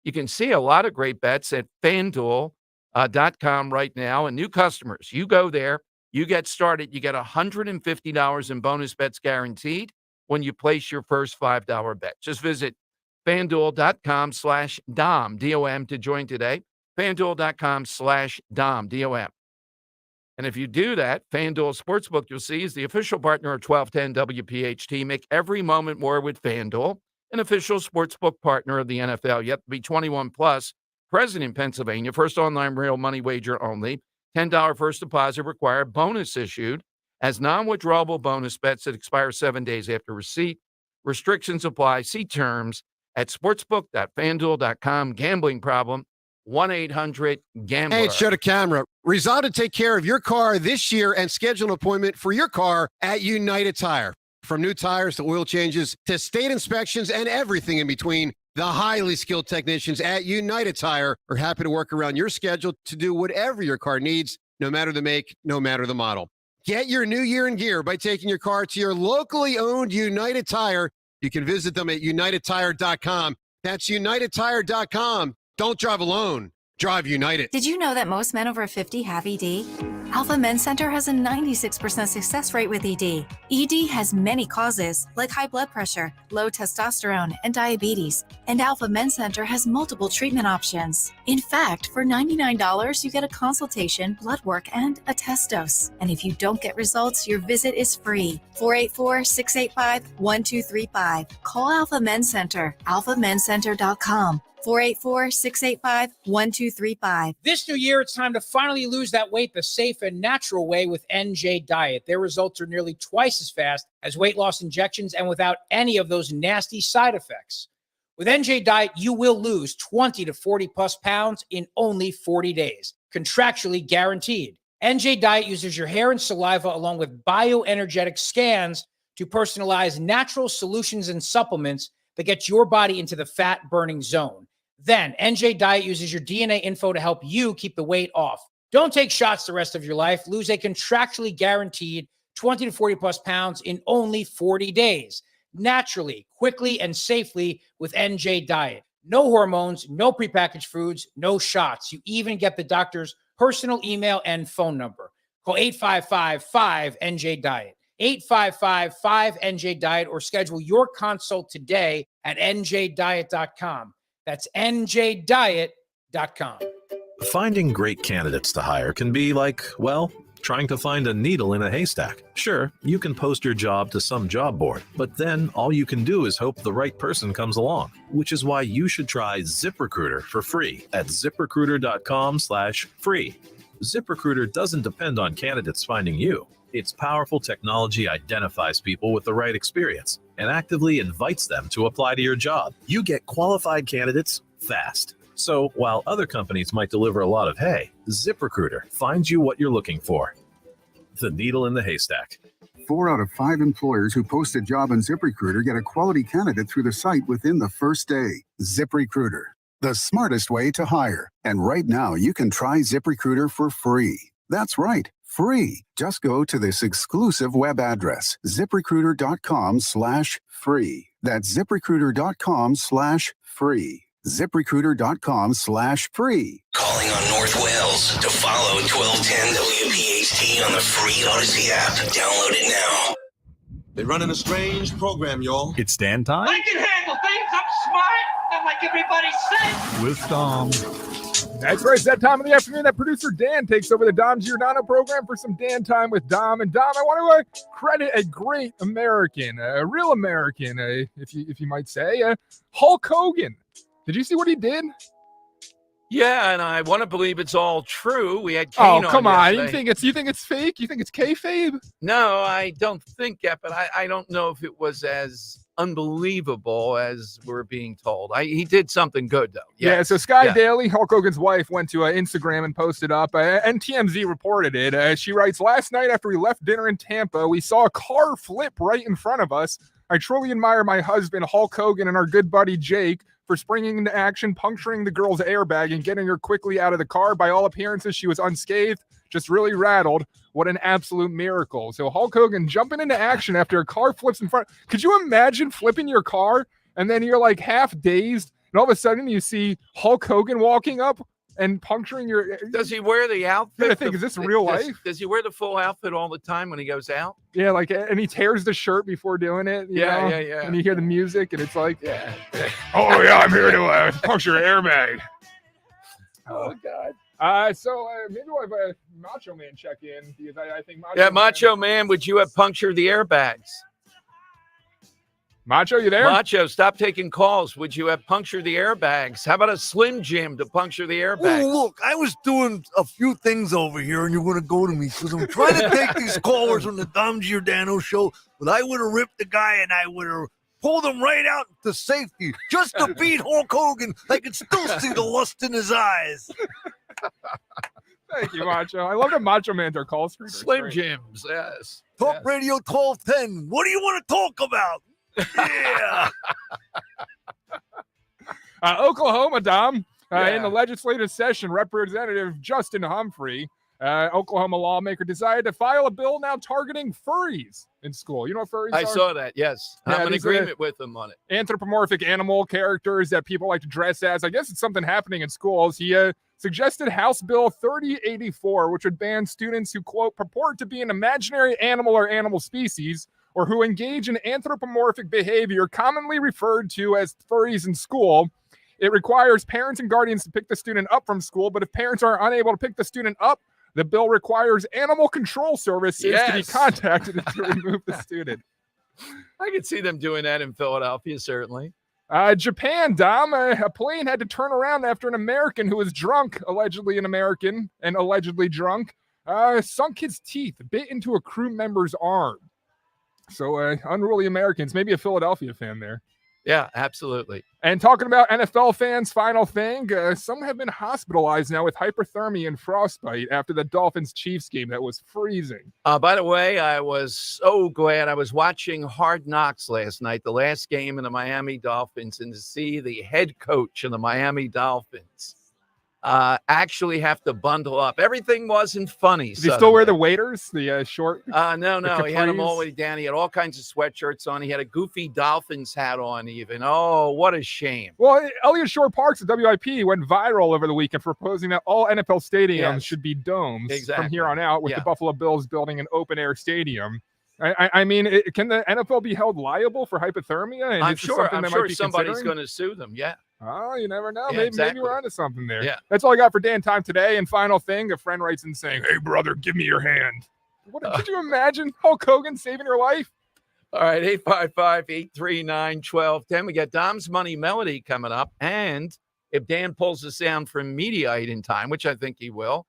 You can see a lot of great bets at FanDuel.com right now. And new customers, you go there, you get started, you get $150 in bonus bets guaranteed when you place your first $5 bet. Just visit FanDuel.com/Dom, D-O-M, to join today. FanDuel.com/Dom, D-O-M. And if you do that, FanDuel Sportsbook, you'll see, is the official partner of 1210 WPHT. Make every moment more with FanDuel, an official sportsbook partner of the NFL. You have to be 21 plus. Present in Pennsylvania. First online real money wager only. $10 first deposit required. Bonus issued as non-withdrawable bonus bets that expire 7 days after receipt. Restrictions apply. See terms at sportsbook.fanduel.com. Gambling problem, 1-800-GAMBLER. Hey, it's Joe to Camera. Resolve to take care of your car this year and schedule an appointment for your car at United Tire. From new tires to oil changes to state inspections and everything in between, the highly skilled technicians at United Tire are happy to work around your schedule to do whatever your car needs, no matter the make, no matter the model. Get your new year in gear by taking your car to your locally owned United Tire. You can visit them at unitedtire.com. That's unitedtire.com. Don't drive alone. Drive United. Did you know that most men over 50 have ED? Alpha Men Center has a 96% success rate with ED. ED has many causes, like high blood pressure, low testosterone, and diabetes. And Alpha Men Center has multiple treatment options. In fact, for $99, you get a consultation, blood work, and a test dose. And if you don't get results, your visit is free. 484-685-1235. Call Alpha Men Center, alphamencenter.com. 484-685-1235. This new year, it's time to finally lose that weight the safe and natural way with NJ Diet. Their results are nearly twice as fast as weight loss injections and without any of those nasty side effects. With NJ Diet, you will lose 20 to 40 plus pounds in only 40 days, contractually guaranteed. NJ Diet uses your hair and saliva along with bioenergetic scans to personalize natural solutions and supplements that gets your body into the fat-burning zone. Then, NJ Diet uses your DNA info to help you keep the weight off. Don't take shots the rest of your life. Lose a contractually guaranteed 20 to 40 plus pounds in only 40 days. Naturally, quickly, and safely with NJ Diet. No hormones, no prepackaged foods, no shots. You even get the doctor's personal email and phone number. Call 855-5NJ-DIET, 855-5NJ-DIET, or schedule your consult today at njdiet.com. That's njdiet.com. Finding great candidates to hire can be like, well, trying to find a needle in a haystack. Sure, you can post your job to some job board, but then all you can do is hope the right person comes along, which is why you should try ZipRecruiter for free at ziprecruiter.com/free. ZipRecruiter doesn't depend on candidates finding you. Its powerful technology identifies people with the right experience and actively invites them to apply to your job. You get qualified candidates fast. So while other companies might deliver a lot of hay, ZipRecruiter finds you what you're looking for. The needle in the haystack. 4 out of 5 employers who post a job on ZipRecruiter get a quality candidate through the site within the first day. ZipRecruiter, the smartest way to hire. And right now, you can try ZipRecruiter for free. That's right, free. Just go to this exclusive web address, ziprecruiter.com/free. That's ziprecruiter.com/free. ZipRecruiter.com/free. Calling on North Wales to follow 1210 WPHT on the free Odyssey app. Download it now. They're running a strange program, y'all. It's Dan time I can handle things. I'm smart. I'm like everybody says. with Dom. That's right. It's that time of the afternoon that producer Dan takes over the Dom Giordano program for some Dan time with Dom. And Dom, I want to credit a great American, a real American, if you might say, Hulk Hogan. Did you see what he did? Yeah, and I want to believe it's all true. We had Kane come on. You yesterday. think it's fake? You think it's kayfabe? No, I don't think that, but I don't know if it was as unbelievable as we're being told. He did something good, though. Yes. Yeah, so Sky Daly, Hulk Hogan's wife, went to Instagram and posted up, and TMZ reported it. She writes, "Last night after we left dinner in Tampa, we saw a car flip right in front of us. I truly admire my husband, Hulk Hogan, and our good buddy, Jake, for springing into action, puncturing the girl's airbag, and getting her quickly out of the car. By all appearances, she was unscathed, just really rattled. What an absolute miracle." So Hulk Hogan jumping into action after a car flips in front. Could you imagine flipping your car and then you're like half dazed and all of a sudden you see Hulk Hogan walking up and puncturing your... Does he wear the outfit? I think, is this real life? Does he wear the full outfit all the time when he goes out? Yeah, like, and he tears the shirt before doing it. You know? Yeah. And you hear the music and it's like, oh yeah, I'm here to puncture an airbag. Oh, God. So maybe we'll have a Macho Man check in because I think Macho Man, would you have punctured the airbags? Macho, you there? Macho, stop taking calls. Would you have punctured the airbags? How about a Slim Jim to puncture the airbags? Oh, look, I was doing a few things over here, and you're going to go to me because I'm trying to take these callers on the Dom Giordano show, but I would have ripped the guy, and I would have pulled him right out to safety just to beat Hulk Hogan. I could still see the lust in his eyes. Thank you, Macho. I love that Macho Man's our call screener. Slim Jims, yes. Talk Radio 1210. What do you want to talk about? Yeah. Oklahoma, Dom. In the legislative session, Representative Justin Humphrey, Oklahoma lawmaker, decided to file a bill now targeting furries in school. You know what furries are? I saw that, yes. I'm in agreement with him on it. Anthropomorphic animal characters that people like to dress as. I guess it's something happening in schools. He suggested House Bill 3084, which would ban students who, quote, purport to be an imaginary animal or animal species, or who engage in anthropomorphic behavior, commonly referred to as furries in school. It requires parents and guardians to pick the student up from school, but if parents are unable to pick the student up, the bill requires animal control services to be contacted to remove the student. I could see them doing that in Philadelphia, certainly. Japan, Dom, a plane had to turn around after an American who was drunk, allegedly an American, and allegedly drunk, sunk his teeth, bit into a crew member's arm. So unruly Americans, maybe a Philadelphia fan there. Yeah, absolutely. And talking about NFL fans, final thing, some have been hospitalized now with hypothermia and frostbite after the Dolphins-Chiefs game that was freezing. By the way, I was so glad I was watching Hard Knocks last night, the last game in the Miami Dolphins, and to see the head coach of the Miami Dolphins actually have to bundle up. Everything wasn't funny. Does he still wear the waders, the short? No. The He had them all the capris? way down. He had all kinds of sweatshirts on. He had a goofy Dolphins hat on even. Oh, what a shame. Well, Elliott Shore-Parks at WIP went viral over the weekend for proposing that all NFL stadiums should be domes from here on out, with the Buffalo Bills building an open-air stadium. I mean, can the NFL be held liable for hypothermia? And I'm is this sure. something I'm they sure might be somebody's considering? going to sue them. Yeah. Oh, you never know. Yeah, Maybe we're onto something there. Yeah. That's all I got for Dan Time today. And final thing, a friend writes in saying, "Hey, brother, give me your hand." Could you imagine Hulk Hogan saving your life? All right, 855-839-1210. We got Dom's Money Melody coming up. And if Dan pulls the sound from Mediaite in time, which I think he will,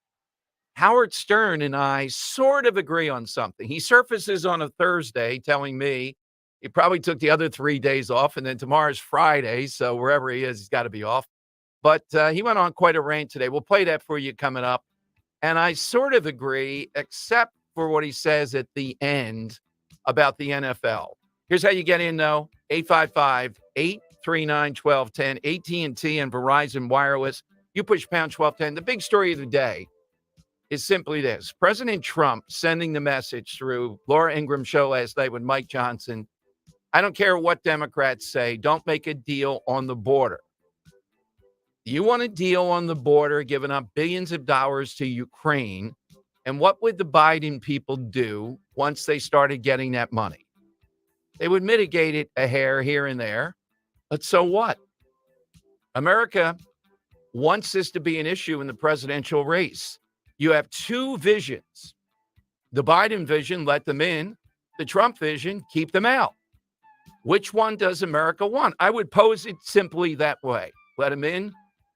Howard Stern and I sort of agree on something. He surfaces on a Thursday telling me he probably took the other 3 days off, and then tomorrow's Friday, so wherever he is, he's got to be off. But he went on quite a rant today. We'll play that for you coming up. And I sort of agree, except for what he says at the end about the NFL. Here's how you get in, though. 855-839-1210. AT&T and Verizon Wireless. You push pound 1210. The big story of the day is simply this. President Trump sending the message through Laura Ingram's show last night with Mike Johnson. I don't care what Democrats say. Don't make a deal on the border. You want a deal on the border, giving up billions of dollars to Ukraine. And what would the Biden people do once they started getting that money? They would mitigate it a hair here and there. But so what? America wants this to be an issue in the presidential race. You have two visions. The Biden vision, let them in. The Trump vision, keep them out. Which one does America want? I would pose it simply that way. Let them in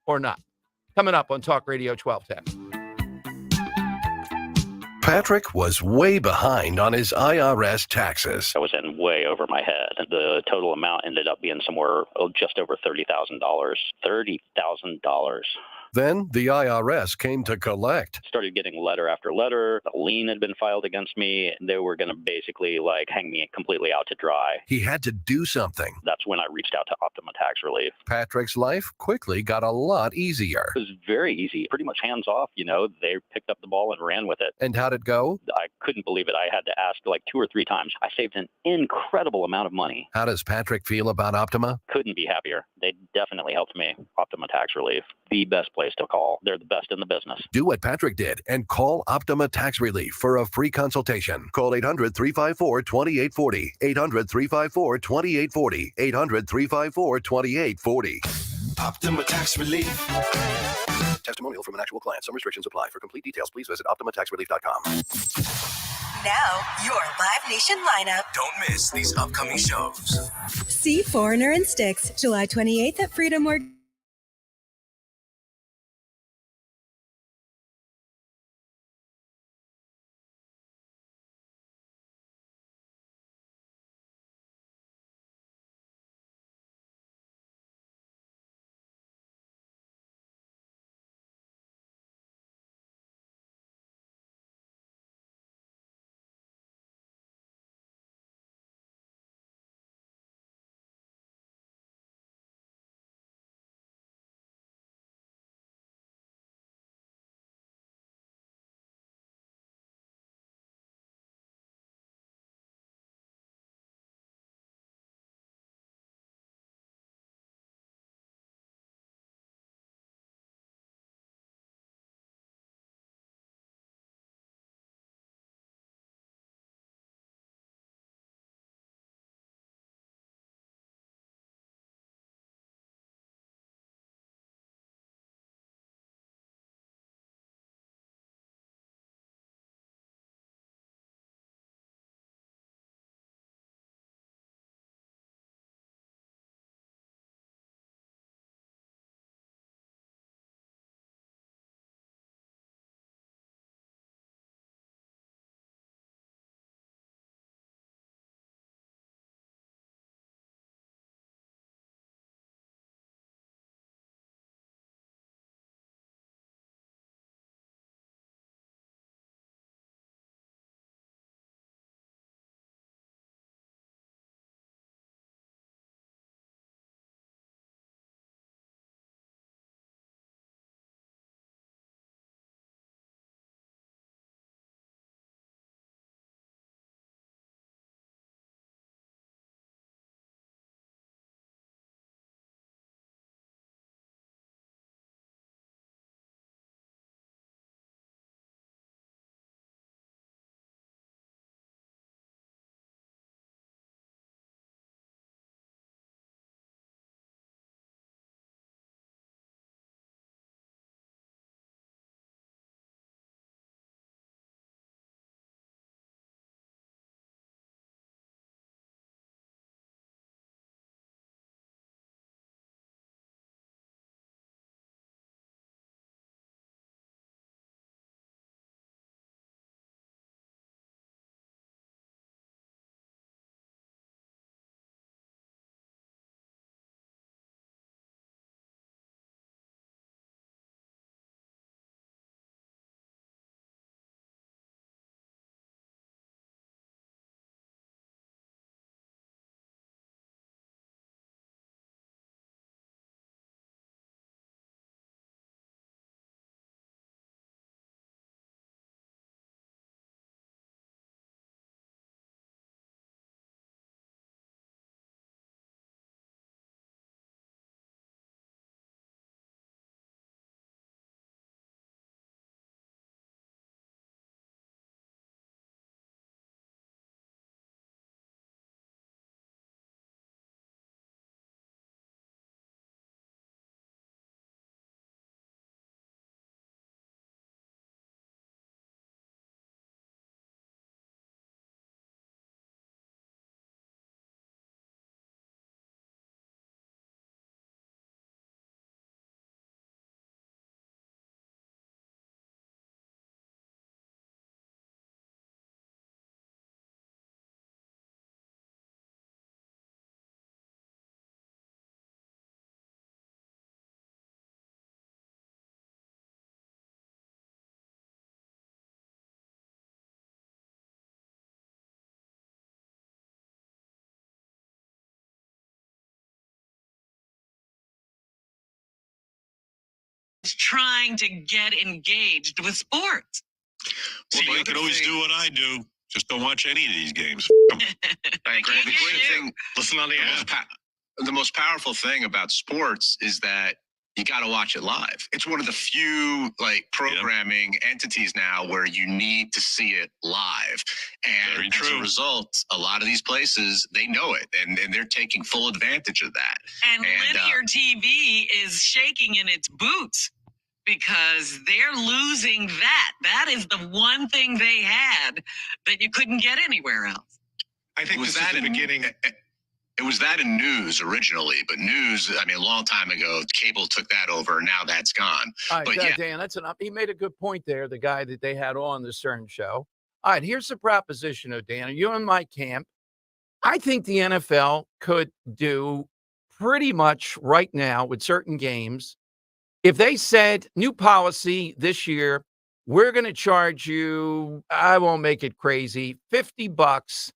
or not. Coming up on Talk Radio 1210. Patrick was way behind on his IRS taxes. I was in way over my head. The total amount ended up being somewhere just over $30,000. $30,000. Then the IRS came to collect. Started getting letter after letter. A lien had been filed against me. They were going to basically hang me completely out to dry. He had to do something. That's when I reached out to Optima Tax Relief. Patrick's life quickly got a lot easier. It was very easy, pretty much hands off. They picked up the ball and ran with it. And how'd it go? I couldn't believe it. I had to ask 2 or 3 times. I saved an incredible amount of money. How does Patrick feel about Optima? Couldn't be happier. They definitely helped me. Optima Tax Relief, the best place to call. They're the best in the business. Do what Patrick did and call Optima Tax Relief for a free consultation. Call 800-354-2840. 800-354-2840. 800-354-2840. Optima Tax Relief. Testimonial from an actual client. Some restrictions apply. For complete details, please visit OptimaTaxRelief.com. Now, your Live Nation lineup. Don't miss these upcoming shows. See Foreigner and Sticks, July 28th at Freedom Morgan. trying to get engaged with sports. Well, you can always do what I do. Just don't watch any of these games. The great thing, listen on the app. The most powerful thing about sports is that you got to watch it live. It's one of the few programming entities now where you need to see it live. And as a result, a lot of these places, they know it and they're taking full advantage of that. And linear TV is shaking in its boots because they're losing that. That is the one thing they had that you couldn't get anywhere else. I think was that in the beginning. It was that in news originally, but news, I mean, a long time ago, cable took that over. Now that's gone. All right, but Dan, that's enough. He made a good point there, the guy that they had on the Stern show. All right, here's the proposition, Dan. Are you in my camp? I think the NFL could do pretty much right now with certain games. If they said, new policy this year, we're going to charge you, I won't make it crazy, $50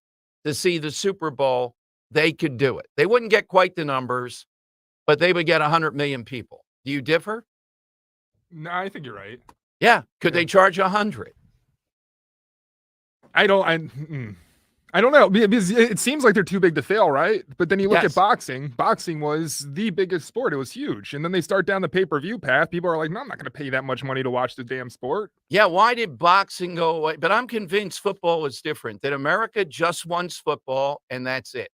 to see the Super Bowl, they could do it. They wouldn't get quite the numbers, but they would get 100 million people. Do you differ? No, I think you're right. Yeah. Could they charge 100? I don't know, because it seems like they're too big to fail, right? But then you look at boxing. Boxing was the biggest sport. It was huge. And then they start down the pay-per-view path. People are like, no, I'm not going to pay that much money to watch the damn sport. Yeah, why did boxing go away? But I'm convinced football is different, that America just wants football, and that's it.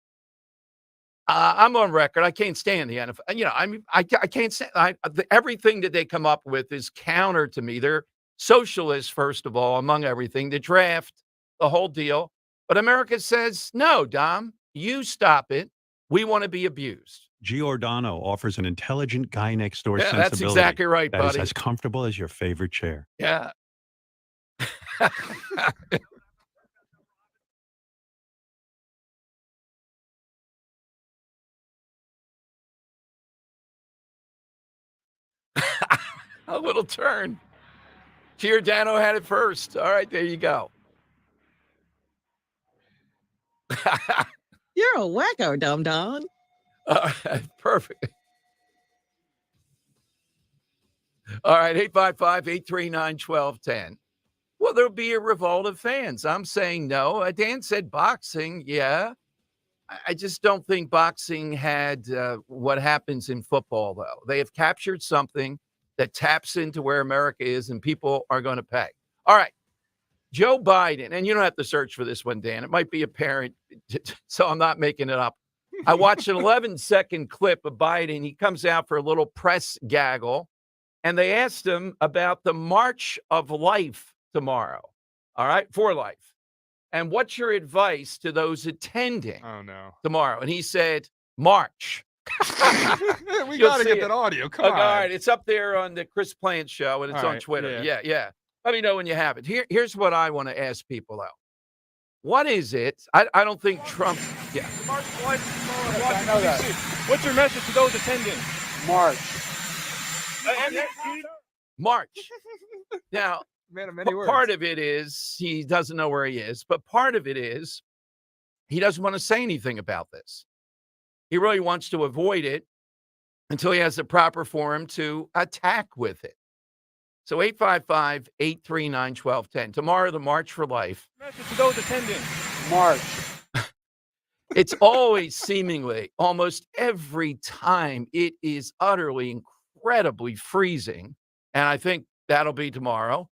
I'm on record. I can't stand the NFL. You know, I can't stand everything that they come up with is counter to me. They're socialists, first of all, among everything. The draft, the whole deal. But America says, no, Dom, you stop it. We want to be abused. Giordano offers an intelligent guy next door sensibility. That's exactly right, that buddy. is as comfortable as your favorite chair. Yeah. A little turn. Giordano had it first. All right, there you go. You're a wacko, dum-dum. Perfect. All right, 855-839-1210. Well, there'll be a revolt of fans. I'm saying no. Dan said boxing, yeah. I just don't think boxing had what happens in football, though. They have captured something that taps into where America is, and people are going to pay. All right. Joe Biden, and you don't have to search for this one, Dan. It might be apparent, so I'm not making it up. I watched an 11-second clip of Biden. He comes out for a little press gaggle, and they asked him about the March of Life tomorrow, all right, for life. And what's your advice to those attending tomorrow? And he said, March. We got to get that audio. Come on. All right, it's up there on the Chris Plant show, and it's on Twitter. Yeah. Let me know when you have it. Here's what I want to ask people, though. What is it? I don't think Trump. Yeah. March I know that. What's your message to those attending? March. March. Now, part of it is he doesn't know where he is, but part of it is he doesn't want to say anything about this. He really wants to avoid it until he has the proper forum to attack with it. So 855-839-1210. Tomorrow, the March for Life. Message to those attending. March. It's always seemingly, almost every time, it is utterly, incredibly freezing. And I think that'll be tomorrow.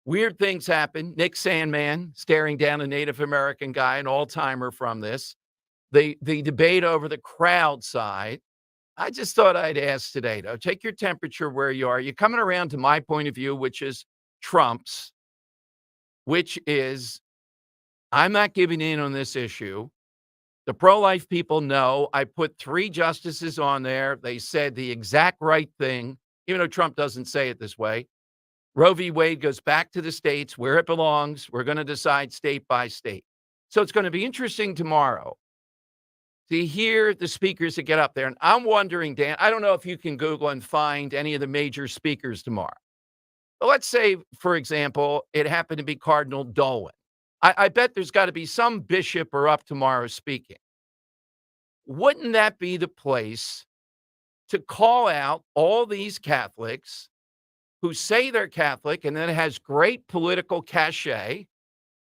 Weird things happen. Nick Sandman staring down a Native American guy, an all-timer from this. The debate over the crowd side. I just thought I'd ask today, though, take your temperature where you are. You're coming around to my point of view, which is Trump's, which is I'm not giving in on this issue. The pro-life people know I put 3 justices on there. They said the exact right thing, even though Trump doesn't say it this way. Roe v. Wade goes back to the states where it belongs. We're going to decide state by state. So it's going to be interesting tomorrow to hear the speakers that get up there. And I'm wondering, Dan, I don't know if you can Google and find any of the major speakers tomorrow. But let's say, for example, it happened to be Cardinal Dolan. I bet there's got to be some bishop or up tomorrow speaking. Wouldn't that be the place to call out all these Catholics who say they're Catholic and then it has great political cachet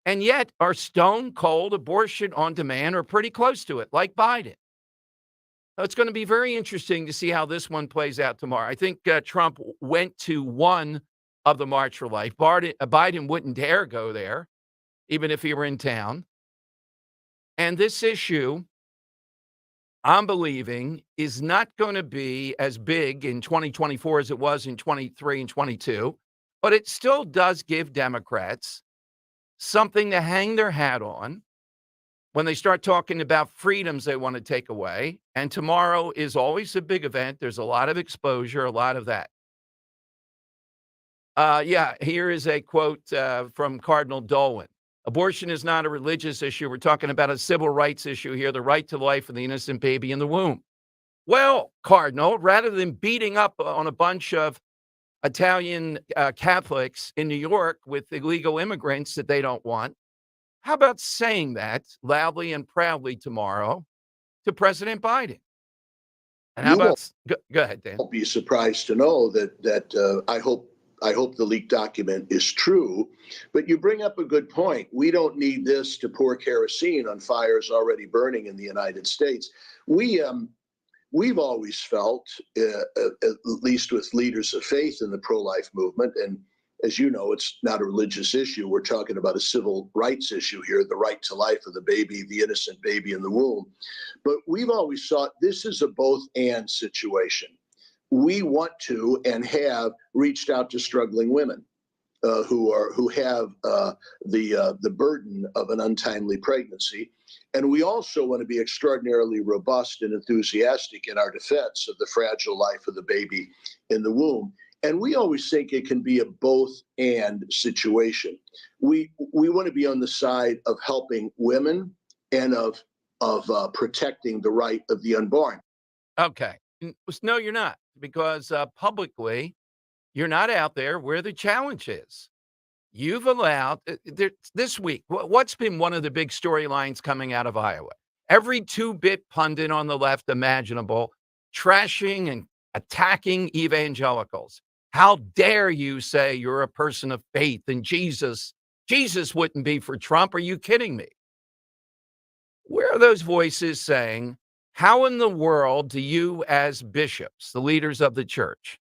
and yet are stone cold abortion on demand or pretty close to it, like Biden. So it's going to be very interesting to see how this one plays out tomorrow. I think Trump went to one of the March for Life. Biden wouldn't dare go there, even if he were in town. And this issue, I'm believing, is not going to be as big in 2024 as it was in 23 and 22, but it still does give Democrats something to hang their hat on when they start talking about freedoms they want to take away. And tomorrow is always a big event. There's a lot of exposure, a lot of that. Here is a quote from Cardinal Dolan. Abortion is not a religious issue. We're talking about a civil rights issue here, the right to life of the innocent baby in the womb. Well, Cardinal, rather than beating up on a bunch of Italian Catholics in New York with illegal immigrants that they don't want, how about saying that loudly and proudly tomorrow to President Biden? And how about go ahead, Dan? Won't be surprised to know that I hope the leaked document is true. But you bring up a good point. We don't need this to pour kerosene on fires already burning in the United States. We've always felt, at least with leaders of faith in the pro-life movement, and as you know, it's not a religious issue. We're talking about a civil rights issue here, the right to life of the baby, the innocent baby in the womb. But we've always thought this is a both-and situation. We want to and have reached out to struggling women who have the burden of an untimely pregnancy. And we also want to be extraordinarily robust and enthusiastic in our defense of the fragile life of the baby in the womb. And we always think it can be a both and situation. We want to be on the side of helping women and of protecting the right of the unborn. Okay. No, you're not, because publicly, you're not out there where the challenge is. You've allowed this week. What's been one of the big storylines coming out of Iowa? Every two-bit pundit on the left imaginable, trashing and attacking evangelicals. How dare you say you're a person of faith and Jesus wouldn't be for Trump? Are you kidding me? Where are those voices saying, how in the world do you as bishops, the leaders of the church,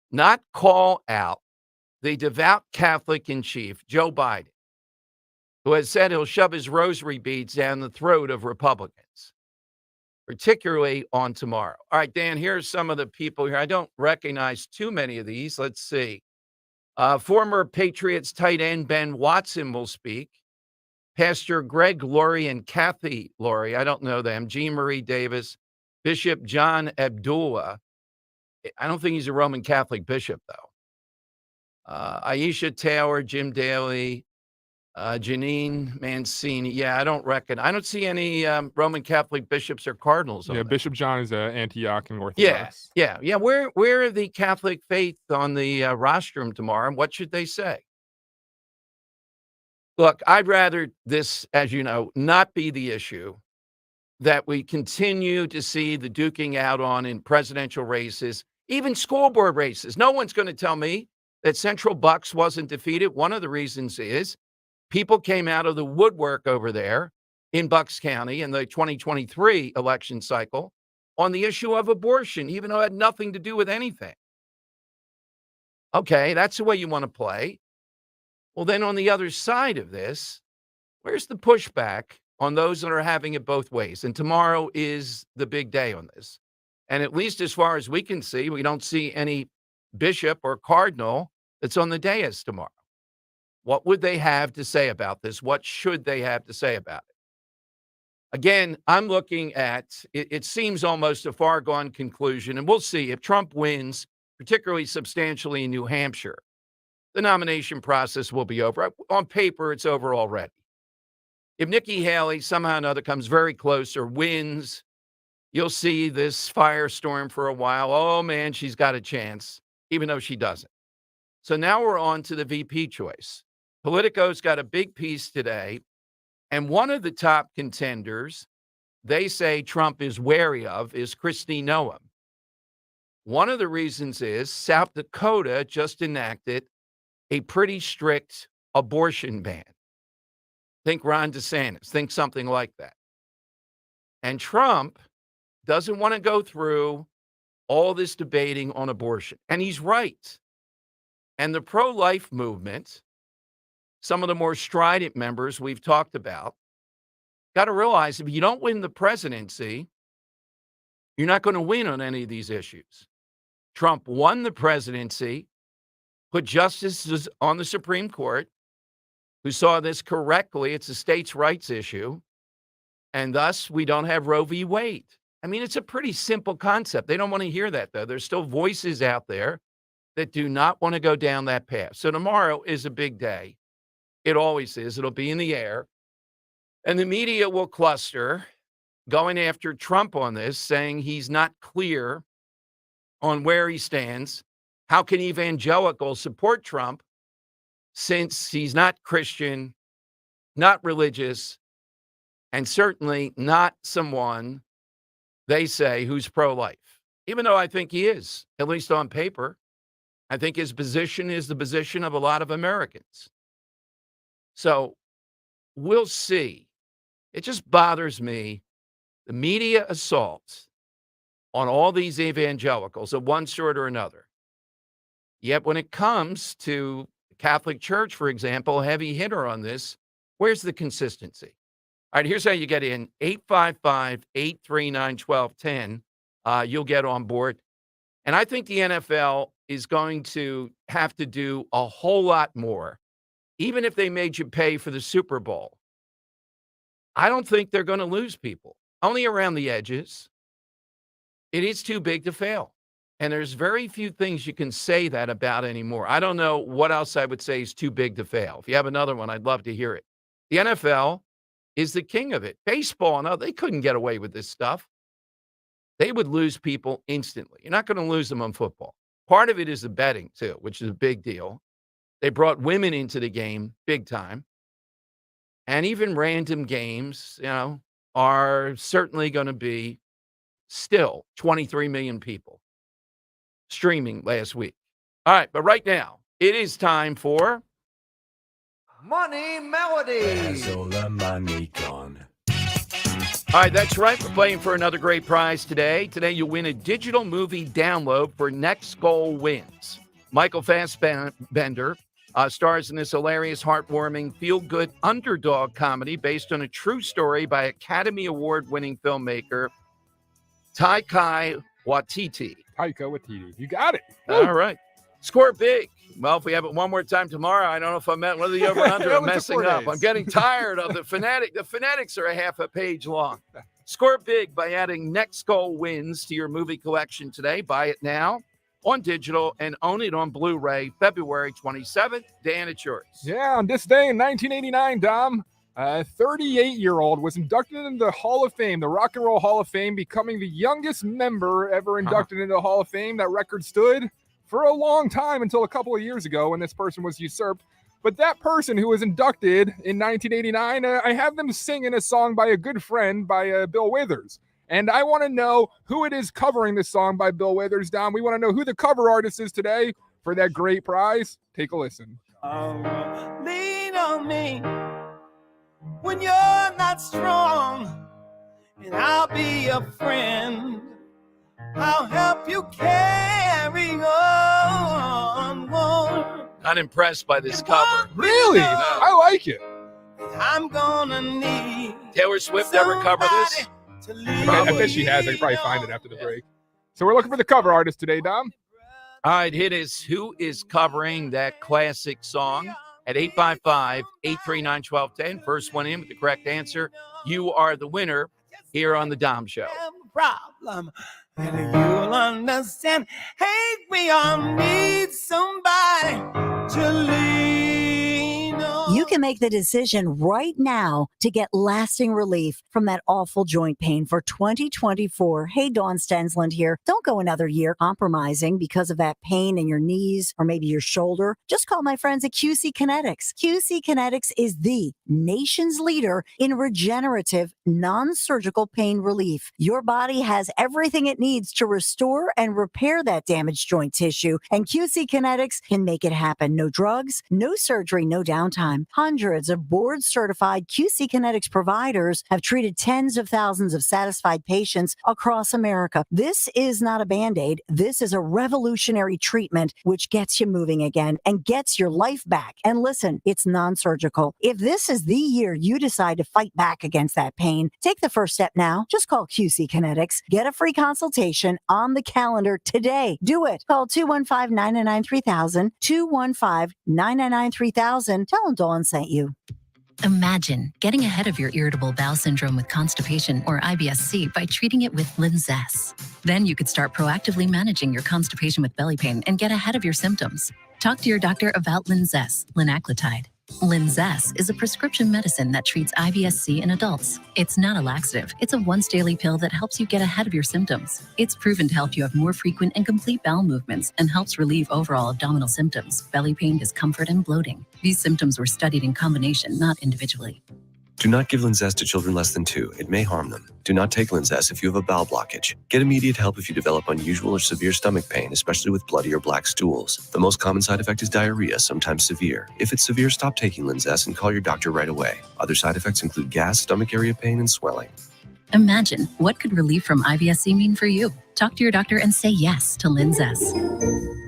not call out the devout Catholic in chief, Joe Biden, who has said he'll shove his rosary beads down the throat of Republicans, particularly on tomorrow? All right, Dan, here's some of the people here. I don't recognize too many of these. Let's see. Former Patriots tight end Ben Watson will speak. Pastor Greg Laurie and Kathy Laurie, I don't know them. Jean Marie Davis, Bishop John Abdullah. I don't think he's a Roman Catholic bishop, though. Aisha Taylor, Jim Daly, Janine Mancini. Yeah, I don't see any Roman Catholic bishops or cardinals. Yeah, Bishop John is Antiochian Orthodox. Yeah. Where are the Catholic faith on the rostrum tomorrow? What should they say? Look, I'd rather this, as you know, not be the issue that we continue to see the duking out on in presidential races, even school board races. No one's going to tell me that Central Bucks wasn't defeated. One of the reasons is people came out of the woodwork over there in Bucks County in the 2023 election cycle on the issue of abortion, even though it had nothing to do with anything. Okay, that's the way you want to play. Well, then on the other side of this, where's the pushback on those that are having it both ways? And tomorrow is the big day on this. And at least as far as we can see, we don't see any bishop or cardinal that's on the dais tomorrow. What would they have to say about this? What should they have to say about it? Again, I'm looking at, it seems almost a far gone conclusion, and we'll see if Trump wins, particularly substantially in New Hampshire. The nomination process will be over. On paper, it's over already. If Nikki Haley somehow or another comes very close or wins, you'll see this firestorm for a while. Oh, man, she's got a chance, even though she doesn't. So now we're on to the VP choice. Politico's got a big piece today, and one of the top contenders they say Trump is wary of is Kristi Noem. One of the reasons is South Dakota just enacted a pretty strict abortion ban. Think Ron DeSantis, think something like that. And Trump doesn't want to go through all this debating on abortion. And he's right. And the pro-life movement, some of the more strident members we've talked about, got to realize if you don't win the presidency, you're not going to win on any of these issues. Trump won the presidency, put justices on the Supreme Court who saw this correctly. It's a states' rights issue. And thus, we don't have Roe v. Wade. I mean, it's a pretty simple concept. They don't want to hear that, though. There's still voices out there that do not want to go down that path. So tomorrow is a big day. It always is. It'll be in the air. And the media will cluster going after Trump on this, saying he's not clear on where he stands. How can evangelicals support Trump since he's not Christian, not religious, and certainly not someone, they say, who's pro-life? Even though I think he is, at least on paper. I think his position is the position of a lot of Americans. So we'll see. It just bothers me, the media assault on all these evangelicals of one sort or another. Yet when it comes to the Catholic Church, for example, a heavy hitter on this, where's the consistency? All right, here's how you get in. 855-839-1210. You'll get on board. And I think the NFL is going to have to do a whole lot more, even if they made you pay for the Super Bowl. I don't think they're going to lose people, only around the edges. It is too big to fail. And there's very few things you can say that about anymore. I don't know what else I would say is too big to fail. If you have another one, I'd love to hear it. The NFL is the king of it. Baseball, no, they couldn't get away with this stuff. They would lose people instantly. You're not going to lose them on football. Part of it is the betting, too, which is a big deal. They brought women into the game big time. And even random games, are certainly going to be still 23 million people streaming last week. All right, but right now, it is time for Money Melody. All the money gone. All right, that's right. We're playing for another great prize today. Today, you'll win a digital movie download for Next Goal Wins. Michael Fassbender stars in this hilarious, heartwarming, feel-good underdog comedy based on a true story by Academy Award-winning filmmaker Taika Waititi. You got it. All right. Score big. Well, if we have it one more time tomorrow, I don't know if I meant whether the over-under I'm messing up. I'm getting tired of the phonetic. The phonetics are a half a page long. Score big by adding Next Goal Wins to your movie collection today. Buy it now on digital and own it on Blu-ray February 27th. Dan, it's yours. Yeah, on this day in 1989, Dom, a 38-year-old was inducted into the Hall of Fame, the Rock and Roll Hall of Fame, becoming the youngest member ever inducted into the Hall of Fame. That record stood for a long time until a couple of years ago when this person was usurped. But that person who was inducted in 1989, I have them singing a song by a good friend by Bill Withers. And I want to know who it is covering this song by Bill Withers, Dom. We want to know who the cover artist is today for that great prize. Take a listen. Lean on me when you're not strong, and I'll be a friend. I'll help you carry on. Not impressed by this cover. Really? No. I like it. I'm gonna need Taylor Swift ever cover this? I bet she has. I can probably find it after the break. So we're looking for the cover artist today, Dom. All right, it is who is covering that classic song at 855-839-1210. First one in with the correct answer. You are the winner here on the Dom Show. Problem, and you'll understand. Hey, we all need somebody to lean on. You can make the decision right now to get lasting relief from that awful joint pain for 2024. Hey, Dawn Stensland here. Don't go another year compromising because of that pain in your knees or maybe your shoulder. Just call my friends at QC Kinetics. QC Kinetics is the nation's leader in regenerative, non-surgical pain relief. Your body has everything it needs to restore and repair that damaged joint tissue, and QC Kinetics can make it happen. No drugs, no surgery, no downtime. Hundreds of board-certified QC Kinetics providers have treated tens of thousands of satisfied patients across America. This is not a Band-Aid. This is a revolutionary treatment which gets you moving again and gets your life back. And listen, it's non-surgical. If this is the year you decide to fight back against that pain, take the first step now. Just call QC Kinetics. Get a free consultation on the calendar today. Do it. Call 215-999-3000, 215-999-3000. Tell them Dawn sent you. Imagine getting ahead of your irritable bowel syndrome with constipation or IBS-C by treating it with Linzess. Then you could start proactively managing your constipation with belly pain and get ahead of your symptoms. Talk to your doctor about Linzess, linaclotide. Linzess is a prescription medicine that treats IBS-C in adults. It's not a laxative. It's a once-daily pill that helps you get ahead of your symptoms. It's proven to help you have more frequent and complete bowel movements and helps relieve overall abdominal symptoms, belly pain, discomfort, and bloating. These symptoms were studied in combination, not individually. Do not give Linzess to children less than 2. It may harm them. Do not take Linzess if you have a bowel blockage. Get immediate help if you develop unusual or severe stomach pain, especially with bloody or black stools. The most common side effect is diarrhea, sometimes severe. If it's severe, stop taking Linzess and call your doctor right away. Other side effects include gas, stomach area pain, and swelling. Imagine, what could relief from IBS-C mean for you? Talk to your doctor and say yes to Linzess.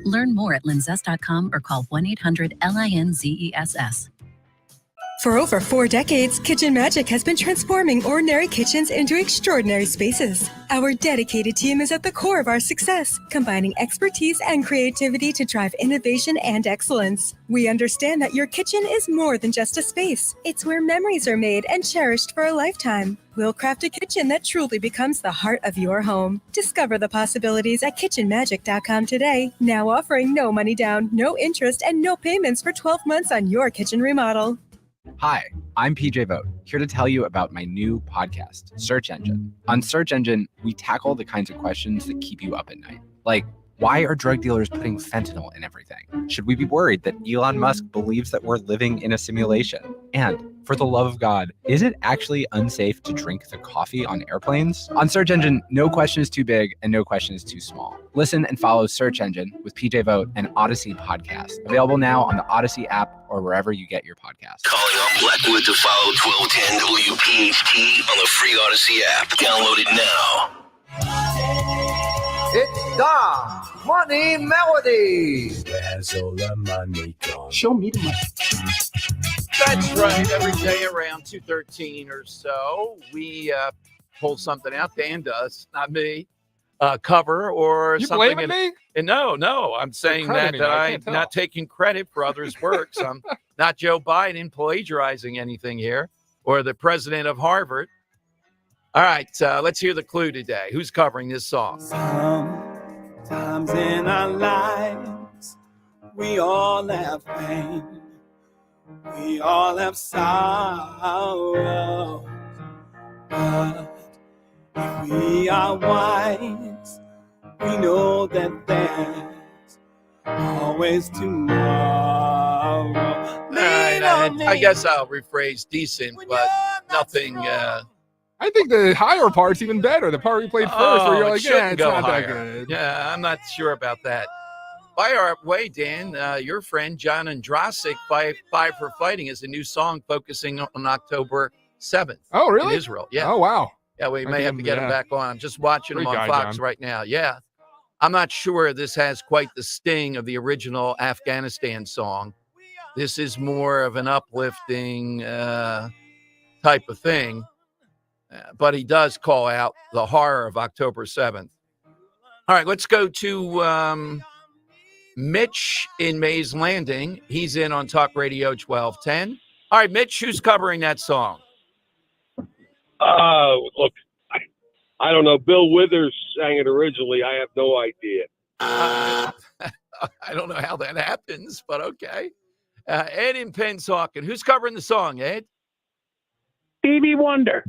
Learn more at linzess.com or call 1-800-LINZESS. For over 4 decades, Kitchen Magic has been transforming ordinary kitchens into extraordinary spaces. Our dedicated team is at the core of our success, combining expertise and creativity to drive innovation and excellence. We understand that your kitchen is more than just a space. It's where memories are made and cherished for a lifetime. We'll craft a kitchen that truly becomes the heart of your home. Discover the possibilities at kitchenmagic.com today. Now offering no money down, no interest, and no payments for 12 months on your kitchen remodel. Hi, I'm PJ Vogt, here to tell you about my new podcast, Search Engine. On Search Engine, we tackle the kinds of questions that keep you up at night. Like, why are drug dealers putting fentanyl in everything? Should we be worried that Elon Musk believes that we're living in a simulation? And, for the love of God, is it actually unsafe to drink the coffee on airplanes? On Search Engine, no question is too big and no question is too small. Listen and follow Search Engine with PJ Vogt and Odyssey Podcast. Available now on the Odyssey app or wherever you get your podcasts. Calling on Blackwood to follow 1210 WPHT on the free Odyssey app. Download it now. It's Dom Money Melody. Where's all the money gone? Show me the money. That's right. Every day around 2:13 or so, we pull something out. Dan does, not me. Cover or you something. Blaming me? And no. I'm saying that I'm not taking credit for others' works. I'm not Joe Biden plagiarizing anything here, or the president of Harvard. All right, let's hear the clue today. Who's covering this song? Sometimes in our lives, we all have pain. We all have sorrow. But if we are wise, we know that there's always tomorrow. I guess I'll rephrase decent, but nothing. I think the higher part's even better. The part we played first, where you're like, yeah, it's not higher. that good. Yeah, I'm not sure about that. By our way, Dan, your friend John Andrasik, Five for Fighting, is a new song focusing on October 7th. Oh, really? In Israel. Yeah. Oh, wow. Yeah, we may have to get him back on. I'm just watching him on Fox right now. Yeah. I'm not sure this has quite the sting of the original Afghanistan song. This is more of an uplifting type of thing. But he does call out the horror of October 7th. All right, let's go to Mitch in Mays Landing. He's in on Talk Radio 1210. All right, Mitch, who's covering that song? Look, I don't know. Bill Withers sang it originally. I have no idea. I don't know how that happens, but okay. Ed in Pennsauken. Who's covering the song, Ed? Stevie Wonder.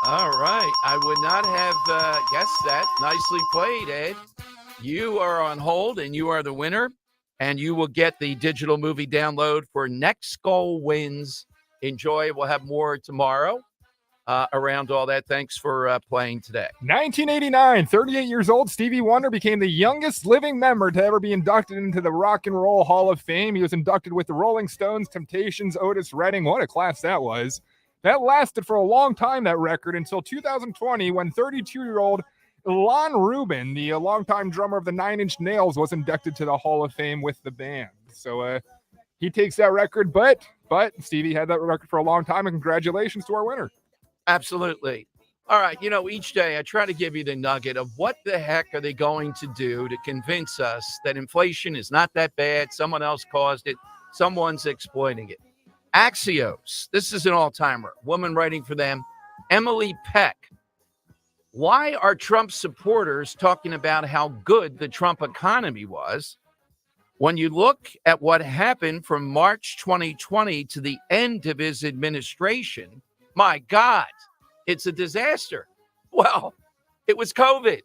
All right. I would not have guessed that. Nicely played, Ed. You are on hold, and you are the winner. And you will get the digital movie download for Next Goal Wins. Enjoy. We'll have more tomorrow around all that. Thanks for playing today. 1989, 38 years old, Stevie Wonder became the youngest living member to ever be inducted into the Rock and Roll Hall of Fame. He was inducted with the Rolling Stones, Temptations, Otis Redding. What a class that was. That lasted for a long time, that record, until 2020, when 32-year-old Lon Rubin, the longtime drummer of the Nine Inch Nails, was inducted to the Hall of Fame with the band. So he takes that record, but Stevie had that record for a long time, and congratulations to our winner. Absolutely. All right. Each day I try to give you the nugget of what the heck are they going to do to convince us that inflation is not that bad. Someone else caused it. Someone's exploiting it. Axios. This is an all-timer. Woman writing for them. Emily Peck. Why are Trump supporters talking about how good the Trump economy was when you look at what happened from March 2020 to the end of his administration? My God, it's a disaster. Well, it was COVID.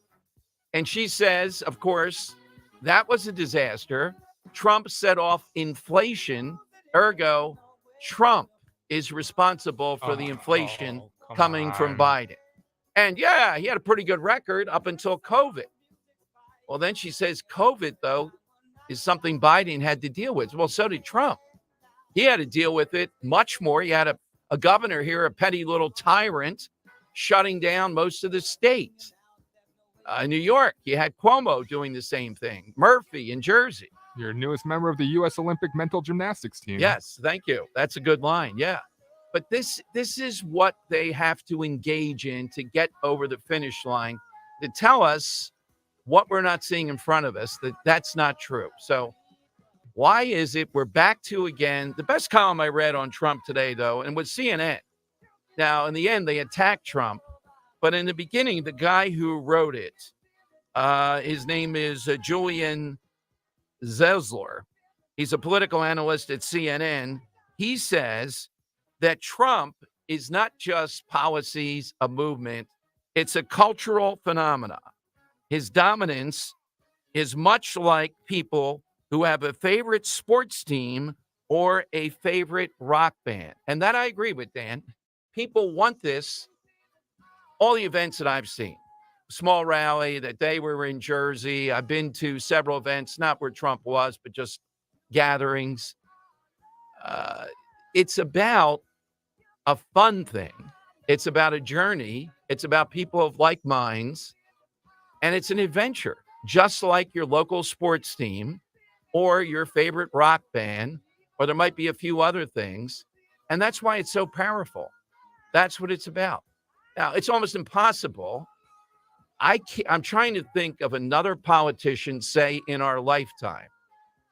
And she says, of course, that was a disaster. Trump set off inflation. Ergo, Trump is responsible for the inflation coming from Biden. And yeah, he had a pretty good record up until COVID. Well, then she says COVID, though, is something Biden had to deal with. Well, so did Trump. He had to deal with it much more. He had a governor here, a petty little tyrant, shutting down most of the state. New York, you had Cuomo doing the same thing. Murphy in Jersey. Your newest member of the U.S. Olympic mental gymnastics team. Yes, thank you. That's a good line. Yeah. But this is what they have to engage in to get over the finish line, to tell us what we're not seeing in front of us, that's not true. So why is it we're back to, again, the best column I read on Trump today, though, and with CNN. Now, in the end, they attacked Trump. But in the beginning, the guy who wrote it, his name is Julian Zelsler. He's a political analyst at CNN. He says that Trump is not just policies, a movement. It's a cultural phenomenon. His dominance is much like people who have a favorite sports team or a favorite rock band. And that I agree with, Dan. People want this. All the events that I've seen, small rally, that day we were in Jersey. I've been to several events, not where Trump was, but just gatherings. It's about a fun thing. It's about a journey. It's about people of like minds. And it's an adventure, just like your local sports team or your favorite rock band, or there might be a few other things. And that's why it's so powerful. That's what it's about. Now, it's almost impossible. I'm trying to think of another politician, say, in our lifetime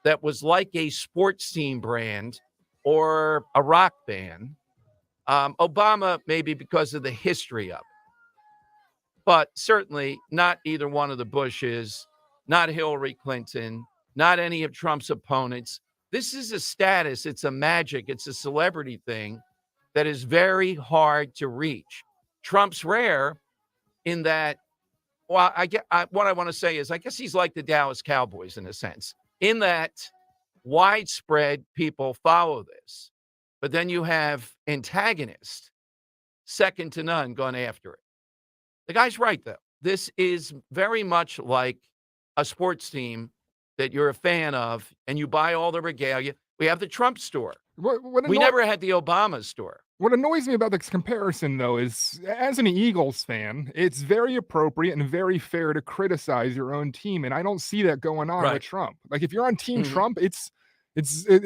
that was like a sports team brand or a rock band. Obama, maybe because of the history of it. But certainly not either one of the Bushes, not Hillary Clinton, not any of Trump's opponents. This is a status. It's a magic. It's a celebrity thing that is very hard to reach. Trump's rare in that, well, what I want to say is I guess he's like the Dallas Cowboys in a sense, in that widespread people follow this. But then you have antagonists, second to none, going after it. The guy's right, though. This is very much like a sports team that you're a fan of, and you buy all the regalia. We have the Trump store. We never had the Obama store. What annoys me about this comparison, though, is as an Eagles fan, it's very appropriate and very fair to criticize your own team, and I don't see that going on with Trump. Like, if you're on Team Trump, it's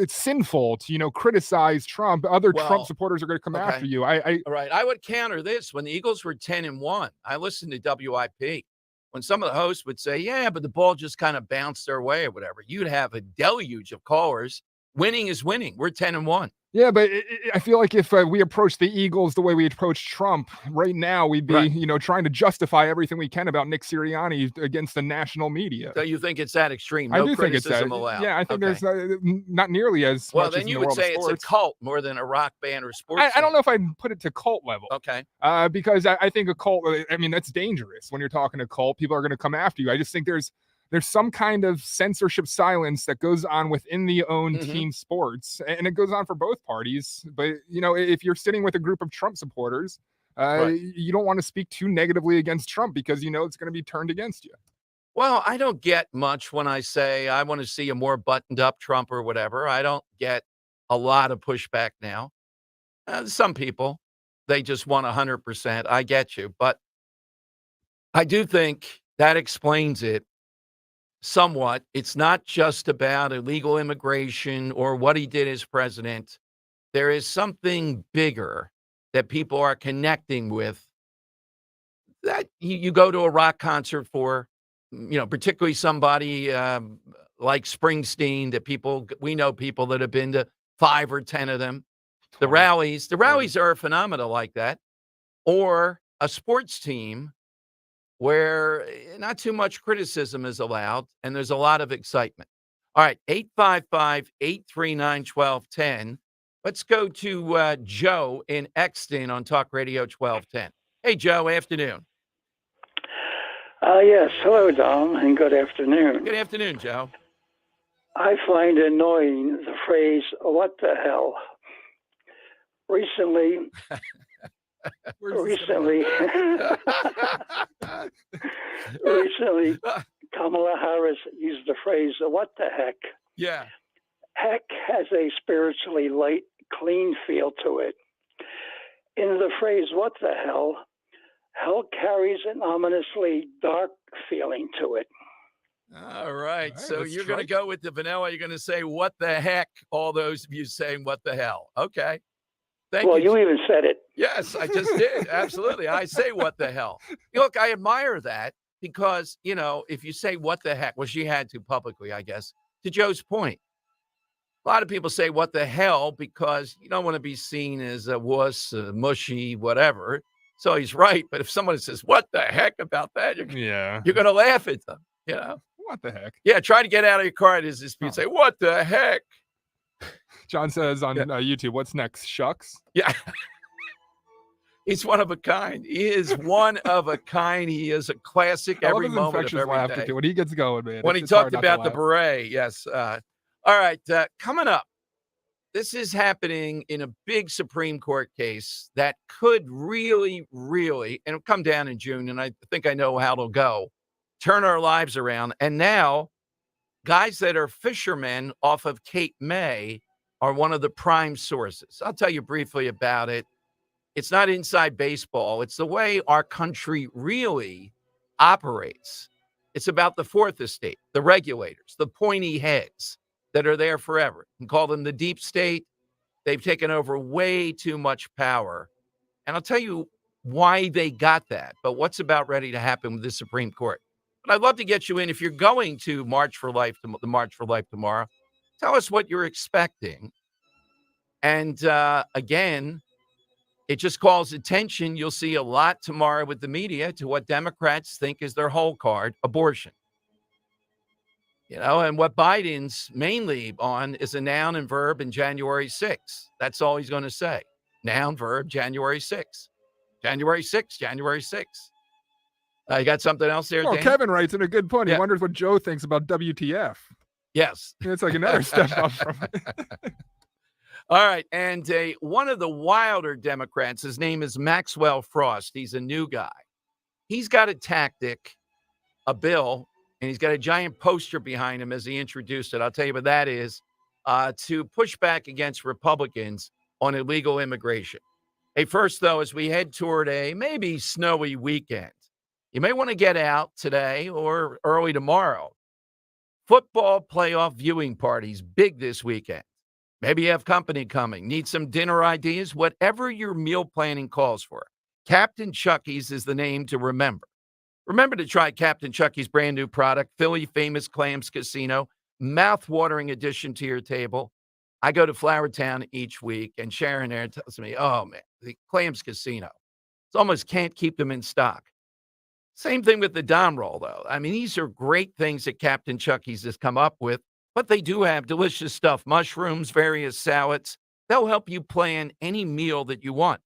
sinful to criticize Trump. Other Trump supporters are going to come after you. All right, I would counter this. When the Eagles were 10-1, I listened to WIP. When some of the hosts would say, "Yeah, but the ball just kind of bounced their way or whatever," you'd have a deluge of callers Winning is winning. We're 10-1. Yeah, but I feel like if we approach the Eagles the way we approach Trump right now, we'd be, trying to justify everything we can about Nick Sirianni against the national media. So you think it's that extreme? I No do think it's that. allowed. Yeah, I think there's not nearly as well, much then as you in the would world say of it's sports. a cult more than a rock band or sports. I don't know if I'd put it to cult level. Okay. Because I think a cult, that's dangerous. When you're talking a cult, people are going to come after you. I just think there's some kind of censorship silence that goes on within the own team sports, and it goes on for both parties. But, if you're sitting with a group of Trump supporters, you don't want to speak too negatively against Trump because it's going to be turned against you. Well, I don't get much when I say I want to see a more buttoned up Trump or whatever. I don't get a lot of pushback now. Some people, they just want 100%. I get you. But I do think that explains it somewhat. It's not just about illegal immigration or what he did as president. There is something bigger that people are connecting with that you go to a rock concert for, particularly somebody like Springsteen, that we know people that have been to 5 or 10 of them. The rallies are a phenomena like that, or a sports team where not too much criticism is allowed, and there's a lot of excitement. All right, 855-839-1210. Let's go to Joe in Exton on Talk Radio 1210. Hey, Joe, afternoon. Yes, hello, Dom, and good afternoon. Good afternoon, Joe. I find annoying the phrase, what the hell? Recently, Kamala Harris used the phrase, what the heck? Yeah. Heck has a spiritually light, clean feel to it. In the phrase, what the hell carries an ominously dark feeling to it. All right. So you're going to go with the vanilla. You're going to say, what the heck? All those of you saying, what the hell? Okay. Thank you. Well, you even said it. Yes, I just did. Absolutely. I say, what the hell? Look, I admire that because, if you say, what the heck? Well, she had to publicly, I guess. To Joe's point, a lot of people say, what the hell? Because you don't want to be seen as a wuss, mushy, whatever. So he's right. But if someone says, what the heck about that? You're going to laugh at them, What the heck? Yeah, try to get out of your car at his dispute. Say, what the heck? John says on YouTube, what's next? Shucks? Yeah. He's one of a kind. He is one of a kind. He is a classic every moment of every day. When he gets going, man. When he talked about the beret, yes. All right, coming up, this is happening in a big Supreme Court case that could really, and it'll come down in June, and I think I know how it'll go, turn our lives around. And now, guys that are fishermen off of Cape May are one of the prime sources. I'll tell you briefly about it. It's not inside baseball. It's the way our country really operates. It's about the fourth estate, the regulators, the pointy heads that are there forever. You can call them the deep state. They've taken over way too much power. And I'll tell you why they got that, but what's about ready to happen with the Supreme Court. But I'd love to get you in. If you're going to March for Life, the March for Life tomorrow, tell us what you're expecting. And again, it just calls attention. You'll see a lot tomorrow with the media to what Democrats think is their whole card, abortion. And what Biden's mainly on is a noun and verb in January 6th. That's all he's going to say. Noun, verb, January 6th. January 6th, January 6th. You got something else there, Dan? Kevin writes in a good point. He wonders what Joe thinks about WTF. Yes. It's like another step up from it. All right. And one of the wilder Democrats, his name is Maxwell Frost. He's a new guy. He's got a tactic, a bill, and he's got a giant poster behind him as he introduced it. I'll tell you what that is, to push back against Republicans on illegal immigration. Hey, first, though, as we head toward a maybe snowy weekend, you may want to get out today or early tomorrow. Football playoff viewing parties, big this weekend. Maybe you have company coming, need some dinner ideas, whatever your meal planning calls for. Captain Chucky's is the name to remember. Remember to try Captain Chucky's brand new product, Philly Famous Clams Casino, mouth-watering addition to your table. I go to Flowertown each week, and Sharon there tells me, oh, man, the Clams Casino. It's almost can't keep them in stock. Same thing with the Dom Roll, though. I mean, these are great things that Captain Chucky's has come up with, but they do have delicious stuff, mushrooms, various salads. They'll help you plan any meal that you want.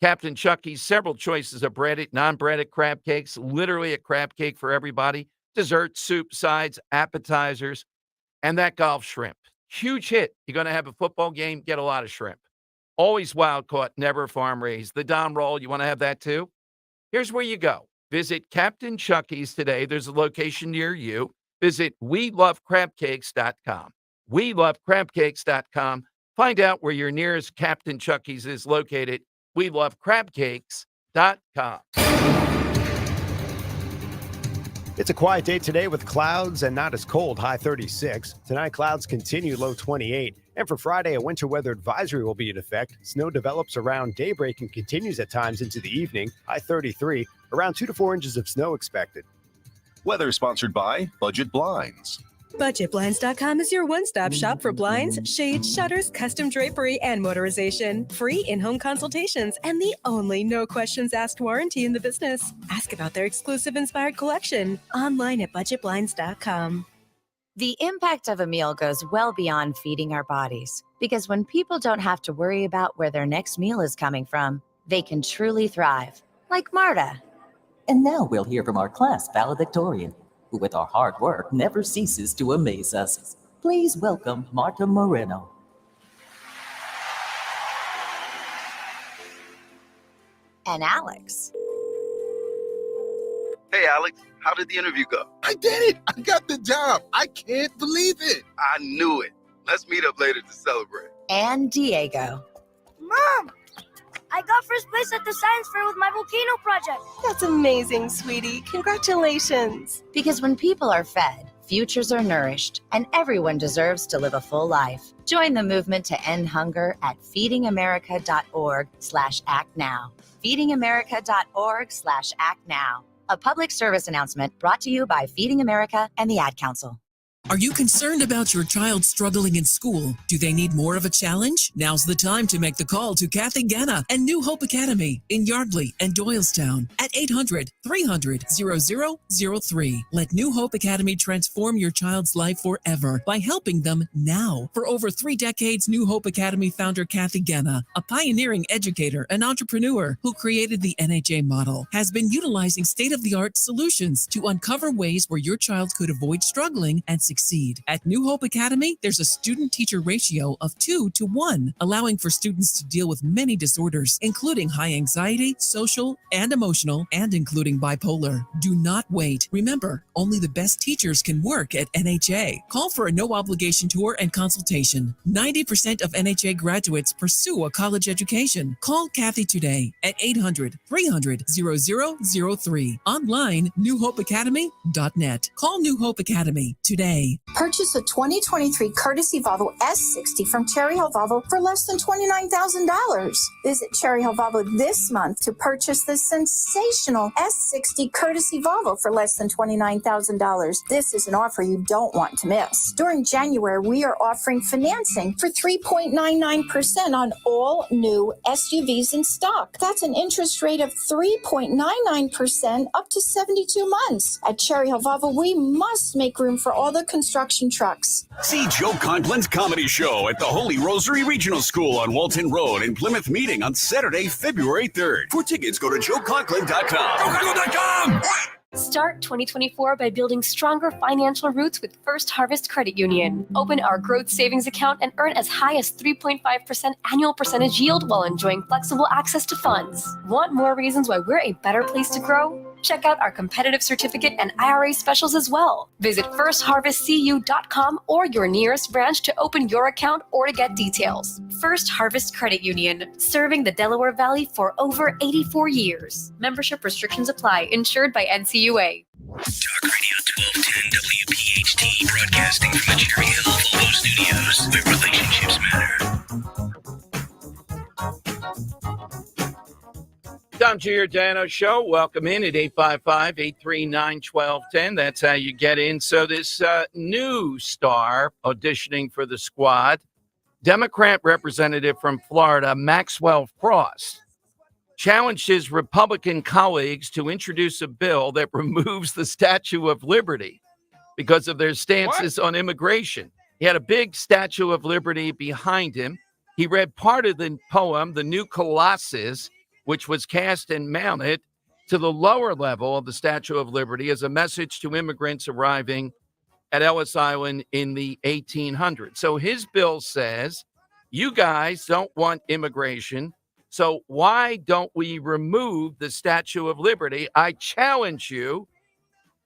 Captain Chucky's, several choices of breaded, non-breaded crab cakes, literally a crab cake for everybody, dessert, soup, sides, appetizers, and that golf shrimp. Huge hit. You're going to have a football game, get a lot of shrimp. Always wild caught, never farm raised. The Dom Roll, you want to have that too? Here's where you go. Visit Captain Chucky's today. There's a location near you. Visit WeLoveCrabCakes.com. WeLoveCrabCakes.com. Find out where your nearest Captain Chucky's is located. WeLoveCrabCakes.com. It's a quiet day today with clouds and not as cold, high 36. Tonight, clouds continue, low 28. And for Friday, a winter weather advisory will be in effect. Snow develops around daybreak and continues at times into the evening, high 33. Around 2 to 4 inches of snow expected. Weather sponsored by Budget Blinds. BudgetBlinds.com is your one-stop shop for blinds, shades, shutters, custom drapery, and motorization. Free in-home consultations and the only no-questions-asked warranty in the business. Ask about their exclusive inspired collection online at BudgetBlinds.com. The impact of a meal goes well beyond feeding our bodies, because when people don't have to worry about where their next meal is coming from, they can truly thrive, like Marta. And now we'll hear from our class valedictorian, who with our hard work never ceases to amaze us. Please welcome Marta Moreno. And Alex. Hey, Alex, how did the interview go? I did it! I got the job! I can't believe it! I knew it. Let's meet up later to celebrate. And Diego. Mom! I got first place at the science fair with my volcano project. That's amazing, sweetie. Congratulations. Because when people are fed, futures are nourished, and everyone deserves to live a full life. Join the movement to end hunger at feedingamerica.org/actnow. Feedingamerica.org/actnow. A public service announcement brought to you by Feeding America and the Ad Council. Are you concerned about your child struggling in school? Do they need more of a challenge? Now's the time to make the call to Kathy Ganna and New Hope Academy in Yardley and Doylestown at 800-300-0003. Let New Hope Academy transform your child's life forever by helping them now. For over 3 decades, New Hope Academy founder Kathy Ganna, a pioneering educator and entrepreneur who created the NHA model, has been utilizing state-of-the-art solutions to uncover ways where your child could avoid struggling and succeed. At New Hope Academy, there's a student-teacher ratio of 2 to 1, allowing for students to deal with many disorders, including high anxiety, social, and emotional, and including bipolar. Do not wait. Remember, only the best teachers can work at NHA. Call for a no-obligation tour and consultation. 90% of NHA graduates pursue a college education. Call Kathy today at 800-300-0003. Online, newhopeacademy.net. Call New Hope Academy today. Purchase a 2023 courtesy Volvo S60 from Cherry Hill Volvo for less than $29,000. Visit Cherry Hill Volvo this month to purchase this sensational S60 courtesy Volvo for less than $29,000. This is an offer you don't want to miss. During January, we are offering financing for 3.99% on all new SUVs in stock. That's an interest rate of 3.99% up to 72 months. At Cherry Hill Volvo, we must make room for all the construction trucks. See Joe Conklin's comedy show at the Holy Rosary Regional School on Walton Road in Plymouth Meeting on Saturday, February 3rd. For tickets, go to joeconklin.com. JoeConklin.com! Start 2024 by building stronger financial roots with First Harvest Credit Union. Open our growth savings account and earn as high as 3.5% annual percentage yield while enjoying flexible access to funds. Want more reasons why we're a better place to grow? Check out our competitive certificate and IRA specials as well. Visit firstharvestcu.com or your nearest branch to open your account or to get details. First Harvest Credit Union, serving the Delaware Valley for over 84 years. Membership restrictions apply. Insured by NCUA. Talk Radio 1210 WPHT, broadcasting from the Cherry Hill Volvo Studios, where relationships matter. Tom Giordano Show. Welcome in at 855-839-1210. That's how you get in. So this new star auditioning for the squad, Democrat representative from Florida, Maxwell Frost, challenged his Republican colleagues to introduce a bill that removes the Statue of Liberty because of their stances on immigration. He had a big Statue of Liberty behind him. He read part of the poem, The New Colossus, which was cast and mounted to the lower level of the Statue of Liberty as a message to immigrants arriving at Ellis Island in the 1800s. So his bill says, you guys don't want immigration, so why don't we remove the Statue of Liberty? I challenge you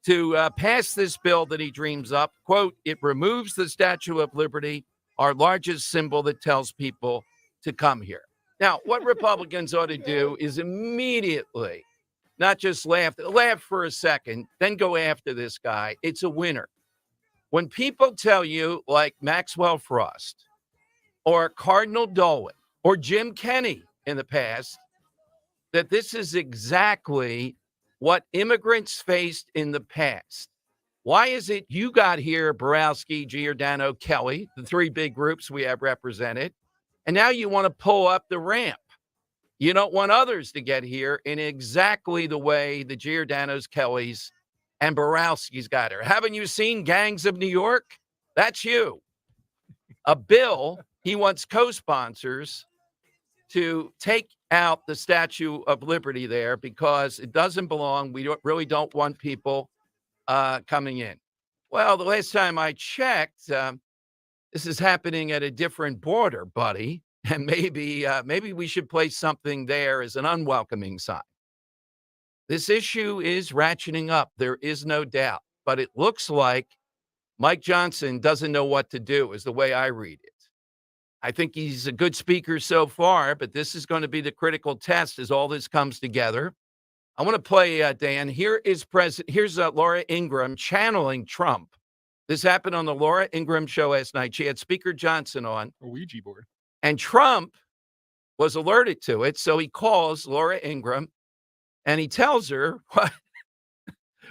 to pass this bill that he dreams up. Quote, it removes the Statue of Liberty, our largest symbol that tells people to come here. Now, what Republicans ought to do is immediately not just laugh for a second, then go after this guy. It's a winner. When people tell you, like Maxwell Frost or Cardinal Dolan or Jim Kenney in the past, that this is exactly what immigrants faced in the past. Why is it you got here, Borowski, Giordano, Kelly, the three big groups we have represented, and now you want to pull up the ramp? You don't want others to get here in exactly the way the Giordanos, Kellys, and Borowski's got her. Haven't you seen Gangs of New York? That's you. A bill he wants co-sponsors to take out the Statue of Liberty there because it doesn't belong. We really don't want people coming in. Well, the last time I checked, this is happening at a different border, buddy. And maybe we should place something there as an unwelcoming sign. This issue is ratcheting up. There is no doubt. But it looks like Mike Johnson doesn't know what to do, is the way I read it. I think he's a good speaker so far, but this is going to be the critical test as all this comes together. I want to play, Dan. Here's Laura Ingraham channeling Trump. This happened on the Laura Ingraham show last night. She had Speaker Johnson on. A Ouija board. And Trump was alerted to it, so he calls Laura Ingraham, and he tells her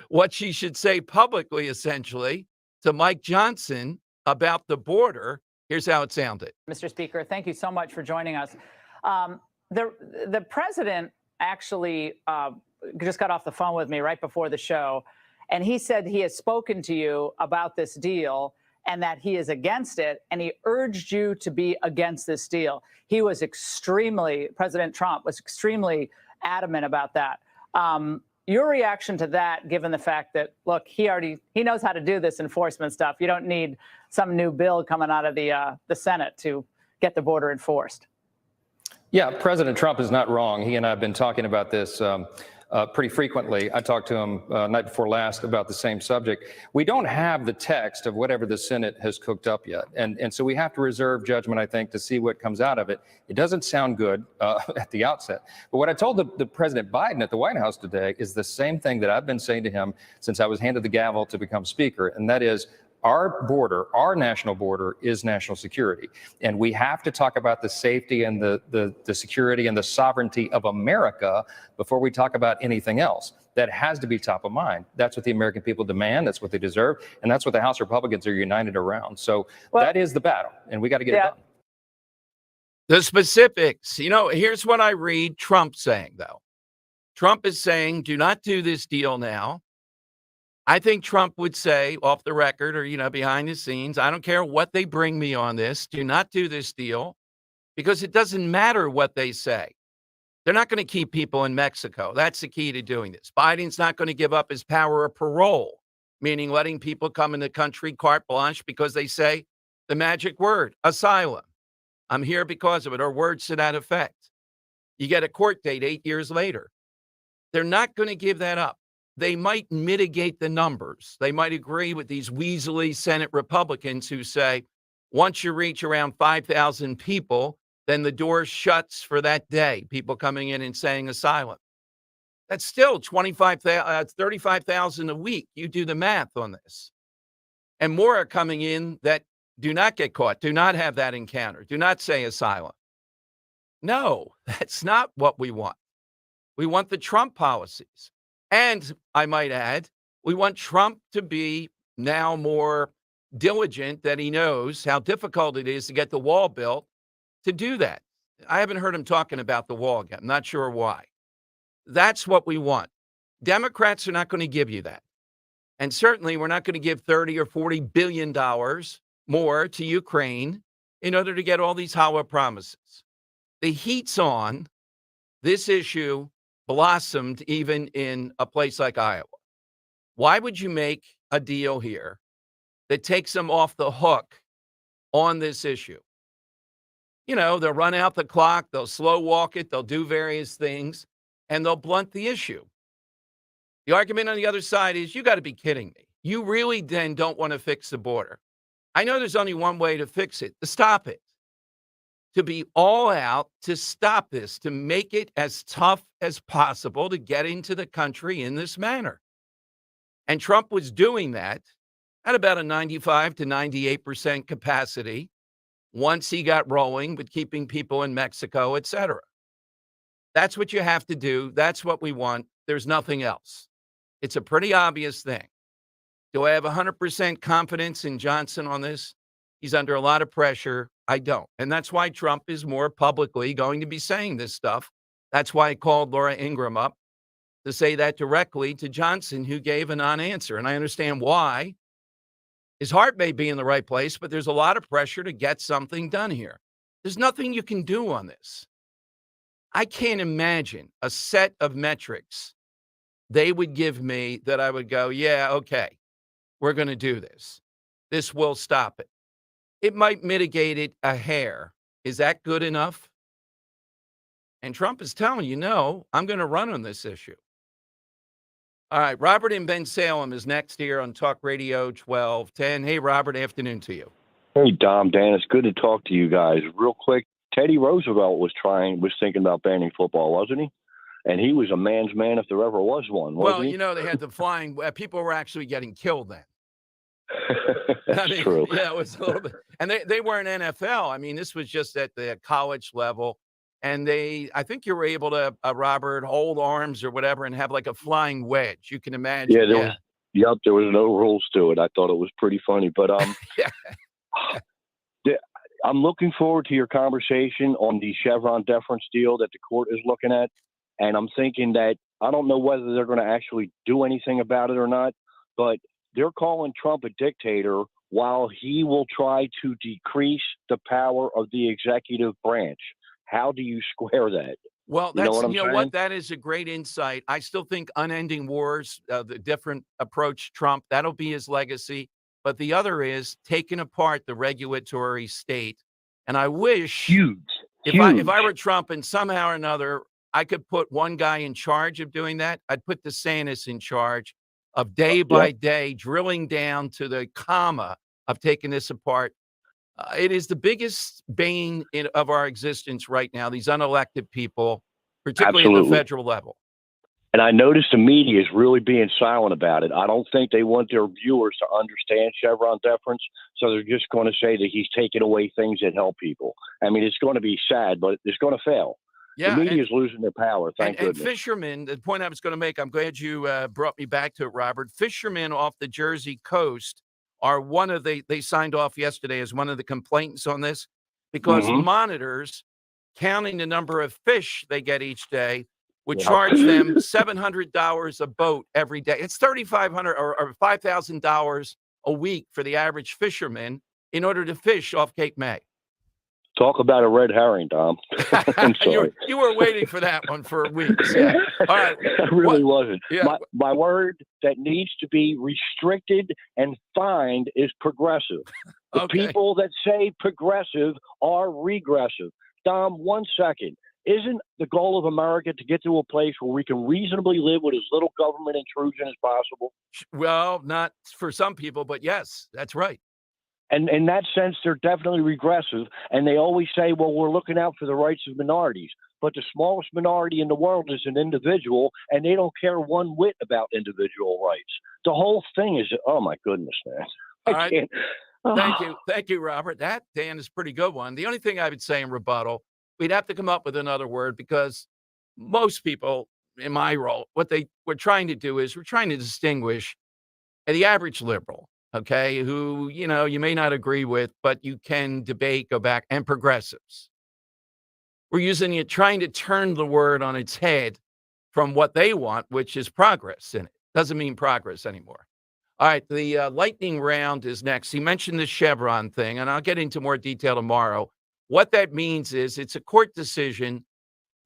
what she should say publicly, essentially, to Mike Johnson about the border. Here's how it sounded. Mr. Speaker, thank you so much for joining us. The president actually just got off the phone with me right before the show, and he said he has spoken to you about this deal and that he is against it, and he urged you to be against this deal. President Trump was extremely adamant about that. Your reaction to that, given the fact that, look, he knows how to do this enforcement stuff. You don't need some new bill coming out of the Senate to get the border enforced. Yeah, President Trump is not wrong. He and I have been talking about this pretty frequently. I talked to him night before last about the same subject. We don't have the text of whatever the Senate has cooked up yet. And so we have to reserve judgment, I think, to see what comes out of it. It doesn't sound good at the outset. But what I told the President Biden at the White House today is the same thing that I've been saying to him since I was handed the gavel to become Speaker, and that is, our border, our national border, is national security. And we have to talk about the safety and the security and the sovereignty of America before we talk about anything else. That has to be top of mind. That's what the American people demand. That's what they deserve. And that's what the House Republicans are united around. So that is the battle, and we got to get it done. The specifics. Here's what I read Trump saying, though. Trump is saying, do not do this deal now. I think Trump would say off the record or, behind the scenes, I don't care what they bring me on this. Do not do this deal because it doesn't matter what they say. They're not going to keep people in Mexico. That's the key to doing this. Biden's not going to give up his power of parole, meaning letting people come in the country carte blanche because they say the magic word, asylum. I'm here because of it, or words to that effect. You get a court date 8 years later. They're not going to give that up. They might mitigate the numbers. They might agree with these weaselly Senate Republicans who say, once you reach around 5,000 people, then the door shuts for that day, people coming in and saying asylum. That's still 35,000 a week. You do the math on this. And more are coming in that do not get caught, do not have that encounter, do not say asylum. No, that's not what we want. We want the Trump policies. And I might add, we want Trump to be now more diligent that he knows how difficult it is to get the wall built to do that. I haven't heard him talking about the wall again. I'm not sure why. That's what we want. Democrats are not going to give you that. And certainly we're not going to give 30 or 40 billion dollars more to Ukraine in order to get all these hollow promises. The heat's on. This issue blossomed even in a place like Iowa. Why would you make a deal here that takes them off the hook on this issue? They'll run out the clock, they'll slow walk it, they'll do various things, and they'll blunt the issue. The argument on the other side is, you got to be kidding me. You really then don't want to fix the border. I know there's only one way to fix it, to stop it, to be all out, to stop this, to make it as tough as possible to get into the country in this manner. And Trump was doing that at about a 95 to 98% capacity once he got rolling with keeping people in Mexico, et cetera. That's what you have to do. That's what we want. There's nothing else. It's a pretty obvious thing. Do I have 100% confidence in Johnson on this? He's under a lot of pressure. I don't. And that's why Trump is more publicly going to be saying this stuff. That's why I called Laura Ingraham up to say that directly to Johnson, who gave a non-answer. And I understand why. His heart may be in the right place, but there's a lot of pressure to get something done here. There's nothing you can do on this. I can't imagine a set of metrics they would give me that I would go, yeah, okay, we're going to do this. This will stop it. It might mitigate it a hair. Is that good enough? And Trump is telling you, no, I'm going to run on this issue. All right, Robert in Ben Salem is next here on Talk Radio 1210. Hey, Robert, afternoon to you. Hey, Dom, Dan, it's good to talk to you guys. Real quick, Teddy Roosevelt was thinking about banning football, wasn't he? And he was a man's man if there ever was one, wasn't he? Well, they had the flying, people were actually getting killed then. That's true. Yeah, it was a little bit. And they weren't NFL. I mean, this was just at the college level. And I think you were able to, Robert, hold arms or whatever and have like a flying wedge. You can imagine. Yeah, there was no rules to it. I thought it was pretty funny. But I'm looking forward to your conversation on the Chevron deference deal that the court is looking at. And I'm thinking that I don't know whether they're going to actually do anything about it or not, but they're calling Trump a dictator while he will try to decrease the power of the executive branch. How do you square that? Well, what? That is a great insight. I still think unending wars, the different approach Trump, that'll be his legacy. But the other is taking apart the regulatory state. And I wish if I were Trump and somehow or another, I could put one guy in charge of doing that. I'd put DeSantis in charge of day by day drilling down to the comma of taking this apart. It is the biggest bane of our existence right now, these unelected people, particularly at the federal level. And I noticed the media is really being silent about it. I don't think they want their viewers to understand Chevron deference, so they're just going to say that he's taking away things that help people. I mean, it's going to be sad, but it's going to fail. Yeah, the media is losing their power, thank goodness. And fishermen, the point I was going to make, I'm glad you brought me back to it, Robert. Fishermen off the Jersey coast are they signed off yesterday as one of the complainants on this, because monitors counting the number of fish they get each day would charge them $700 a boat every day. It's $3,500 or $5,000 a week for the average fisherman in order to fish off Cape May. Talk about a red herring, Dom. I'm sorry. You were waiting for that one for weeks. Yeah. All right. I really wasn't. Yeah. My word that needs to be restricted and fined is progressive. The people that say progressive are regressive. Dom, 1 second. Isn't the goal of America to get to a place where we can reasonably live with as little government intrusion as possible? Well, not for some people, but yes, that's right. And in that sense, they're definitely regressive. And they always say, well, we're looking out for the rights of minorities. But the smallest minority in the world is an individual, and they don't care one whit about individual rights. The whole thing is, oh, my goodness, man. All right. Thank you. Thank you, Robert. That, Dan, is a pretty good one. The only thing I would say in rebuttal, we'd have to come up with another word, because most people in my role, what we're trying to do is we're trying to distinguish the average liberal. okay, who, you may not agree with, but you can debate, go back, and progressives. We're using it, trying to turn the word on its head from what they want, which is progress in it. Doesn't mean progress anymore. All right, the lightning round is next. He mentioned the Chevron thing, and I'll get into more detail tomorrow. What that means is it's a court decision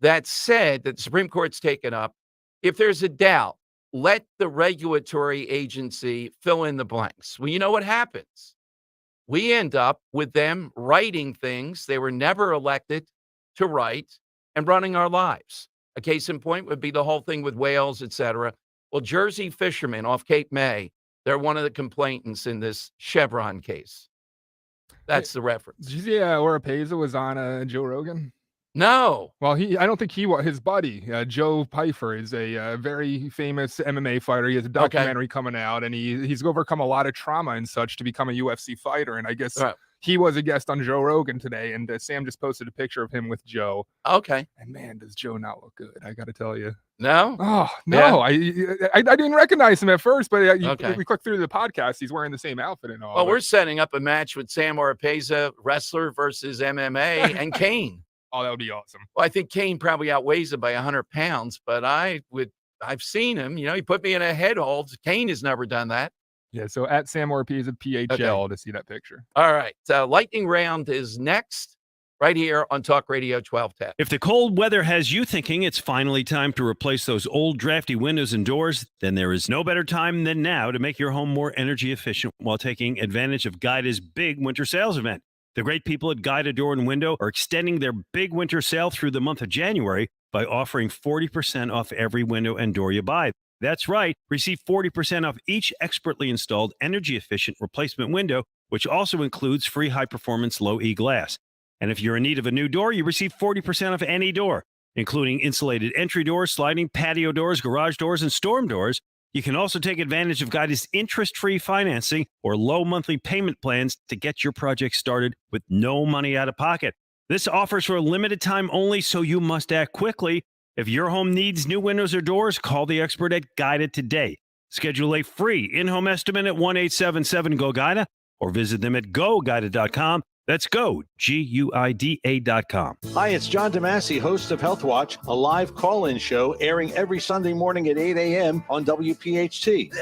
that said that the Supreme Court's taken up. If there's a doubt, let the regulatory agency fill in the blanks. Well, you know what happens? We end up with them writing things they were never elected to write and running our lives. A case in point would be the whole thing with whales, et cetera. Well, Jersey fishermen off Cape May, they're one of the complainants in this Chevron case. That's the reference. Did you see Oropeza was on Joe Rogan? No. Well, I don't think he was. His buddy, Joe Pfeiffer, is a very famous MMA fighter. He has a documentary coming out, and he's overcome a lot of trauma and such to become a UFC fighter. And I guess he was a guest on Joe Rogan today, and Sam just posted a picture of him with Joe. Okay. And man, does Joe not look good? I got to tell you. No? Oh, no. Yeah. I didn't recognize him at first, but Okay. we clicked through the podcast. He's wearing the same outfit and all. Well, we're setting up a match with Sam Oropeza, wrestler versus MMA, and Kane. Oh, that would be awesome. Well, I think Kane probably outweighs him by 100 pounds, but I've seen him. He put me in a head hold. Kane has never done that. Yeah, so at Sam Oropeza PHL to see that picture. All right. Lightning round is next, right here on Talk Radio 1210. If the cold weather has you thinking it's finally time to replace those old drafty windows and doors, then there is no better time than now to make your home more energy efficient while taking advantage of Guida's big winter sales event. The great people at Guida Door and Window are extending their big winter sale through the month of January by offering 40% off every window and door you buy. That's right. Receive 40% off each expertly installed energy-efficient replacement window, which also includes free high-performance low-E glass. And if you're in need of a new door, you receive 40% off any door, including insulated entry doors, sliding patio doors, garage doors, and storm doors. You can also take advantage of Guida's interest-free financing or low monthly payment plans to get your project started with no money out of pocket. This offer's for a limited time only, so you must act quickly. If your home needs new windows or doors, call the expert at Guida today. Schedule a free in-home estimate at 1-877-GO-GUIDA or visit them at goguida.com. That's go, GUIDA.com. Hi, it's John DeMasi, host of Health Watch, a live call-in show airing every Sunday morning at 8 a.m. on WPHT.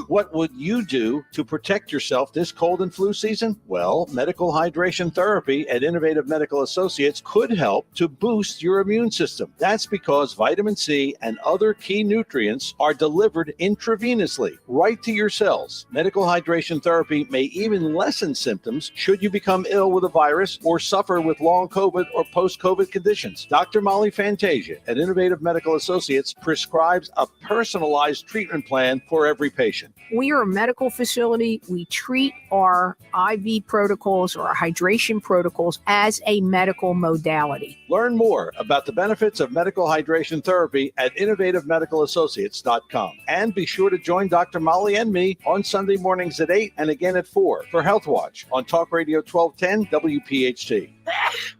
What would you do to protect yourself this cold and flu season? Well, medical hydration therapy at Innovative Medical Associates could help to boost your immune system. That's because vitamin C and other key nutrients are delivered intravenously right to your cells. Medical hydration therapy may even lessen symptoms should you become ill with a virus or suffer with long COVID or post-COVID conditions. Dr. Molly Fantasia at Innovative Medical Associates prescribes a personalized treatment plan for every patient. We are a medical facility. We treat our IV protocols or our hydration protocols as a medical modality. Learn more about the benefits of medical hydration therapy at innovativemedicalassociates.com. And be sure to join Dr. Molly and me on Sunday mornings at 8 and again at 4 for Health Watch on Talk Radio 1210 WPHT.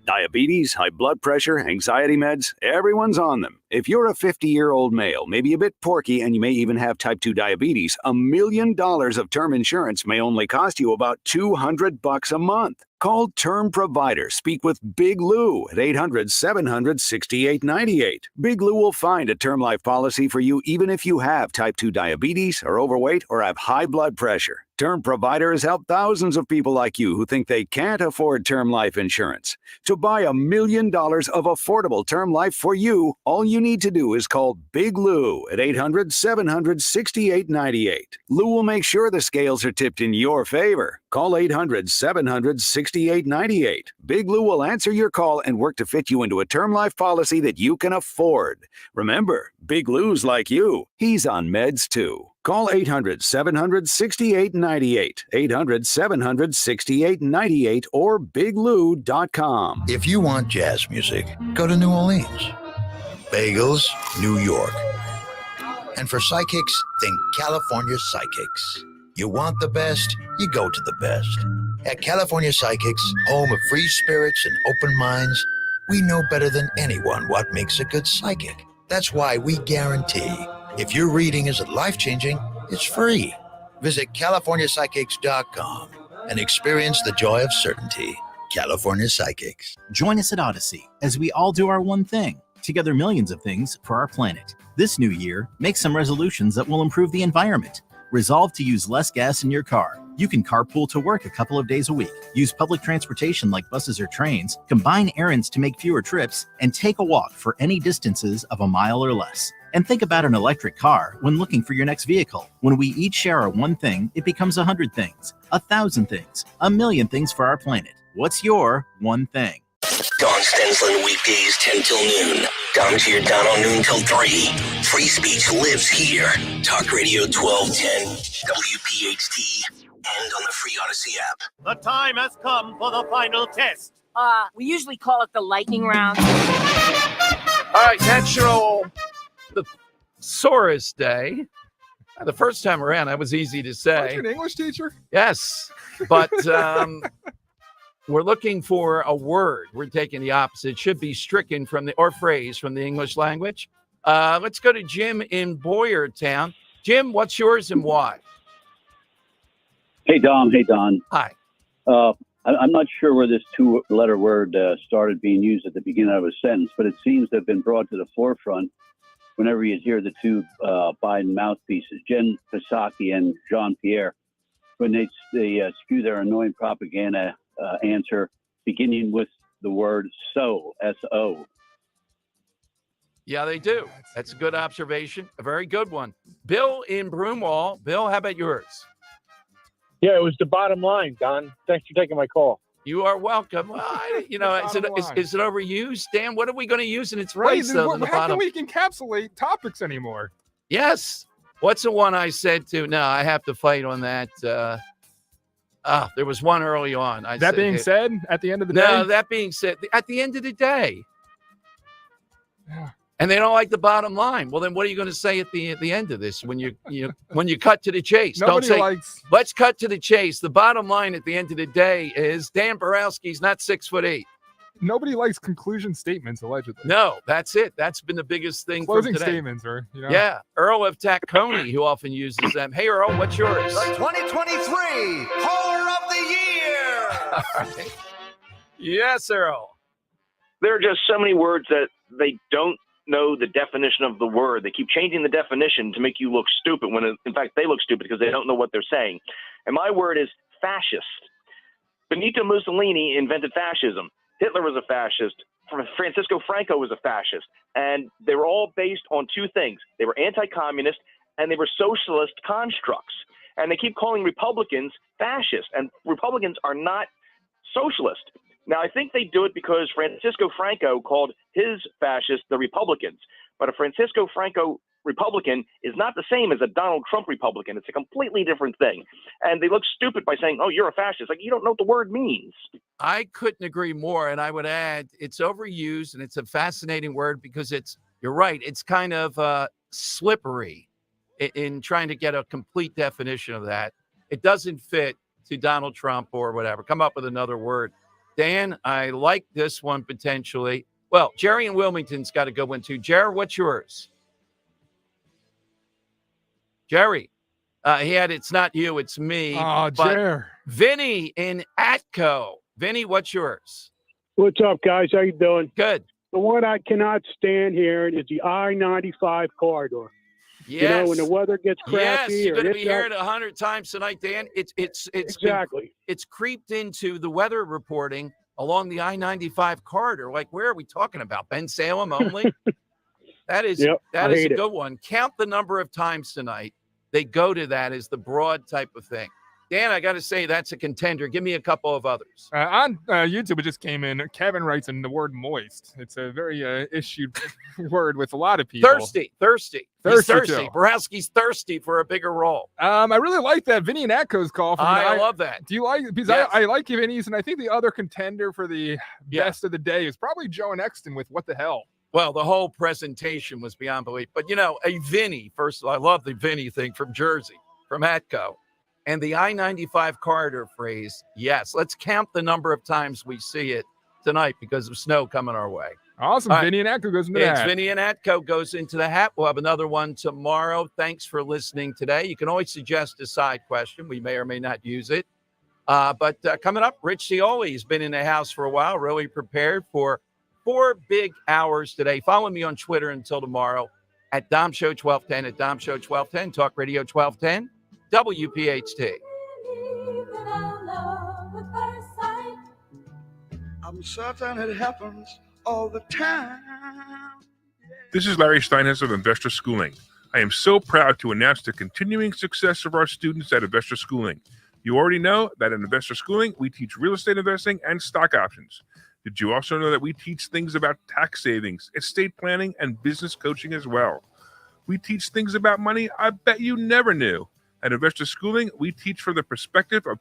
Diabetes, high blood pressure, anxiety meds, everyone's on them. If you're a 50-year-old male, maybe a bit porky, and you may even have type 2 diabetes, $1 million of term insurance may only cost you about $200 a month. Call Term Provider. Speak with Big Lou at 800-700-6898. Big Lou will find a term life policy for you even if you have type 2 diabetes, are overweight, or have high blood pressure. Term Provider has helped thousands of people like you who think they can't afford term life insurance. To buy $1 million of affordable term life for you, all you need to do is call Big Lou at 800-700-6898. Lou will make sure the scales are tipped in your favor. Call 800-700-6898. Big Lou will answer your call and work to fit you into a term life policy that you can afford. Remember, Big Lou's like you. He's on meds too. Call 800-700-6898, 800-700-6898, or biglou.com. If you want jazz music, go to New Orleans. Bagels, New York. And for psychics, think California Psychics. You want the best, you go to the best. At California Psychics, home of free spirits and open minds, we know better than anyone what makes a good psychic. That's why we guarantee if your reading isn't life-changing, it's free. Visit CaliforniaPsychics.com and experience the joy of certainty. California Psychics. Join us at Odyssey as we all do our one thing, together millions of things for our planet. This new year, make some resolutions that will improve the environment. Resolve to use less gas in your car. You can carpool to work a couple of days a week, use public transportation like buses or trains, combine errands to make fewer trips, and take a walk for any distances of a mile or less. And think about an electric car when looking for your next vehicle. When we each share our one thing, it becomes 100 things, 1,000 things, 1,000,000 things for our planet. What's your one thing? Don Stensland weekdays 10 till noon. Dom's here down on noon till 3. Free speech lives here. Talk Radio 1210, WPHT, and on the free Odyssey app. The time has come for the final test. We usually call it the lightning round. All right, National Thesaurus Day. The first time around, that was easy to say. Aren't you an English teacher? Yes, but we're looking for a word. We're taking the opposite. It should be stricken from the or phrase from the English language. Let's go to Jim in Boyertown. Jim, what's yours and why? Hey, Dom. Hey, Don. Hi. I'm not sure where this two-letter word started being used at the beginning of a sentence, but it seems to have been brought to the forefront whenever you hear the two Biden mouthpieces, Jen Psaki and Jean-Pierre, when they spew their annoying propaganda answer beginning with the word so, S-O. Yeah, they do. That's a good observation. A very good one. Bill in Broomwall. Bill, how about yours? Yeah, it was the bottom line, Don. Thanks for taking my call. You are welcome. Well, is it overused? Dan, what are we going to use in its place? How can we encapsulate topics anymore? Yes. What's the one I said to? No, I have to fight on that. There was one early on. At the end of the day? No, that being said, at the end of the day. Yeah. And they don't like the bottom line. Well, then what are you going to say at the end of this when you cut to the chase? Let's cut to the chase. The bottom line at the end of the day is Dan Borowski's not 6'8". Nobody likes conclusion statements, allegedly. No, that's it. That's been the biggest thing. Closing from today. statements, or yeah. Earl of Tacony, who often uses them. Hey, Earl, what's yours? The 2023 Caller of the Year. All right. Yes, Earl. There are just so many words that they don't know the definition of the word. They keep changing the definition to make you look stupid when, in fact, they look stupid because they don't know what they're saying. And my word is fascist. Benito Mussolini invented fascism. Hitler was a fascist. Francisco Franco was a fascist. And they were all based on two things. They were anti-communist and they were socialist constructs. And they keep calling Republicans fascist. And Republicans are not socialist. Now, I think they do it because Francisco Franco called his fascists the Republicans. But a Francisco Franco Republican is not the same as a Donald Trump Republican. It's a completely different thing. And they look stupid by saying, oh, you're a fascist. Like, you don't know what the word means. I couldn't agree more. And I would add, it's overused and it's a fascinating word because you're right, it's kind of slippery in trying to get a complete definition of that. It doesn't fit to Donald Trump or whatever. Come up with another word. Dan, I like this one potentially. Well, Jerry in Wilmington's got a good one too. Jerry, what's yours? Jerry, it's not you, it's me. Oh, Jerry. Vinny in Atco. Vinny, what's yours? What's up, guys? How you doing? Good. The one I cannot stand here is the I-95 corridor. Yes. You know, when the weather gets crappy. Yes, you're going to be hearing 100 times tonight, Dan. It's creeped into the weather reporting along the I-95 corridor. Like, where are we talking about? Ben Salem only? That is a good one. Count the number of times tonight they go to that as the broad type of thing. Dan, I got to say, that's a contender. Give me a couple of others. On YouTube, it just came in. Kevin writes in the word moist. It's a very issued word with a lot of people. Thirsty. He's thirsty. Borowski's thirsty for a bigger role. I really like that Vinny and Atco's call. I love that. Do you like it? Because yes. I like Vinny's, and I think the other contender for the best of the day is probably Joe and Exton with What the Hell. Well, the whole presentation was beyond belief. But, a Vinny, first of all, I love the Vinny thing from Jersey, from Atco. And the I-95 corridor phrase, yes. Let's count the number of times we see it tonight because of snow coming our way. Awesome. Vinny and Atco goes into the hat. Vinny and Atco goes into the hat. We'll have another one tomorrow. Thanks for listening today. You can always suggest a side question. We may or may not use it. But coming up, Rich Cioli has been in the house for a while, really prepared for 4 big hours today. Follow me on Twitter until tomorrow at Dom Show 1210, at Dom Show 1210, Talk Radio 1210, WPHT. I'm certain it happens all the time. This is Larry Steinhaus of Investor Schooling. I am so proud to announce the continuing success of our students at Investor Schooling. You already know that at Investor Schooling, we teach real estate investing and stock options. Did you also know that we teach things about tax savings, estate planning, and business coaching as well? We teach things about money I bet you never knew. At Investor Schooling, we teach from the perspective of